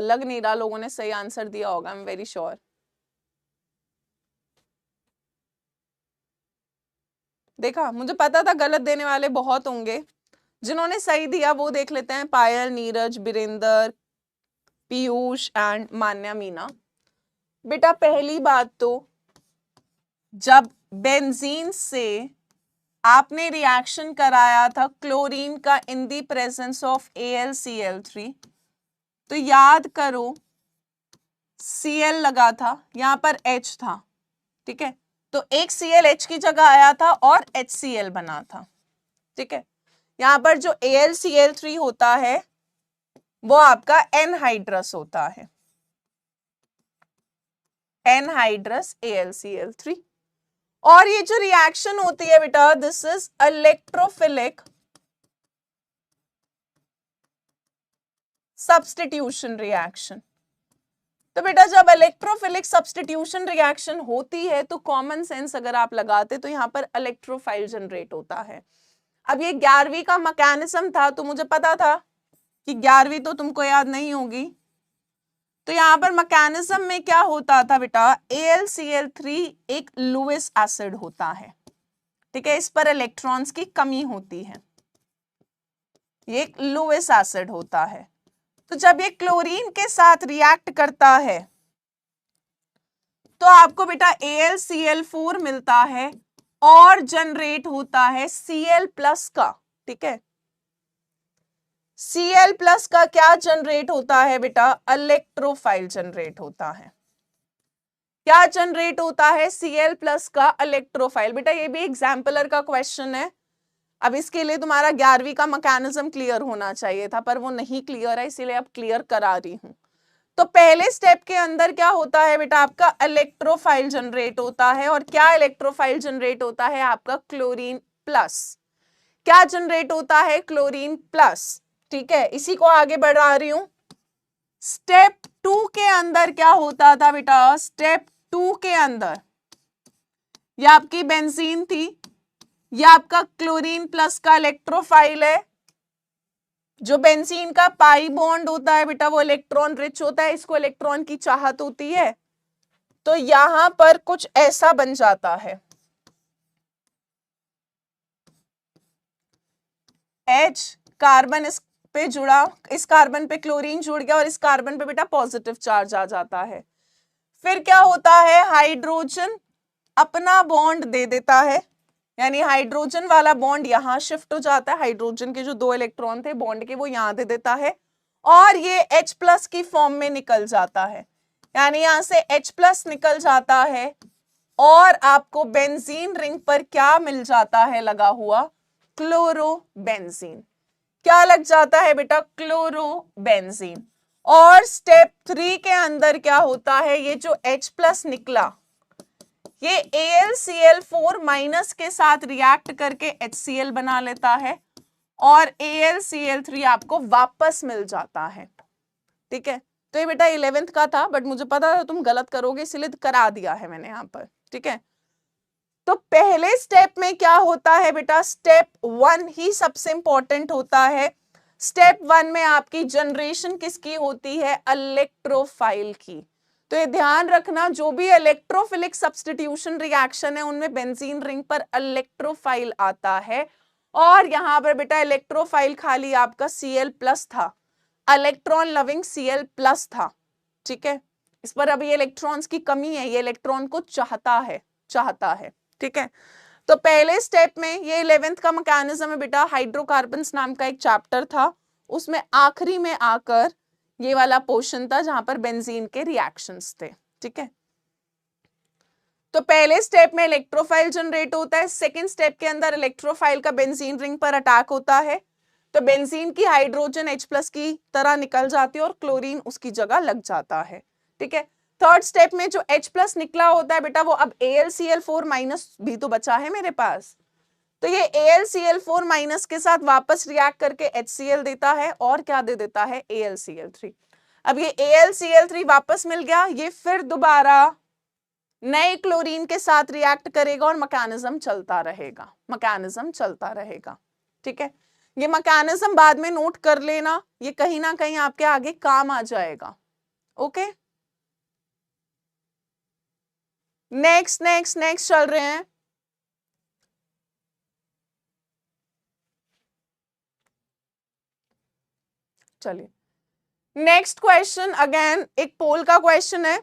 लग नहीं रहा लोगों ने सही आंसर दिया होगा, आई एम वेरी श्योर। देखा, मुझे पता था गलत देने वाले बहुत होंगे। जिन्होंने सही दिया वो देख लेते हैं, पायल, नीरज, बीरेंद्र, पीयूष एंड मान्या मीना। बेटा पहली बात तो जब बेंजीन से आपने रिएक्शन कराया था क्लोरीन का इन दी प्रेजेंस ऑफ AlCl3, तो याद करो Cl लगा था, यहां पर H था, ठीक है, तो एक Cl H की जगह आया था और HCl बना था। ठीक है, यहां पर जो AlCl3 होता है वो आपका एनहाइड्रस होता है, एनहाइड्रस AlCl3। और ये जो रिएक्शन होती है बेटा, this is electrophilic substitution reaction. तो बेटा जब इलेक्ट्रोफिलिक सब्स्टिट्यूशन रिएक्शन होती है तो कॉमन सेंस अगर आप लगाते तो यहां पर इलेक्ट्रोफाइल जनरेट होता है। अब ये 11वीं का मैकेनिज्म था, तो मुझे पता था कि 11वीं तो तुमको याद नहीं होगी। तो यहां पर मैकेनिज्म में क्या होता था बेटा, AlCl3 एक लुईस एसिड होता है, ठीक है, इस पर इलेक्ट्रॉन्स की कमी होती है, ये एक लुईस एसिड होता है। तो जब ये क्लोरीन के साथ रिएक्ट करता है तो आपको बेटा AlCl4 मिलता है और जनरेट होता है Cl प्लस का, ठीक है, Cl प्लस का क्या जनरेट होता है बेटा, इलेक्ट्रोफाइल जनरेट होता है। क्या जनरेट होता है Cl प्लस का इलेक्ट्रोफाइल। बेटा ये भी एग्जाम्पलर का क्वेश्चन है। अब इसके लिए तुम्हारा 11वीं का मैकेनिज्म क्लियर होना चाहिए था, पर वो नहीं क्लियर है, इसीलिए अब क्लियर करा रही हूं। तो पहले स्टेप के अंदर क्या होता है बेटा, आपका इलेक्ट्रोफाइल जनरेट होता है। और क्या इलेक्ट्रोफाइल जनरेट होता है, आपका क्लोरीन प्लस। क्या जनरेट होता है, क्लोरीन प्लस। ठीक है, इसी को आगे बढ़ा रही हूं। स्टेप 2 के अंदर क्या होता था बेटा, स्टेप 2 के अंदर ये आपकी बेंजीन थी, ये आपका क्लोरीन प्लस का इलेक्ट्रोफाइल है। जो बेंजीन का पाई बॉन्ड होता है बेटा वो इलेक्ट्रॉन रिच होता है, इसको इलेक्ट्रॉन की चाहत होती है। तो यहां पर कुछ ऐसा बन जाता है, H कार्बन इस पे जुड़ा, इस कार्बन पे क्लोरीन जुड़ गया और इस कार्बन पे बेटा पॉजिटिव चार्ज आ जाता है। फिर क्या होता है, हाइड्रोजन अपना बॉन्ड दे देता है, यानी हाइड्रोजन वाला बॉन्ड यहां शिफ्ट हो जाता है। हाइड्रोजन के जो 2 इलेक्ट्रॉन थे बॉन्ड के वो यहां दे देता है और ये H प्लस की फॉर्म में निकल जाता है, यानी यहां से H प्लस निकल जाता है और आपको बेंजीन रिंग पर क्या मिल जाता है लगा हुआ, क्लोरोबेंजीन। क्या लग जाता है बेटा, क्लोरोबेंजीन। और स्टेप 3 के अंदर क्या होता है, ये जो H प्लस निकला ये AlCl4 माइनस के साथ रिएक्ट करके HCl बना लेता है और AlCl3 आपको वापस मिल जाता है। ठीक है, तो ये बेटा 11th का था, बट मुझे पता था तुम गलत करोगे इसलिए करा दिया है मैंने यहाँ पर। ठीक है, तो पहले स्टेप में क्या होता है बेटा, स्टेप 1 ही सबसे इंपॉर्टेंट होता है। स्टेप 1 में आपकी जनरेशन किसकी होती है, इलेक्ट्रोफाइल की। तो ये ध्यान रखना, जो भी इलेक्ट्रोफिलिक सब्स्टिट्यूशन रिएक्शन है उनमें बेंजीन रिंग पर इलेक्ट्रोफाइल आता है। और यहां पर बेटा इलेक्ट्रोफाइल खाली आपका Cl प्लस था, इलेक्ट्रॉन लविंग Cl प्लस था। ठीक है, इस पर अभी इलेक्ट्रॉन्स की कमी है, ये इलेक्ट्रॉन को चाहता है। ठीक है, तो पहले स्टेप में ये 11th का मैकेनिज्म है बेटा, हाइड्रोकार्बन्स नाम का एक चैप्टर था, उसमें आखिरी में आकर ये वाला पोर्शन था जहां पर बेंजीन के रिएक्शंस थे। ठीक है, तो पहले स्टेप में इलेक्ट्रोफाइल जनरेट होता है, सेकंड स्टेप के अंदर इलेक्ट्रोफाइल का बेंजीन रिंग पर अटैक होता है, तो बेंजीन की हाइड्रोजन H प्लस की तरह निकल जाती है और क्लोरीन उसकी जगह लग जाता है। ठीक है, थर्ड स्टेप में जो H प्लस निकला होता है बेटा वो अब AlCl4 माइनस भी तो बचा है मेरे पास, तो ये AlCl4 माइनस के साथ वापस रिएक्ट करके HCl देता है और क्या दे देता है, AlCl3। अब ये AlCl3 वापस मिल गया, ये फिर दोबारा नए क्लोरीन के साथ रिएक्ट करेगा और मैकेनिज्म चलता रहेगा। ठीक है, ये मैकेनिज्म बाद में नोट कर लेना, ये कहीं ना कहीं आपके आगे काम आ जाएगा। ओके, नेक्स्ट चल रहे हैं। चलिए नेक्स्ट क्वेश्चन, अगेन एक पोल का क्वेश्चन है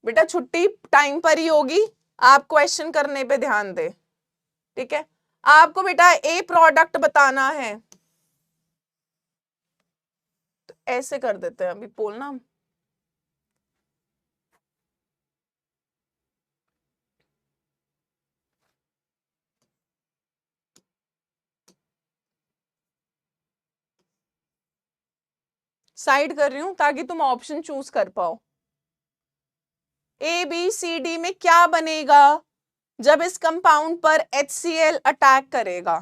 बेटा, छुट्टी टाइम पर ही होगी, आप क्वेश्चन करने पे ध्यान दे। ठीक है, आपको बेटा ए प्रोडक्ट बताना है, तो ऐसे कर देते हैं अभी पोल ना, साइड कर रही हूं ताकि तुम ऑप्शन चूज कर पाओ। ABCD में क्या बनेगा जब इस कंपाउंड पर HCl अटैक करेगा,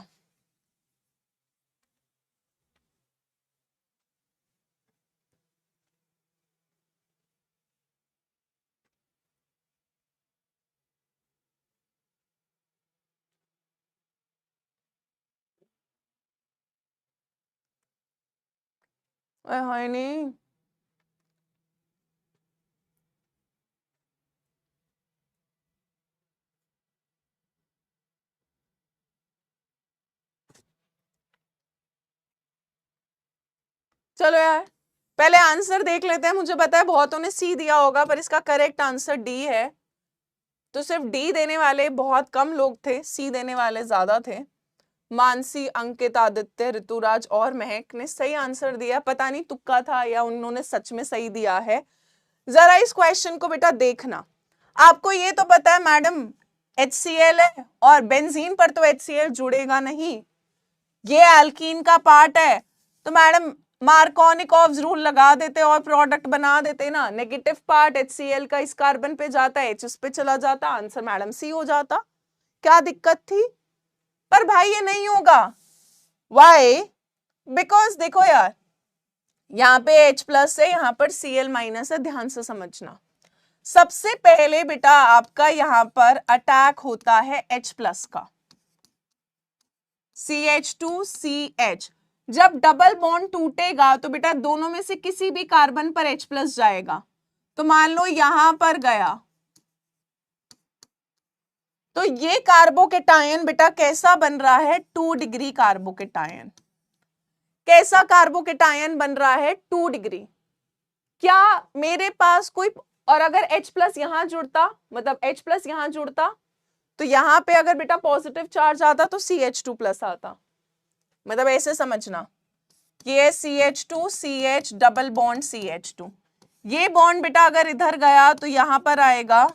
नहीं चलो यार पहले आंसर देख लेते हैं। मुझे पता है बहुतों ने सी दिया होगा, पर इसका करेक्ट आंसर डी है। तो सिर्फ डी देने वाले बहुत कम लोग थे, सी देने वाले ज्यादा थे। मानसी, अंकित, आदित्य, ऋतुराज और महक ने सही आंसर दिया। पता नहीं तुक्का था या उन्होंने सच में सही दिया है, जरा इस क्वेश्चन को बेटा देखना, आपको ये तो पता है मैडम HCl है और बेंजीन पर तो HCl जुड़ेगा नहीं, ये एल्कीन का पार्ट है, तो मैडम मार्कोनिकॉव्स रूल लगा देते और प्रोडक्ट बना देते ना, नेगेटिव पार्ट HCl का इस कार्बन पे जाता है, H उस पे चला जाता, आंसर मैडम C हो जाता, क्या दिक्कत थी? पर भाई ये नहीं होगा, वाई? बिकॉज देखो यार, यहाँ पे H प्लस है, यहाँ पर Cl माइनस है, ध्यान से समझना। सबसे पहले बेटा आपका यहाँ पर अटैक होता है H प्लस का, CH2CH। जब डबल बॉन्ड टूटेगा तो बेटा दोनों में से किसी भी कार्बन पर H प्लस जाएगा, तो मान लो यहां पर गया, तो ये कार्बोकेटायन बेटा कैसा बन रहा है? 2 डिग्री कार्बोकेटायन। कैसा कार्बोकेटायन बन रहा है? 2 डिग्री। क्या मेरे पास कोई, और अगर H प्लस यहां जुड़ता, मतलब H प्लस यहां जुड़ता, तो यहां पे अगर बेटा पॉजिटिव चार्ज आता तो CH2 प्लस आता, मतलब ऐसे समझना, ये CH2CH डबल बॉन्ड CH2, ये बॉन्ड बेटा अगर इधर गया तो यहां पर आएगा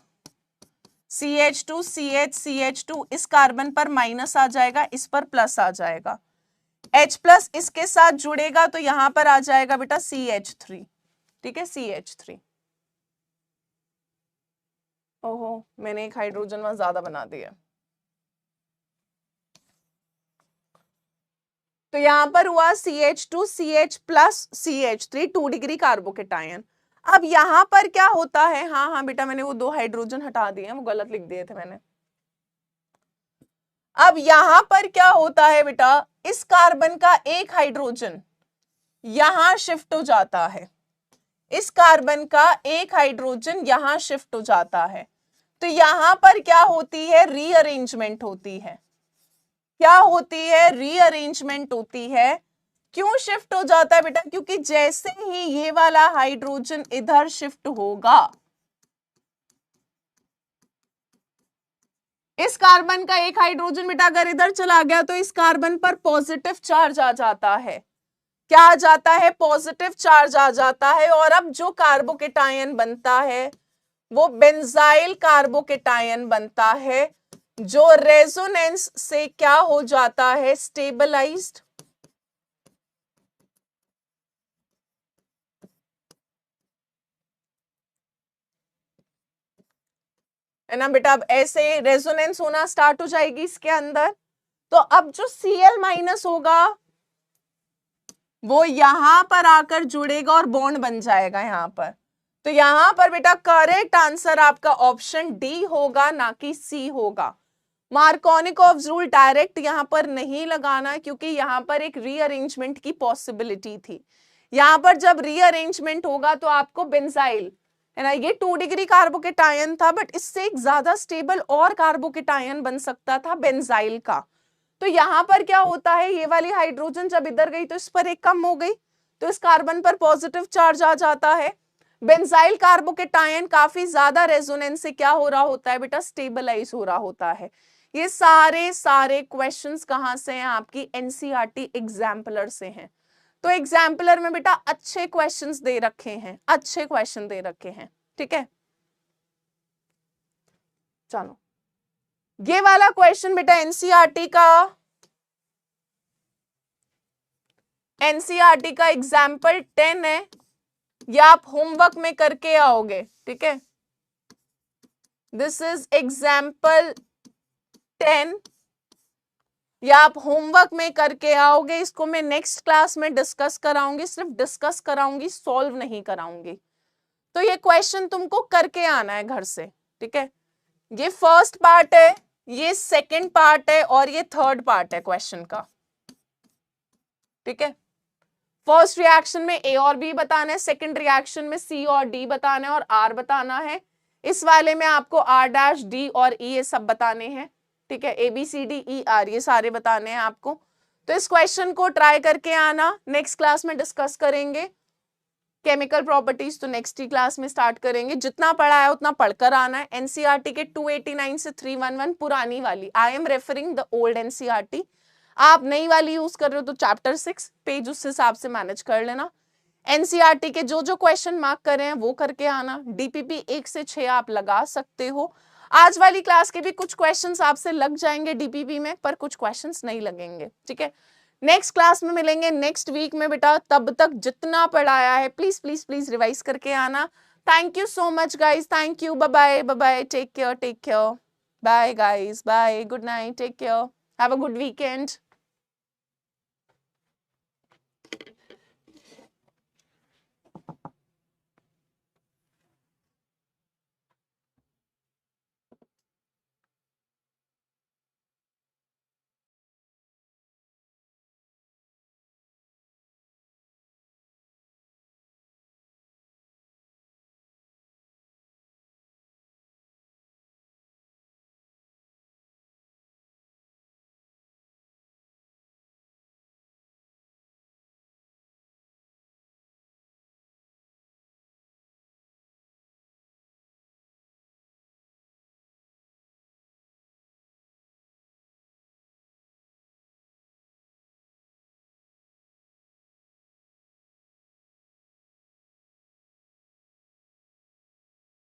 CH2CH CH2, इस कार्बन पर माइनस आ जाएगा, इस पर प्लस आ जाएगा, H प्लस इसके साथ जुड़ेगा तो यहां पर आ जाएगा बेटा CH3, ठीक है, CH3। ओहो, मैंने एक हाइड्रोजन वहां ज्यादा बना दिया, तो यहां पर हुआ CH2CH plus CH3, 2 degree carbocation. अब यहां पर क्या होता है? हाँ हाँ बेटा, मैंने वो 2 हाइड्रोजन हटा दिए हैं, वो गलत लिख दिए थे मैंने। अब यहां पर क्या होता है बेटा? इस कार्बन का एक हाइड्रोजन यहां शिफ्ट हो जाता है, इस कार्बन का एक हाइड्रोजन यहां शिफ्ट हो जाता है, तो यहां पर क्या होती है? रीअरेंजमेंट होती है। क्या होती है? रीअरेंजमेंट होती है। क्यों शिफ्ट हो जाता है बेटा? क्योंकि जैसे ही ये वाला हाइड्रोजन इधर शिफ्ट होगा, इस कार्बन का एक हाइड्रोजन बेटा अगर इधर चला गया तो इस कार्बन पर पॉजिटिव चार्ज आ जाता है। क्या आ जाता है? पॉजिटिव चार्ज आ जाता है, और अब जो कार्बोकेटायन बनता है वो बेंजाइल कार्बोकेटायन बनता है, जो रेजोनेंस से क्या हो जाता है? स्टेबलाइज्ड। है ना बेटा? अब ऐसे रेजोनेंस होना स्टार्ट हो जाएगी इसके अंदर, तो अब जो Cl माइनस होगा वो यहां पर आकर जुड़ेगा और बॉन्ड बन जाएगा यहां पर, तो यहां पर बेटा करेक्ट आंसर आपका ऑप्शन डी होगा, ना कि सी होगा। मार्कोनिकॉव्स रूल डायरेक्ट यहां पर नहीं लगाना, क्योंकि यहां पर एक रीअरेंजमेंट की पॉसिबिलिटी थी। यहां पर जब रीअरेंजमेंट होगा तो आपको बेंजाइल, है ना, ये 2 डिग्री कार्बोकेटायन था, बट इससे एक ज्यादा स्टेबल और कार्बोकेटायन बन सकता था बेंजाइल का। तो यहां पर क्या होता है? ये वाली हाइड्रोजन जब इधर गई तो इस पर एक कम हो गई, तो इस कार्बन पर पॉजिटिव चार्ज आ जाता है। बेंजाइल कार्बोकेटायन काफी ज्यादा रेजोनेंस से क्या हो रहा होता है बेटा? स्टेबलाइज हो रहा होता है। ये सारे क्वेश्चंस कहां से हैं? आपकी एनसीईआरटी एग्जाम्पलर से हैं। तो एग्जाम्पलर में बेटा अच्छे क्वेश्चंस दे रखे हैं, अच्छे क्वेश्चन दे रखे हैं, ठीक है। चलो, ये वाला क्वेश्चन बेटा एनसीईआरटी का एग्जाम्पल 10 है, ये आप होमवर्क में करके आओगे, ठीक है। दिस इज एग्जाम्पल 10, या आप होमवर्क में करके आओगे। इसको मैं नेक्स्ट क्लास में डिस्कस कराऊंगी, सिर्फ डिस्कस कराऊंगी, सॉल्व नहीं कराऊंगी। तो ये क्वेश्चन तुमको करके आना है घर से, ठीक है। ये फर्स्ट पार्ट है, ये सेकंड पार्ट है, और ये थर्ड पार्ट है क्वेश्चन का, ठीक है। फर्स्ट रिएक्शन में ए और बी बताना है, सेकंड रिएक्शन में सी और डी बताना है, और आर बताना है। इस वाले में आपको आर डैश डी और ई ये सब बताने हैं, ठीक है। A B C D E आर ये सारे बताने हैं आपको। तो इस क्वेश्चन को ट्राई करके आना, नेक्स्ट क्लास में डिस्कस करेंगे। केमिकल प्रॉपर्टीज तो नेक्स्ट ही क्लास में स्टार्ट करेंगे। जितना पढ़ा है उतना पढ़कर आना है। एनसीईआरटी के 289 से 311 पुरानी वाली, I am referring the old NCERT. आप नई वाली यूज कर रहे हो तो चैप्टर 6 पेज उस हिसाब से मैनेज कर लेना। एनसीईआरटी के जो जो क्वेश्चन मार्क करे हैं वो करके आना। डीपीपी 1 से 6 आप लगा सकते हो। आज वाली क्लास के भी कुछ क्वेश्चंस आपसे लग जाएंगे डीपीपी में, पर कुछ क्वेश्चंस नहीं लगेंगे, ठीक है। नेक्स्ट क्लास में मिलेंगे नेक्स्ट वीक में बेटा, तब तक जितना पढ़ाया है प्लीज प्लीज प्लीज रिवाइज करके आना। Thank you so much guys, thank you, bye bye bye bye, take care, bye guys, bye, good night, take care, have a good weekend.